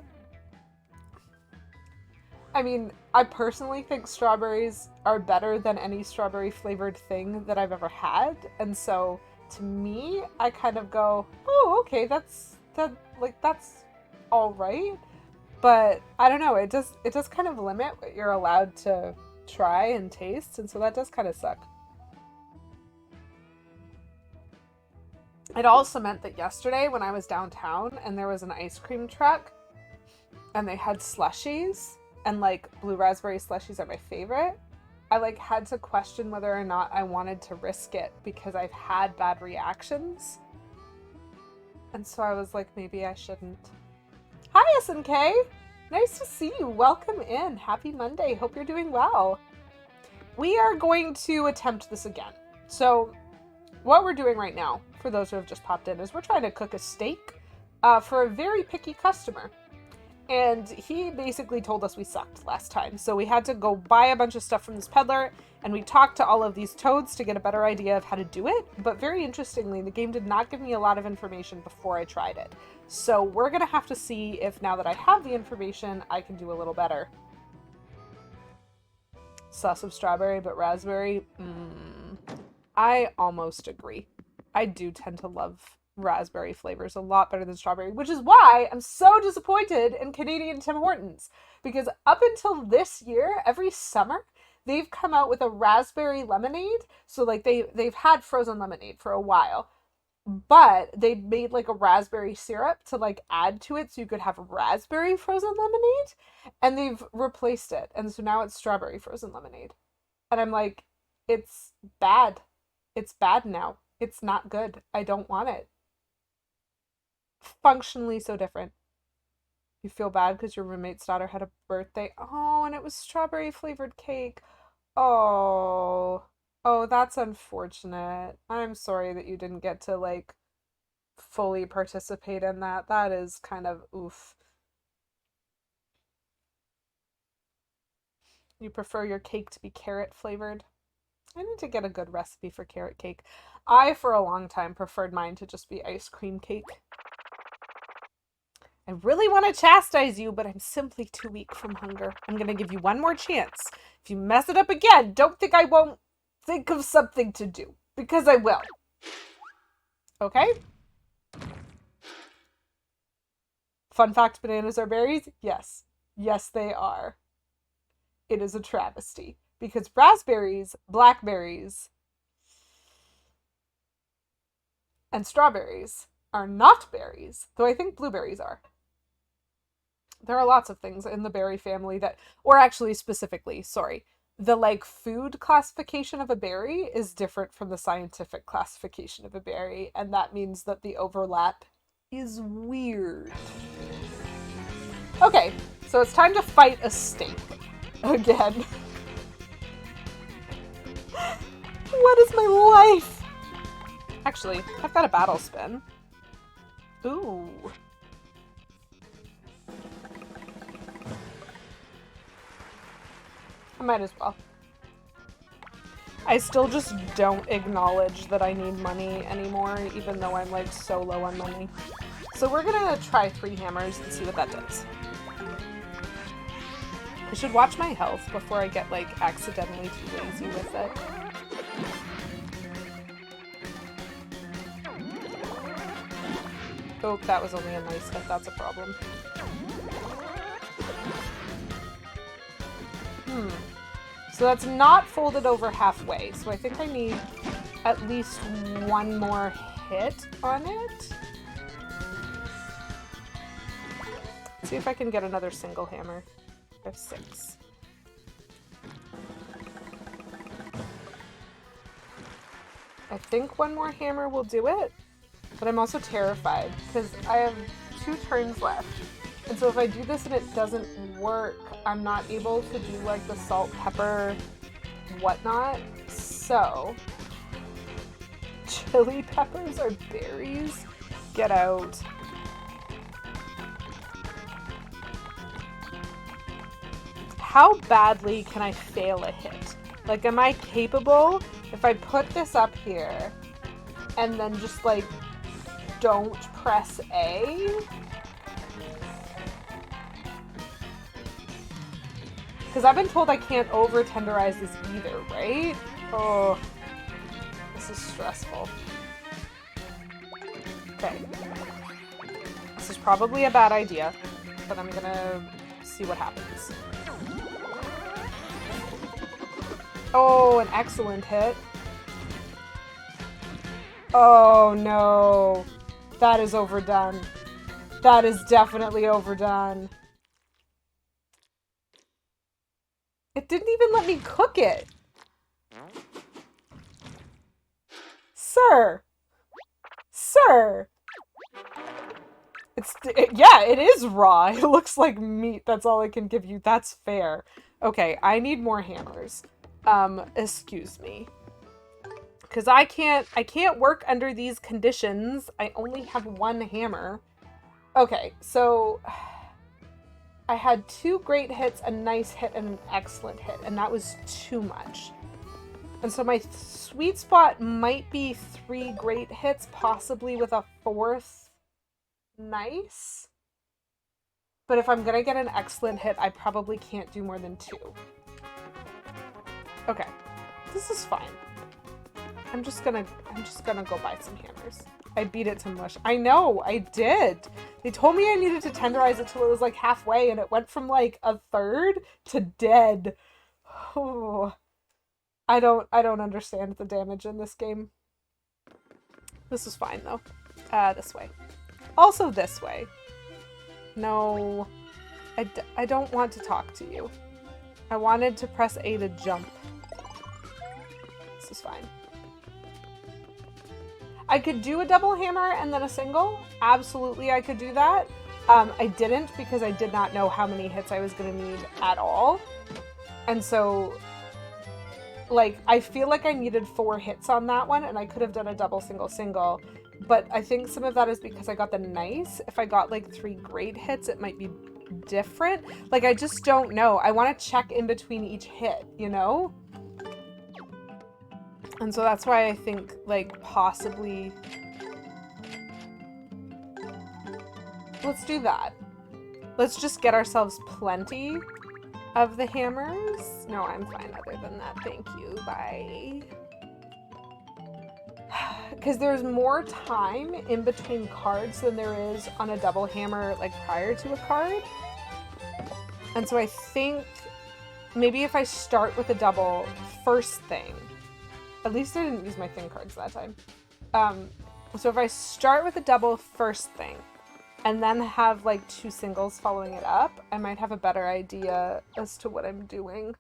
[SPEAKER 1] I mean, I personally think strawberries are better than any strawberry flavored thing that I've ever had. And so to me, I kind of go, oh, okay, that's all right. But I don't know, it does kind of limit what you're allowed to try and taste, and so that does kind of suck. It also meant that yesterday when I was downtown and there was an ice cream truck and they had slushies, and like blue raspberry slushies are my favorite, I like had to question whether or not I wanted to risk it because I've had bad reactions. And so I was like, maybe I shouldn't. Hi, SNK! Nice to see you. Welcome in. Happy Monday. Hope you're doing well. We are going to attempt this again. So what we're doing right now, for those who have just popped in, is we're trying to cook a steak for a very picky customer. And he basically told us we sucked last time. So we had to go buy a bunch of stuff from this peddler, and we talked to all of these toads to get a better idea of how to do it. But very interestingly, the game did not give me a lot of information before I tried it. So we're going to have to see if now that I have the information, I can do a little better. Sauce of strawberry, but raspberry? I almost agree. I do tend to love raspberry flavors a lot better than strawberry, which is why I'm so disappointed in Canadian Tim Hortons, because up until this year, every summer they've come out with a raspberry lemonade. So like they've had frozen lemonade for a while, but they made like a raspberry syrup to like add to it so you could have raspberry frozen lemonade, and they've replaced it, and so now it's strawberry frozen lemonade. And I'm like, it's bad. It's bad now. It's not good. I don't want it. Functionally so different. You feel bad because your roommate's daughter had a birthday. Oh, and it was strawberry flavored cake. Oh, that's unfortunate. I'm sorry that you didn't get to like fully participate in that. That is kind of oof. You prefer your cake to be carrot flavored? I need to get a good recipe for carrot cake. I, for a long time, preferred mine to just be ice cream cake. I really want to chastise you, but I'm simply too weak from hunger. I'm going to give you one more chance. If you mess it up again, don't think I won't think of something to do, because I will. Okay? Fun fact, bananas are berries? Yes. Yes, they are. It is a travesty, because raspberries, blackberries, and strawberries are not berries, though I think blueberries are. There are lots of things in the berry family that, or actually specifically, sorry, the like food classification of a berry is different from the scientific classification of a berry, and that means that the overlap is weird. Okay, so it's time to fight a steak again. What is my life? Actually, I've got a battle spin. Ooh. I might as well. I still just don't acknowledge that I need money anymore, even though I'm like so low on money. So we're gonna try 3 hammers and see what that does. I should watch my health before I get like accidentally too lazy with it. Oh, that was only a nice hit. That's a problem. So that's not folded over halfway. So I think I need at least one more hit on it. Let's see if I can get another single hammer. I have 6. I think one more hammer will do it, but I'm also terrified because I have 2 turns left. And so if I do this and it doesn't work, I'm not able to do like the salt, pepper, whatnot. So, chili peppers are berries? Get out. How badly can I fail a hit? Like, am I capable, if I put this up here and then just like don't press A? Because I've been told I can't over-tenderize this either, right? Oh, this is stressful. Okay. This is probably a bad idea, but I'm gonna see what happens. Oh, an excellent hit. Oh no. That is overdone. That is definitely overdone. It didn't even let me cook it. Sir. Sir. Yeah, it is raw. It looks like meat. That's all I can give you. That's fair. Okay, I need more hammers. Excuse me. Because I can't work under these conditions. I only have one hammer. Okay, so I had 2 great hits, a nice hit, and an excellent hit, and that was too much. And so my sweet spot might be 3 great hits, possibly with a 4th nice. But if I'm gonna get an excellent hit, I probably can't do more than 2. Okay, this is fine. I'm just gonna go buy some hammers. I beat it to mush. I know, I did. They told me I needed to tenderize it till it was like halfway, and it went from like a third to dead. Oh, I don't understand the damage in this game. This is fine though. This way. Also this way. No, I don't want to talk to you. I wanted to press A to jump. This is fine. I could do a double hammer and then a single. Absolutely, I could do that. I didn't because I did not know how many hits I was going to need at all. And so, like, I feel like I needed 4 hits on that one, and I could have done a double, single, single. But I think some of that is because I got the nice. If I got, like, 3 great hits, it might be different. Like, I just don't know. I want to check in between each hit, you know? And so that's why I think, like, possibly... Let's do that. Let's just get ourselves plenty of the hammers. No, I'm fine other than that. Thank you. Bye. Because there's more time in between cards than there is on a double hammer, like, prior to a card. And so I think maybe if I start with a double first thing... At least I didn't use my thin cards that time. So if I start with a double first thing, and then have like 2 singles following it up, I might have a better idea as to what I'm doing.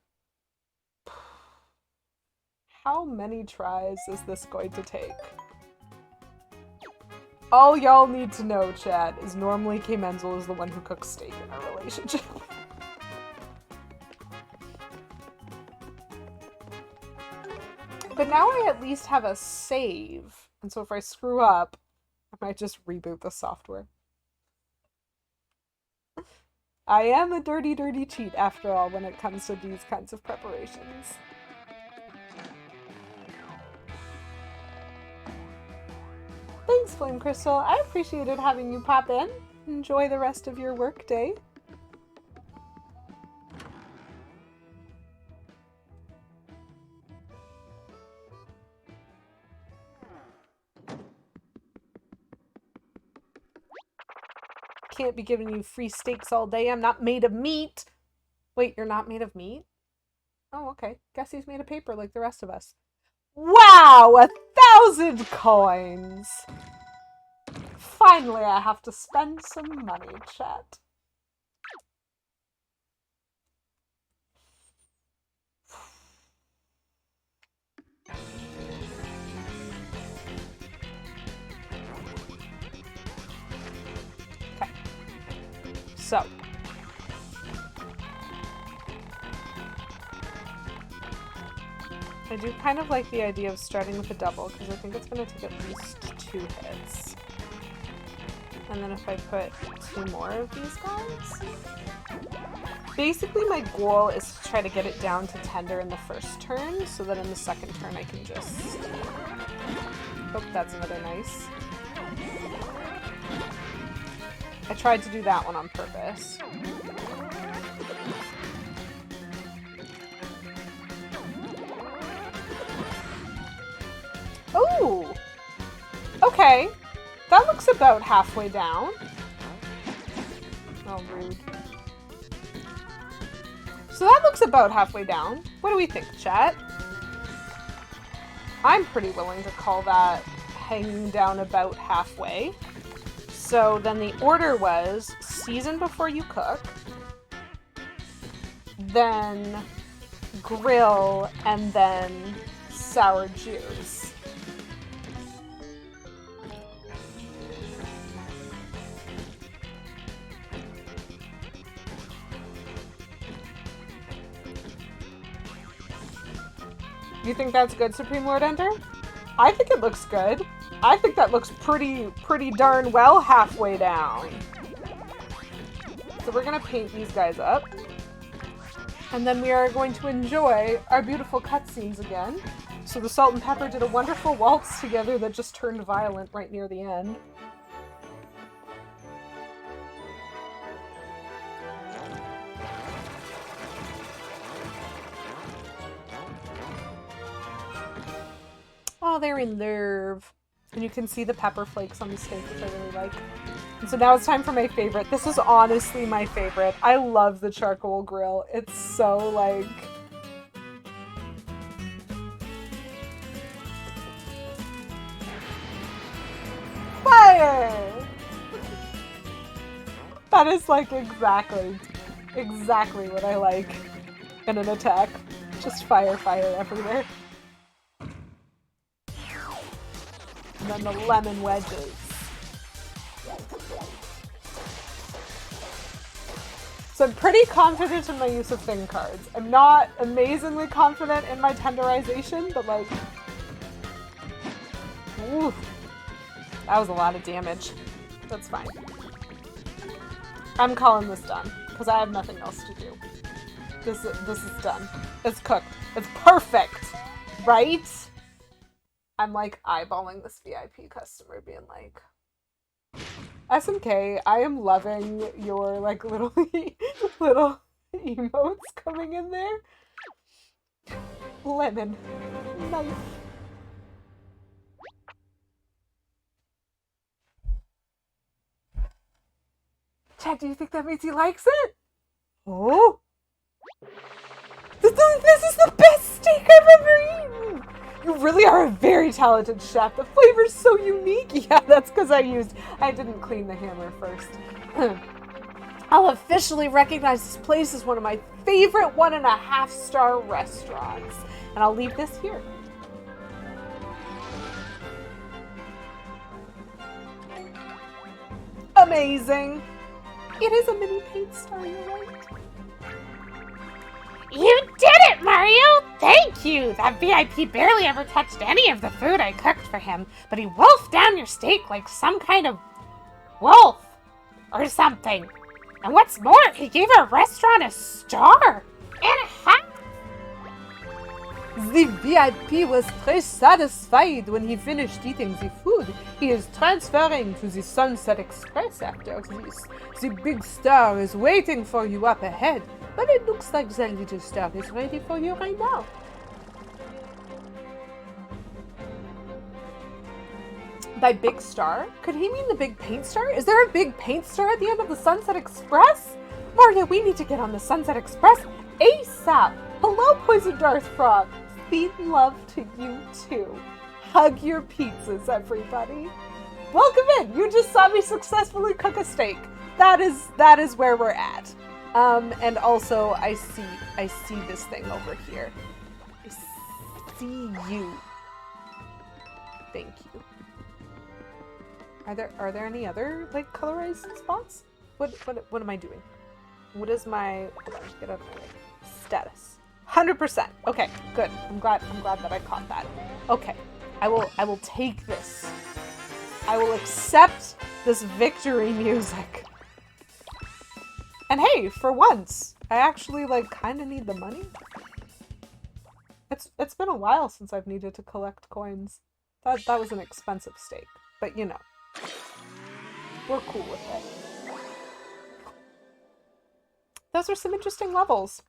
[SPEAKER 1] How many tries is this going to take? All y'all need to know, chat, is normally K. Menzel is the one who cooks steak in our relationship. But now I at least have a save. And so if I screw up, I might just reboot the software. I am a dirty, dirty cheat after all when it comes to these kinds of preparations. Thanks, Flame Crystal. I appreciated having you pop in. Enjoy the rest of your work day. Can't be giving you free steaks all day. I'm not made of meat. Wait, you're not made of meat? Oh, okay. Guess he's made of paper like the rest of us. Wow! 1,000 coins! Finally, I have to spend some money, chat. So, I do kind of like the idea of starting with a double because I think it's going to take at least 2 hits. And then if I put 2 more of these guys. Basically my goal is to try to get it down to tender in the first turn so that in the second turn I can just... Oh, that's another nice. I tried to do that one on purpose. Ooh! Okay. That looks about halfway down. Oh, rude. So that looks about halfway down. What do we think, chat? I'm pretty willing to call that hanging down about halfway. So then the order was season before you cook, then grill, and then sour juice. You think that's good, Supreme Lord Enter? I think it looks good. I think that looks pretty darn well halfway down. So we're gonna paint these guys up. And then we are going to enjoy our beautiful cutscenes again. So the salt and pepper did a wonderful waltz together that just turned violent right near the end. Oh, they're in love. And you can see the pepper flakes on the steak, which I really like. And so now it's time for my favorite. This is honestly my favorite. I love the charcoal grill. It's so, like... Fire! That is, like, exactly what I like in an attack. Just fire everywhere. And then the lemon wedges. So I'm pretty confident in my use of thing cards. I'm not amazingly confident in my tenderization, but like... Ooh, that was a lot of damage. That's fine. I'm calling this done, because I have nothing else to do. This is done. It's cooked. It's perfect! Right? I'm like eyeballing this VIP customer being like, SMK, I am loving your like little emotes coming in there. Lemon. Nice. Chad, do you think that means he likes it? Oh. This is the best steak I've ever eaten! You really are a very talented chef. The flavor's so unique. Yeah, that's because I didn't clean the hammer first. I'll officially recognize this place as one of my favorite 1.5-star restaurants. And I'll leave this here. Amazing. It is a mini paint star, you're right.
[SPEAKER 2] You did it, Mario! Thank you! That VIP barely ever touched any of the food I cooked for him, but he wolfed down your steak like some kind of wolf or something. And what's more, he gave our restaurant a star and a half.
[SPEAKER 1] The VIP was très satisfied when he finished eating the food. He is transferring to the Sunset Express after this. The big star is waiting for you up ahead, but it looks like the little star is ready for you right now. By big star? Could he mean the big paint star? Is there a big paint star at the end of the Sunset Express? Mario, we need to get on the Sunset Express ASAP! Hello, Poison Darth Frog! Feed love to you too. Hug your pizzas, everybody. Welcome in! You just saw me successfully cook a steak. That is where we're at. And also I see this thing over here. I see you. Thank you. Are there any other like colorized spots? What am I doing? What is my get up status? 100%. Okay, good. I'm glad that I caught that. Okay. I will take this. I will accept this victory music. And hey, for once, I actually like kind of need the money. It's been a while since I've needed to collect coins. That was an expensive steak, but you know. We're cool with it. Those are some interesting levels.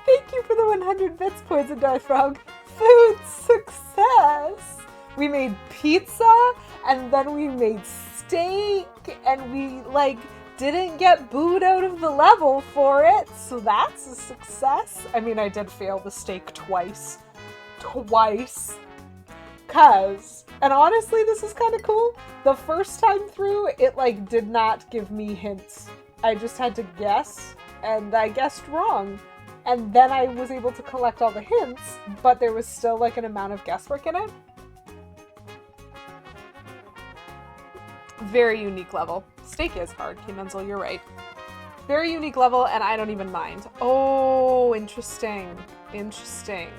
[SPEAKER 1] Thank you for the 100 bits, Poison Dart Frog. Food success! We made pizza, and then we made steak, and we, like, didn't get booed out of the level for it, so that's a success. I mean, I did fail the steak twice. And honestly, this is kind of cool. The first time through, it, like, did not give me hints. I just had to guess, and I guessed wrong. And then I was able to collect all the hints, but there was still, like, an amount of guesswork in it. Very unique level. Steak is hard, Kimenzel, you're right. Very unique level, and I don't even mind. Oh, interesting. Interesting.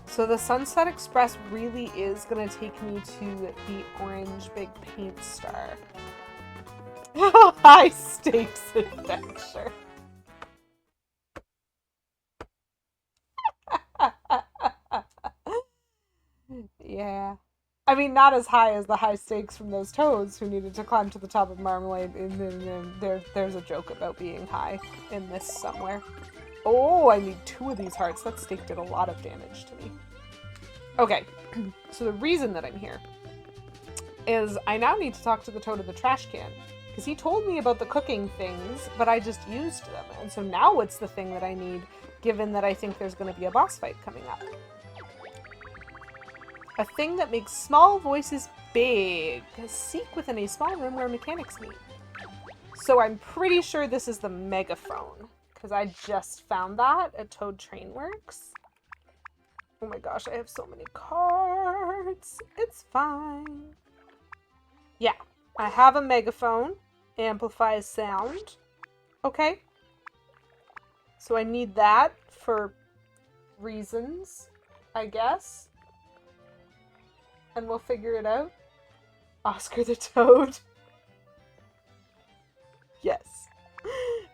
[SPEAKER 1] So the Sunset Express really is going to take me to the orange big paint star. High stakes adventure. Yeah. I mean, not as high as the high stakes from those toads who needed to climb to the top of Marmalade. There's a joke about being high in this somewhere. Oh, I need 2 of these hearts. That steak did a lot of damage to me. Okay, so the reason that I'm here is I now need to talk to the toad of the trash can. Because he told me about the cooking things, but I just used them. And so now what's the thing that I need, given that I think there's going to be a boss fight coming up? A thing that makes small voices big. Seek within a small room where mechanics meet. So I'm pretty sure this is the megaphone. Because I just found that at Toad Train Works. Oh my gosh, I have so many cards. It's fine. Yeah, I have a megaphone. Amplifies sound. Okay. So I need that for reasons, I guess. And we'll figure it out. Oscar the Toad. Yes.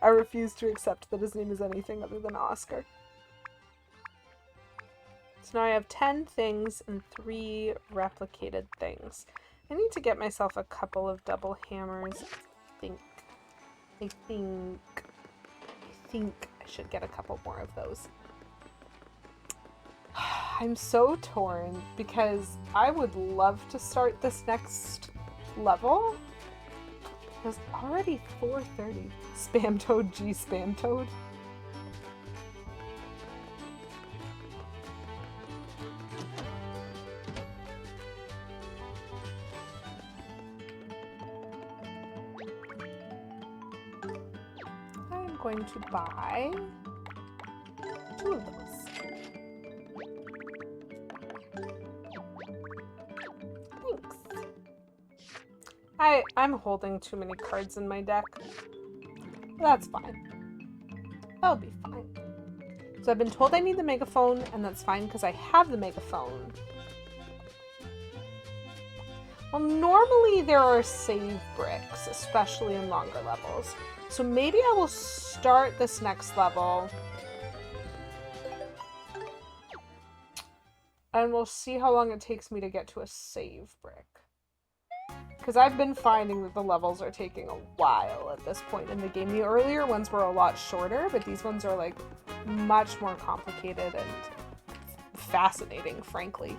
[SPEAKER 1] I refuse to accept that his name is anything other than Oscar. So now I have 10 things and 3 replicated things. I need to get myself a couple of double hammers. I think I should get a couple more of those. I'm so torn because I would love to start this next level. It's already 4:30. Spam Toad, G Spam Toad. I'm going to buy 2 of those. I'm holding too many cards in my deck. That's fine. That'll be fine. So I've been told I need the megaphone, and that's fine because I have the megaphone. Well, normally there are save bricks, especially in longer levels. So maybe I will start this next level. And we'll see how long it takes me to get to a save brick. Because I've been finding that the levels are taking a while at this point in the game. The earlier ones were a lot shorter, but these ones are like much more complicated and fascinating, frankly.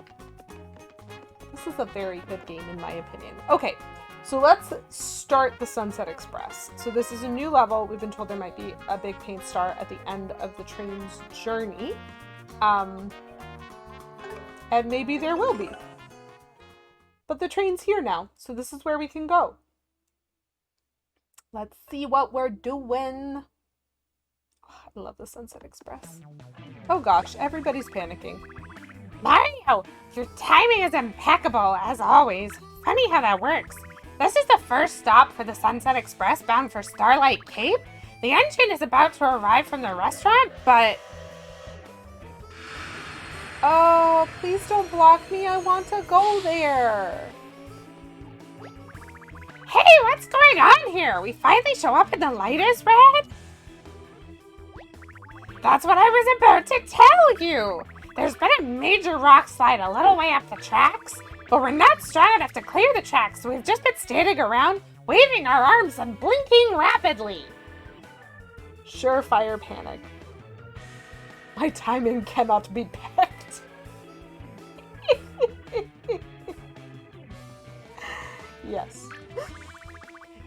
[SPEAKER 1] This is a very good game in my opinion. Okay, so let's start the Sunset Express. So this is a new level. We've been told there might be a big paint star at the end of the train's journey. And maybe there will be. But the train's here now, so this is where we can go. Let's see what we're doing. Oh, I love the Sunset Express. Oh gosh, everybody's panicking.
[SPEAKER 2] Mario, your timing is impeccable, as always. Funny how that works. This is the first stop for the Sunset Express bound for Starlight Cape. The engine is about to arrive from the restaurant, but...
[SPEAKER 1] Oh, please don't block me. I want to go there.
[SPEAKER 2] Hey, what's going on here? We finally show up and the light is red? That's what I was about to tell you. There's been a major rock slide a little way up the tracks, but we're not strong enough to clear the tracks, so we've just been standing around, waving our arms and blinking rapidly.
[SPEAKER 1] Surefire panic. My timing cannot be picked. Yes.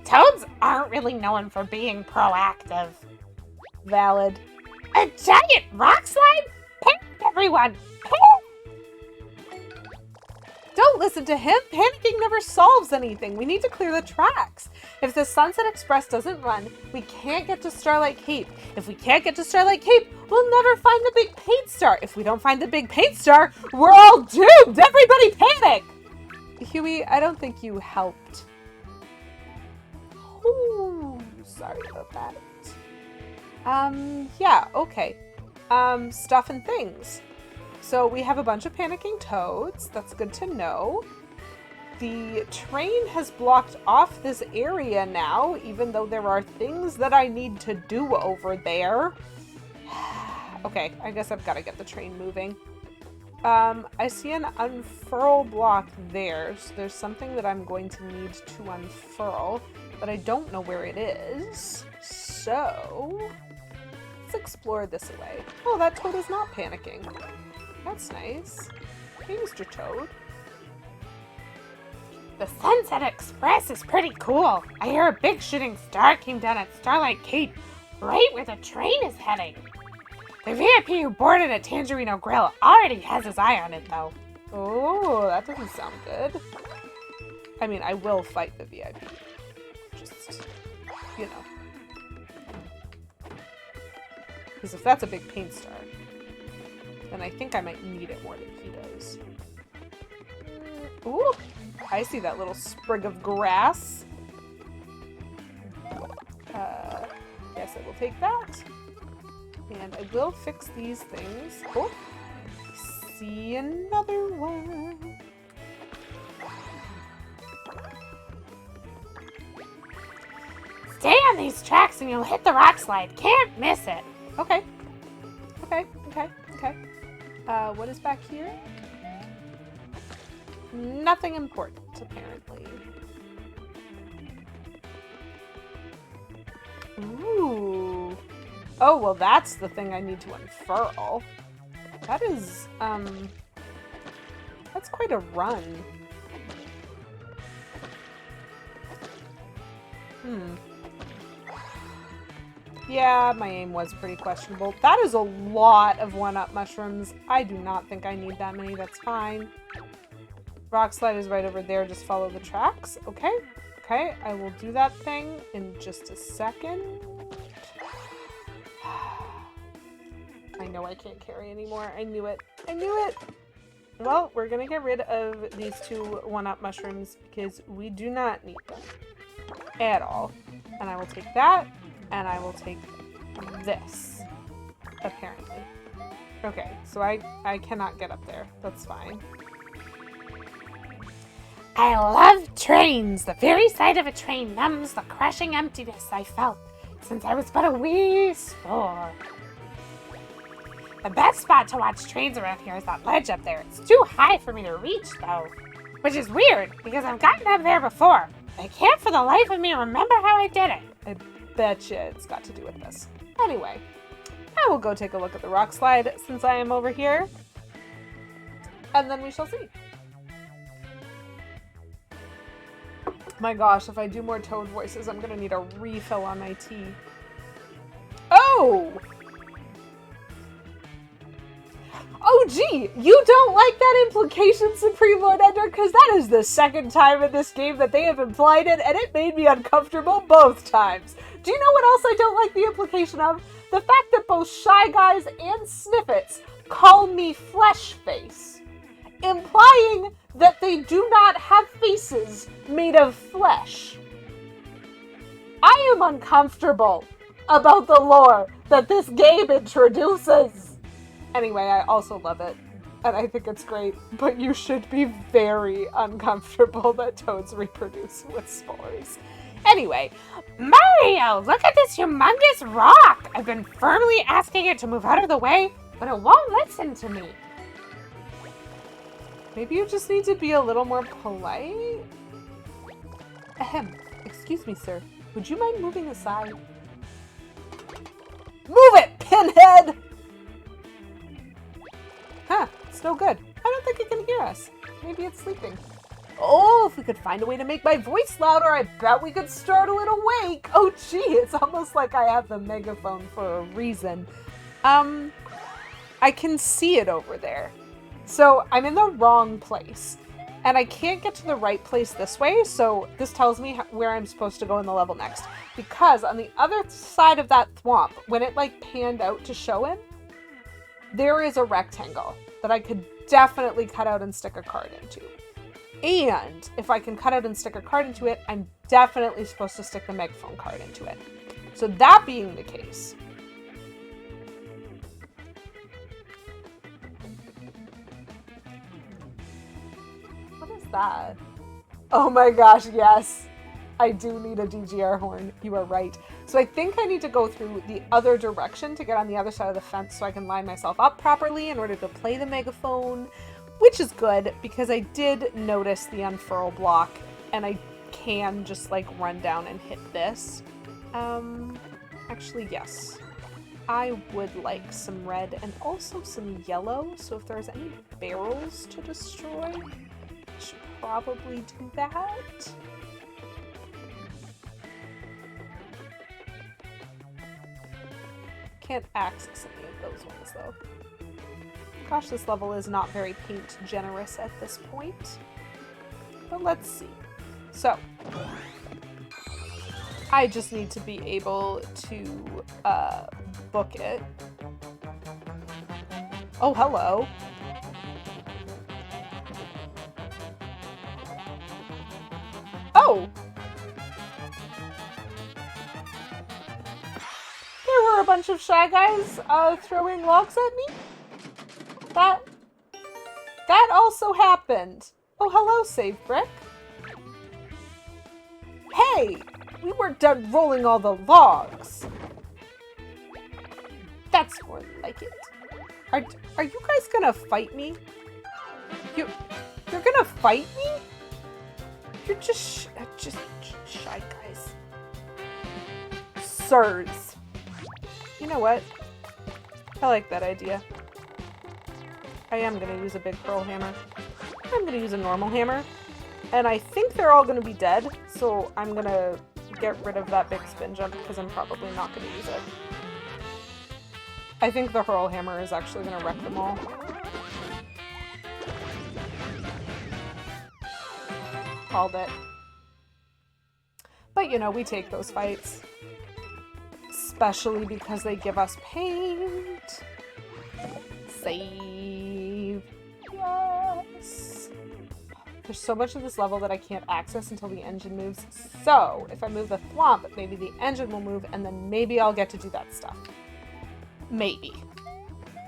[SPEAKER 2] Toads aren't really known for being proactive.
[SPEAKER 1] Valid.
[SPEAKER 2] A giant rock slide? Panic, everyone! Panic!
[SPEAKER 1] Don't listen to him. Panicking never solves anything. We need to clear the tracks. If the Sunset Express doesn't run, we can't get to Starlight Cape. If we can't get to Starlight Cape, we'll never find the big paint star. If we don't find the big paint star, we're all doomed. Everybody panic! Huey, I don't think you helped. Ooh, sorry about that. Yeah, okay. Stuff and things. So we have a bunch of panicking toads. That's good to know. The train has blocked off this area now, even though there are things that I need to do over there. Okay, I guess I've got to get the train moving. I see an unfurl block there, so there's something that I'm going to need to unfurl, but I don't know where it is. So, let's explore this way. Oh, that toad is not panicking. That's nice. Hey, Mr. Toad.
[SPEAKER 2] The Sunset Express is pretty cool. I hear a big shooting star came down at Starlight Cape, right where the train is heading. The VIP who boarded at Tangerino Grill already has his eye on it, though.
[SPEAKER 1] Oh, that doesn't sound good. I mean, I will fight the VIP. Just, you know. Because if that's a big paint star, then I think I might need it more than he does. Ooh, I see that little sprig of grass. Yes, I will take that. And I will fix these things. Oh, see another one.
[SPEAKER 2] Stay on these tracks and you'll hit the rock slide. Can't miss it.
[SPEAKER 1] Okay. Okay. What is back here? Nothing important, apparently. Ooh. Oh, well, that's the thing I need to unfurl. That is, that's quite a run. Yeah, my aim was pretty questionable. That is a lot of one-up mushrooms. I do not think I need that many. That's fine. Rock slide is right over there. Just follow the tracks. Okay. Okay, I will do that thing in just a second. I know I can't carry anymore. I knew it. I knew it. Well, we're going to get rid of these two one-up mushrooms because we do not need them at all. And I will take that. And I will take this, apparently. Okay, so I cannot get up there. That's fine.
[SPEAKER 2] I love trains. The very sight of a train numbs the crushing emptiness I felt since I was but a wee spore. The best spot to watch trains around here is that ledge up there. It's too high for me to reach, though. Which is weird, because I've gotten up there before. I can't for the life of me remember how I did it.
[SPEAKER 1] I betcha it's got to do with this. Anyway, I will go take a look at the rock slide since I am over here. And then we shall see. My gosh, if I do more Toad voices, I'm gonna need a refill on my tea. Oh! Oh gee, you don't like that implication, Supreme Lord Ender? Because that is the second time in this game that they have implied it, and it made me uncomfortable both times. Do you know what else I don't like the implication of? The fact that both Shy Guys and Snippets call me Flesh Face, implying that they do not have faces made of flesh. I am uncomfortable about the lore that this game introduces. Anyway, I also love it, and I think it's great, but you should be very uncomfortable that toads reproduce with spores. Anyway,
[SPEAKER 2] Mario, look at this humongous rock! I've been firmly asking it to move out of the way, but it won't listen to me.
[SPEAKER 1] Maybe you just need to be a little more polite? Ahem. Excuse me, sir. Would you mind moving aside? Move it, Pinhead! Huh, it's no good. I don't think it can hear us. Maybe it's sleeping. Oh, if we could find a way to make my voice louder, I bet we could startle it awake. Oh, gee, it's almost like I have the megaphone for a reason. I can see it over there. So I'm in the wrong place. And I can't get to the right place this way, so this tells me where I'm supposed to go in the level next. Because on the other side of that thwomp, when it like panned out to show him, there is a rectangle that I could definitely cut out and stick a card into. And if I can cut out and stick a card into it, I'm definitely supposed to stick the megaphone card into it. So that being the case, what is that? Oh my gosh, yes. I do need a DGR horn. You are right. So I think I need to go through the other direction to get on the other side of the fence so I can line myself up properly in order to play the megaphone, which is good because I did notice the unfurl block and I can just like run down and hit this. Actually, yes. I would like some red and also some yellow. So if there's any barrels to destroy, I should probably do that. Can't access any of those ones though. Gosh, this level is not very paint generous at this point. But let's see. So, I just need to be able to book it. Oh, hello. Oh! There were a bunch of Shy Guys throwing logs at me. That also happened. Oh, hello, Save Brick. Hey! We weren't done rolling all the logs. That's more like it. Are you guys gonna fight me? You're gonna fight me? You're just Shy Guys. Sirs. You know what? I like that idea. I am going to use a big pearl hammer. I'm going to use a normal hammer. And I think they're all going to be dead, so I'm going to get rid of that big spin jump because I'm probably not going to use it. I think the hurl hammer is actually going to wreck them all. Called it. But you know, we take those fights. Especially because they give us paint. Save. Yes. There's so much of this level that I can't access until the engine moves. So, if I move the thwomp, maybe the engine will move, and then maybe I'll get to do that stuff. Maybe.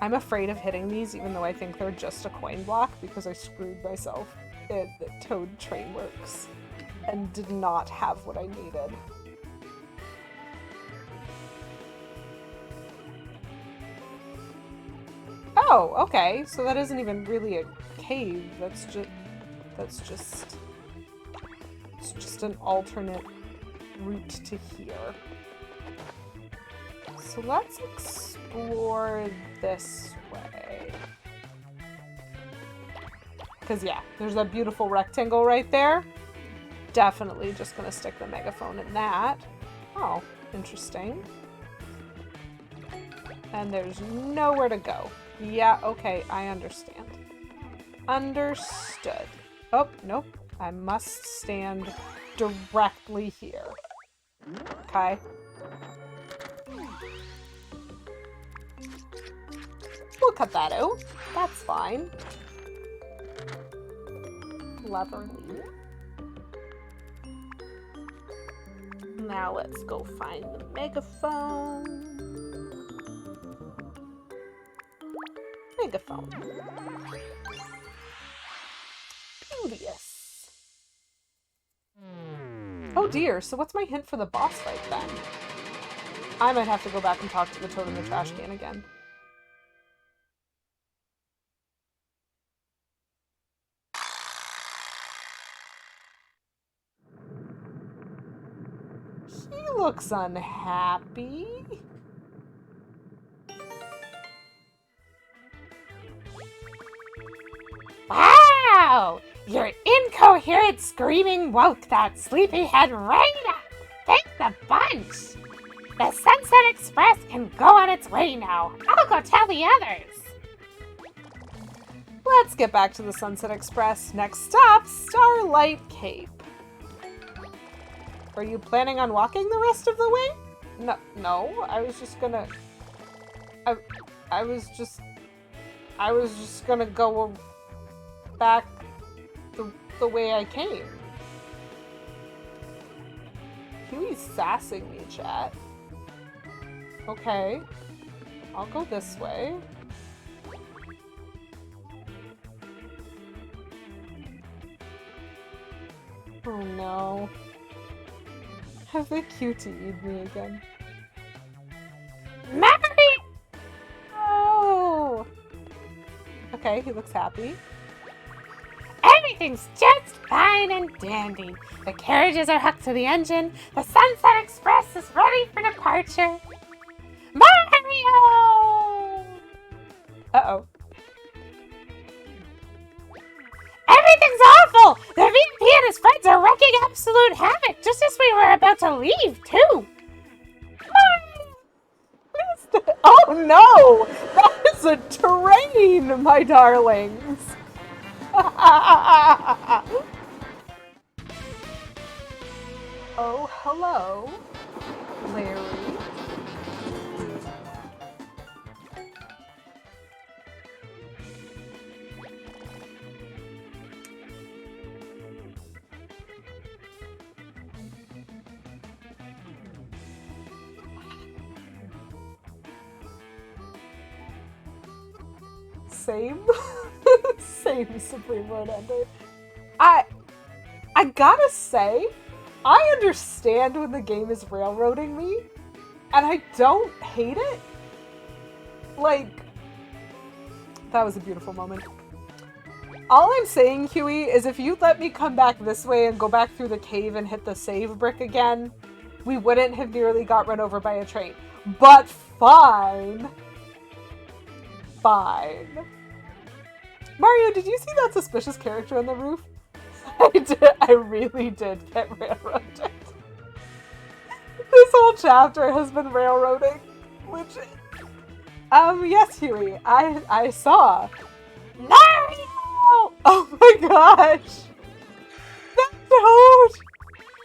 [SPEAKER 1] I'm afraid of hitting these, even though I think they're just a coin block, because I screwed myself in the Toad Train Works and did not have what I needed. Oh, okay. So that isn't even really a cave. It's just an alternate route to here. So let's explore this way. Because yeah, there's a beautiful rectangle right there. Definitely just gonna stick the megaphone in that. Oh, interesting. And there's nowhere to go. Yeah, okay, I understand. Understood. Oh, nope. I must stand directly here. Okay. We'll cut that out. That's fine. Cleverly. Now let's go find the megaphone. Megaphone. Beauteous. Oh dear, so what's my hint for the boss fight then? I might have to go back and talk to the Toad in the trash can again. looks unhappy.
[SPEAKER 2] Wow! Your incoherent screaming woke that sleepyhead right up. Thank the bunch. The Sunset Express can go on its way now. I'll go tell the others.
[SPEAKER 1] Let's get back to the Sunset Express. Next stop, Starlight Cape. Are you planning on walking the rest of the way? No, I was just gonna... I was just gonna go back the way I came. Huey's sassing me, chat. Okay. I'll go this way. Oh no. Have the cutie eat me again?
[SPEAKER 2] Memory!
[SPEAKER 1] Oh! Okay, he looks happy.
[SPEAKER 2] Everything's just fine and dandy. The carriages are hooked to the engine. The Sunset Express is ready for departure. Mario!
[SPEAKER 1] Uh-oh.
[SPEAKER 2] Everything's awful! The VP and his friends are wrecking absolute havoc, just as we were about to leave, too.
[SPEAKER 1] Oh no! That is a train, my darlings! Oh, hello, Larry. Same. Same Supreme Lord Ender. I gotta say, I understand when the game is railroading me, and I don't hate it. Like, that was a beautiful moment. All I'm saying, Huey, is if you let me come back this way and go back through the cave and hit the save brick again, we wouldn't have nearly got run over by a train. But fine. Fine. Mario, did you see that suspicious character on the roof? I did. I really did get railroaded. This whole chapter has been railroading. Legit. Yes, Huey. I saw.
[SPEAKER 2] Mario!
[SPEAKER 1] Oh my gosh! That toad!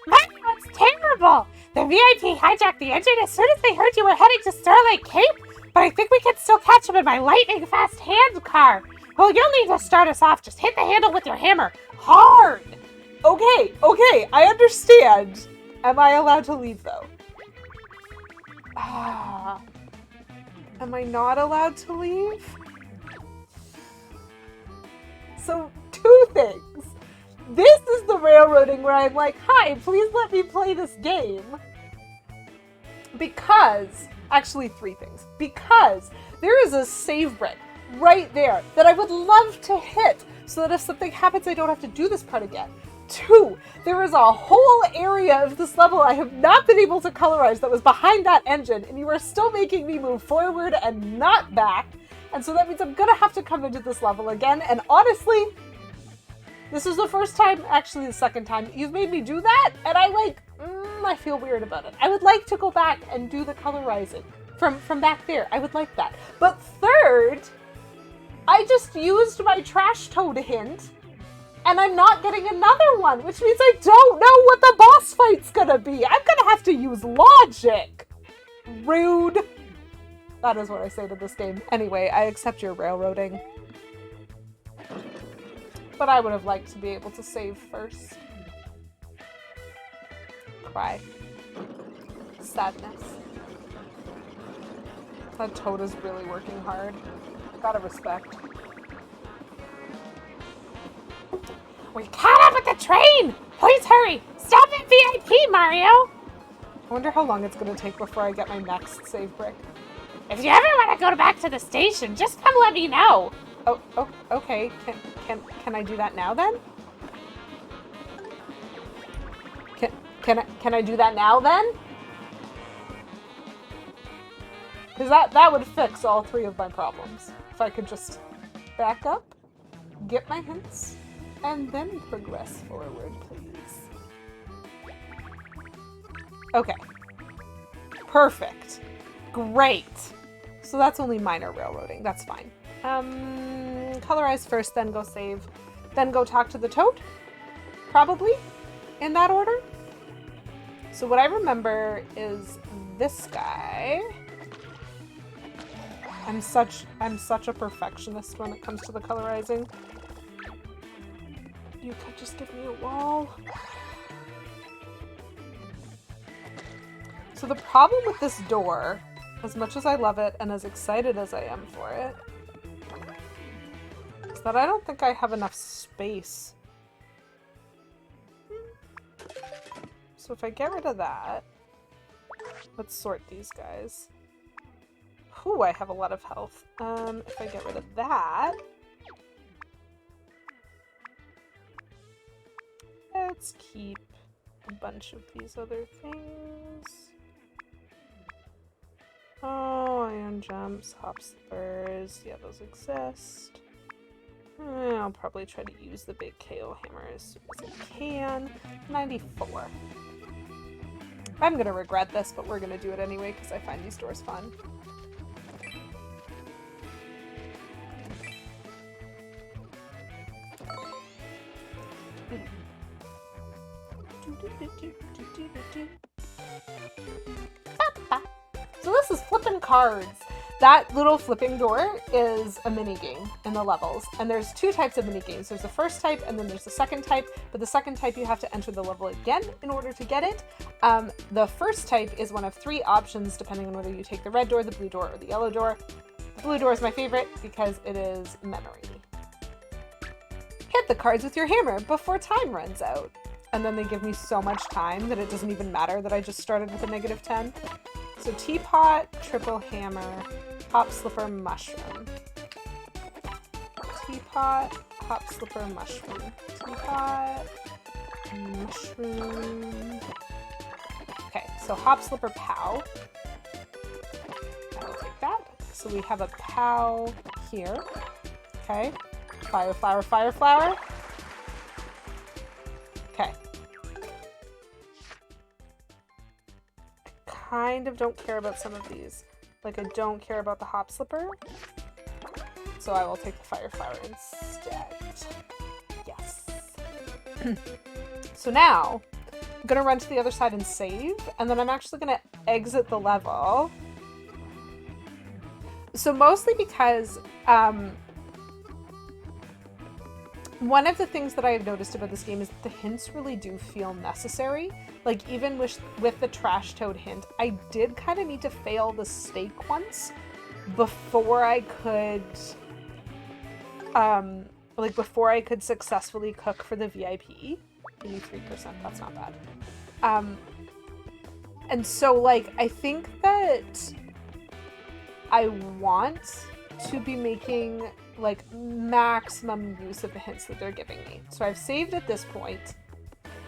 [SPEAKER 2] Mario, it's terrible! The VIP hijacked the engine as soon as they heard you were heading to Starlight Cape, but I think we can still catch him in my lightning-fast hand car. Well, you'll need to start us off. Just hit the handle with your hammer. Hard!
[SPEAKER 1] Okay, I understand. Am I allowed to leave, though? Am I not allowed to leave? So, two things. This is the railroading where I'm like, hi, please let me play this game. Because, actually three things. Because there is a save brick right there that I would love to hit so that if something happens, I don't have to do this part again. Two, there is a whole area of this level I have not been able to colorize that was behind that engine, and you are still making me move forward and not back. And so that means I'm gonna have to come into this level again, and honestly, this is the first time, actually the second time, you've made me do that, and I feel weird about it. I would like to go back and do the colorizing from back there. I would like that. But third, I just used my trash toad hint, and I'm not getting another one, which means I don't know what the boss fight's gonna be. I'm gonna have to use logic. Rude. That is what I say to this game. Anyway, I accept your railroading. But I would have liked to be able to save first. Cry. Sadness. That toad is really working hard. Gotta respect.
[SPEAKER 2] We caught up with the train! Please hurry! Stop at VIP, Mario!
[SPEAKER 1] I wonder how long it's gonna take before I get my next save brick.
[SPEAKER 2] If you ever want to go back to the station, just come let me know.
[SPEAKER 1] Oh, okay. Can I do that now then? Can I do that now then? Because that would fix all 3 of my problems. If I could just back up, get my hints, and then progress forward, please. Okay. Perfect. Great. So that's only minor railroading. That's fine. Colorize first, then go save, then go talk to the toad? Probably? In that order? So what I remember is this guy. I'm such a perfectionist when it comes to the colorizing. You could just give me a wall. So the problem with this door, as much as I love it and as excited as I am for it, is that I don't think I have enough space. So if I get rid of that, let's sort these guys. Ooh, I have a lot of health. If I get rid of that, let's keep a bunch of these other things. Oh, iron jumps, hop slippers. Yeah, those exist. I'll probably try to use the big KO hammer as soon as I can. 94. I'm gonna regret this, but we're gonna do it anyway because I find these doors fun. So this is flipping cards. That little flipping door is a mini game in the levels, and there's 2 types of mini games. There's the first type, and then there's the second type. But the second type, you have to enter the level again in order to get it. The first type is one of 3 options, depending on whether you take the red door, the blue door, or the yellow door. The blue door is my favorite because it is memory. Hit the cards with your hammer before time runs out. And then they give me so much time that it doesn't even matter that I just started with a -10. So teapot, triple hammer, hop slipper, mushroom. Teapot, hop slipper, mushroom. Teapot, mushroom. Okay, so hop slipper, pow. I will take that. So we have a pow here. Okay. Fire, flower, fire, flower. Okay. Kind of don't care about some of these. Like, I don't care about the hop slipper. So I will take the fire flower instead. Yes. So now, I'm gonna run to the other side and save, and then I'm actually gonna exit the level. So mostly because, one of the things that I've noticed about this game is that the hints really do feel necessary. Like, even with the trash toad hint, I did kind of need to fail the steak once before I could, before I could successfully cook for the VIP. 83%, that's not bad. And so, like, I think that I want to be making, like, maximum use of the hints that they're giving me. So I've saved at this point,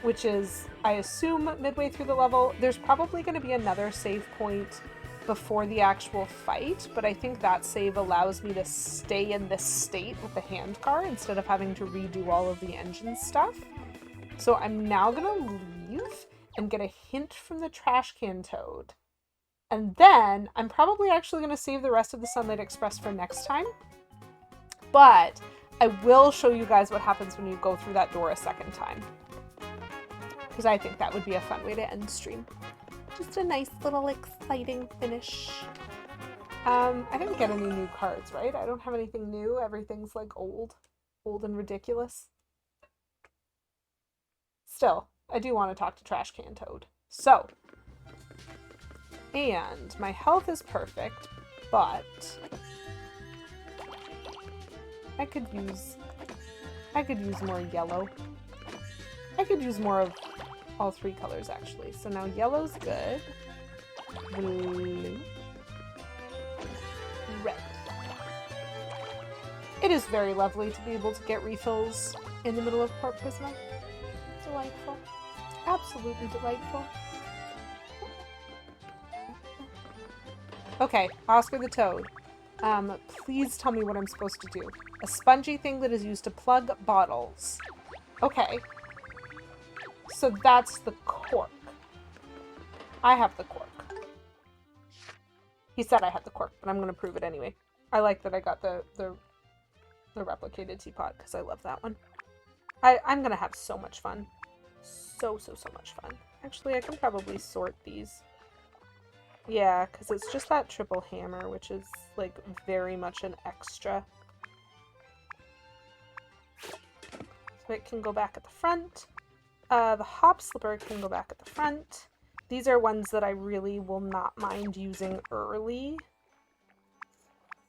[SPEAKER 1] which is, I assume, midway through the level. There's probably going to be another save point before the actual fight, but I think that save allows me to stay in this state with the hand car instead of having to redo all of the engine stuff. So I'm now going to leave and get a hint from the trash can toad. And then I'm probably actually going to save the rest of the Sunlight Express for next time. But I will show you guys what happens when you go through that door a second time. Because I think that would be a fun way to end stream. Just a nice little exciting finish. I didn't get any new cards, right? I don't have anything new. Everything's like old and ridiculous. Still, I do want to talk to Trash Can Toad. So, and my health is perfect, but I could use more yellow. I could use more of all 3 colors, actually. So now yellow's good. Blue. Red. It is very lovely to be able to get refills in the middle of Port Prisma. Delightful. Absolutely delightful. Okay, Oscar the Toad. Please tell me what I'm supposed to do. A spongy thing that is used to plug bottles. Okay. So that's the cork. I have the cork. He said I had the cork, but I'm going to prove it anyway. I like that I got the replicated teapot because I love that one. I'm going to have so much fun. So much fun. Actually, I can probably sort these. Yeah, because it's just that triple hammer, which is, like, very much an extra. So it can go back at the front. The hop slipper can go back at the front. These are ones that I really will not mind using early.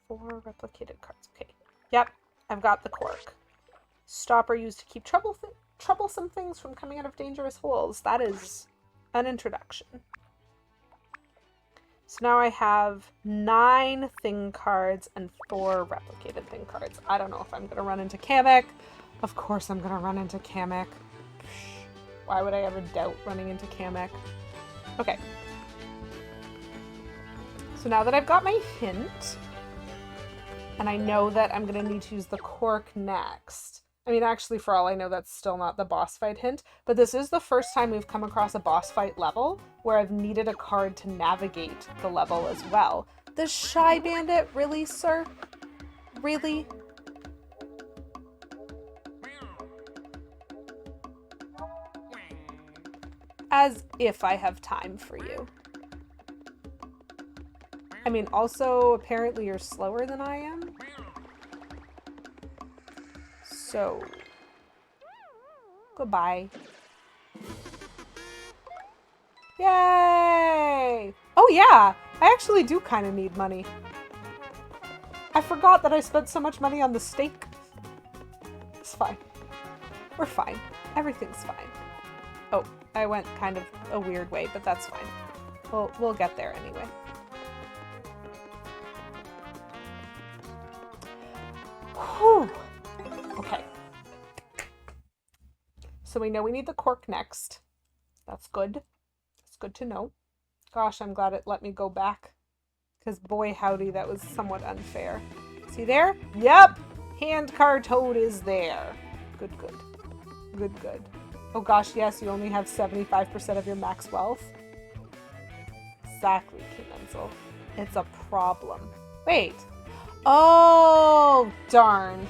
[SPEAKER 1] 4 replicated cards. Okay. Yep, I've got the cork. Stopper used to keep troublesome things from coming out of dangerous holes. That is an introduction. So now I have 9 thing cards and 4 replicated thing cards. I don't know if I'm going to run into Kamek. Of course I'm going to run into Kamek. Why would I ever doubt running into Kamek? Okay. So now that I've got my hint, and I know that I'm going to need to use the cork next. I mean, actually, for all I know, that's still not the boss fight hint, but this is the first time we've come across a boss fight level where I've needed a card to navigate the level as well. The Shy Bandit? Really, sir? Really? As if I have time for you. I mean, also, apparently you're slower than I am. So, goodbye. Yay! Oh yeah, I actually do kind of need money. I forgot that I spent so much money on the steak. It's fine. We're fine. Everything's fine. Oh, I went kind of a weird way, but that's fine. We'll get there anyway. Whew. Okay. So we know we need the cork next. That's good. It's good to know. Gosh, I'm glad it let me go back. Because boy howdy, that was somewhat unfair. See there? Yep! Handcar Toad is there. Good, good. Good, good. Oh gosh, yes, you only have 75% of your max wealth. Exactly, Kimenzel. It's a problem. Wait. Oh, darn.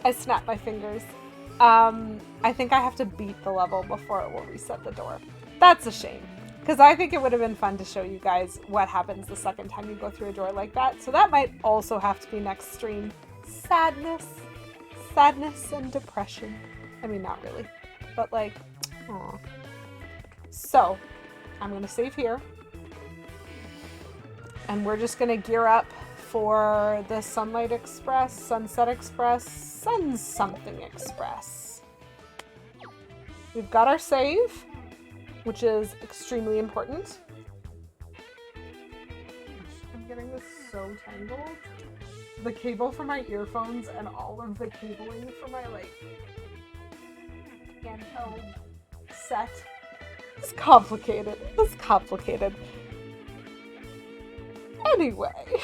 [SPEAKER 1] I snapped my fingers. I think I have to beat the level before it will reset the door. That's a shame. Because I think it would have been fun to show you guys what happens the second time you go through a door like that. So that might also have to be next stream. Sadness. Sadness and depression. I mean, not really. But like, aw. So, I'm going to save here. And we're just going to gear up for the Sunlight Express, Sunset Express, Sun Something Express. We've got our save, which is extremely important. I'm getting this so tangled. The cable for my earphones and all of the cabling for my, like, handheld set is complicated. It's complicated. Anyway.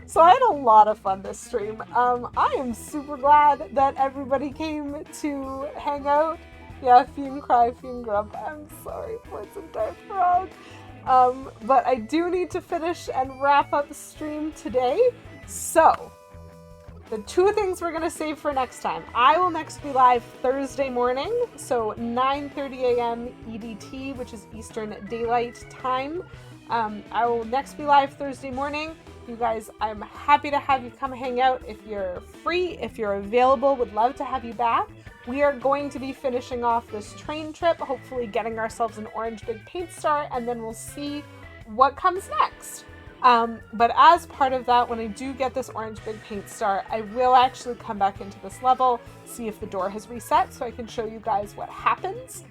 [SPEAKER 1] So I had a lot of fun this stream. I am super glad that everybody came to hang out. Yeah, Fiend Cry, Fiend Grump. I'm sorry, Poison Dart Frog. But I do need to finish and wrap up the stream today. So, the 2 things we're going to save for next time. I will next be live Thursday morning, so 9:30 a.m. EDT, which is Eastern Daylight Time. I will next be live Thursday morning. You guys, I'm happy to have you come hang out if you're free, if you're available, would love to have you back. We are going to be finishing off this train trip, hopefully getting ourselves an orange big paint star, and then we'll see what comes next. But as part of that, when I do get this orange big paint star, I will actually come back into this level, see if the door has reset, so I can show you guys what happens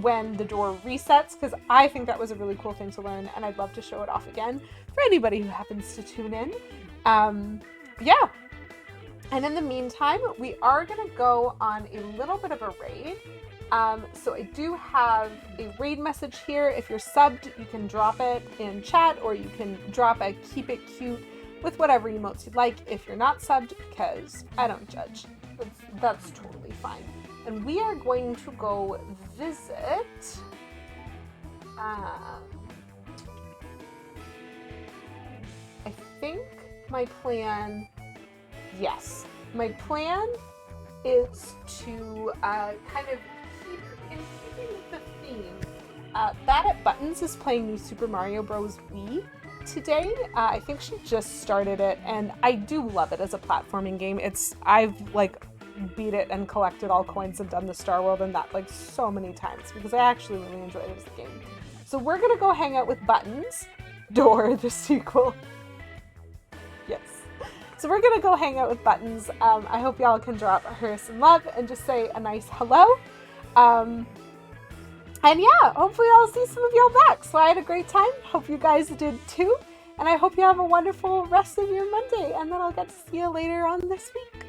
[SPEAKER 1] when the door resets, because I think that was a really cool thing to learn, and I'd love to show it off again for anybody who happens to tune in. Yeah. And in the meantime, we are going to go on a little bit of a raid. So I do have a raid message here. If you're subbed, you can drop it in chat, or you can drop a keep it cute with whatever emotes you'd like if you're not subbed, because I don't judge. That's totally fine. And we are going to go visit I think my plan is to kind of keep in keeping with the theme. That at Buttons is playing New Super Mario Bros. Wii today. I think she just started it, and I do love it as a platforming game. I've like beat it and collected all coins and done the Star World and that like so many times because I actually really enjoyed it as a game. So we're gonna go hang out with Buttons, Door the sequel. Yes. So we're gonna go hang out with Buttons. I hope y'all can drop her some love and just say a nice hello. And yeah, hopefully I'll see some of y'all back. So I had a great time. Hope you guys did too. And I hope you have a wonderful rest of your Monday. And then I'll get to see you later on this week.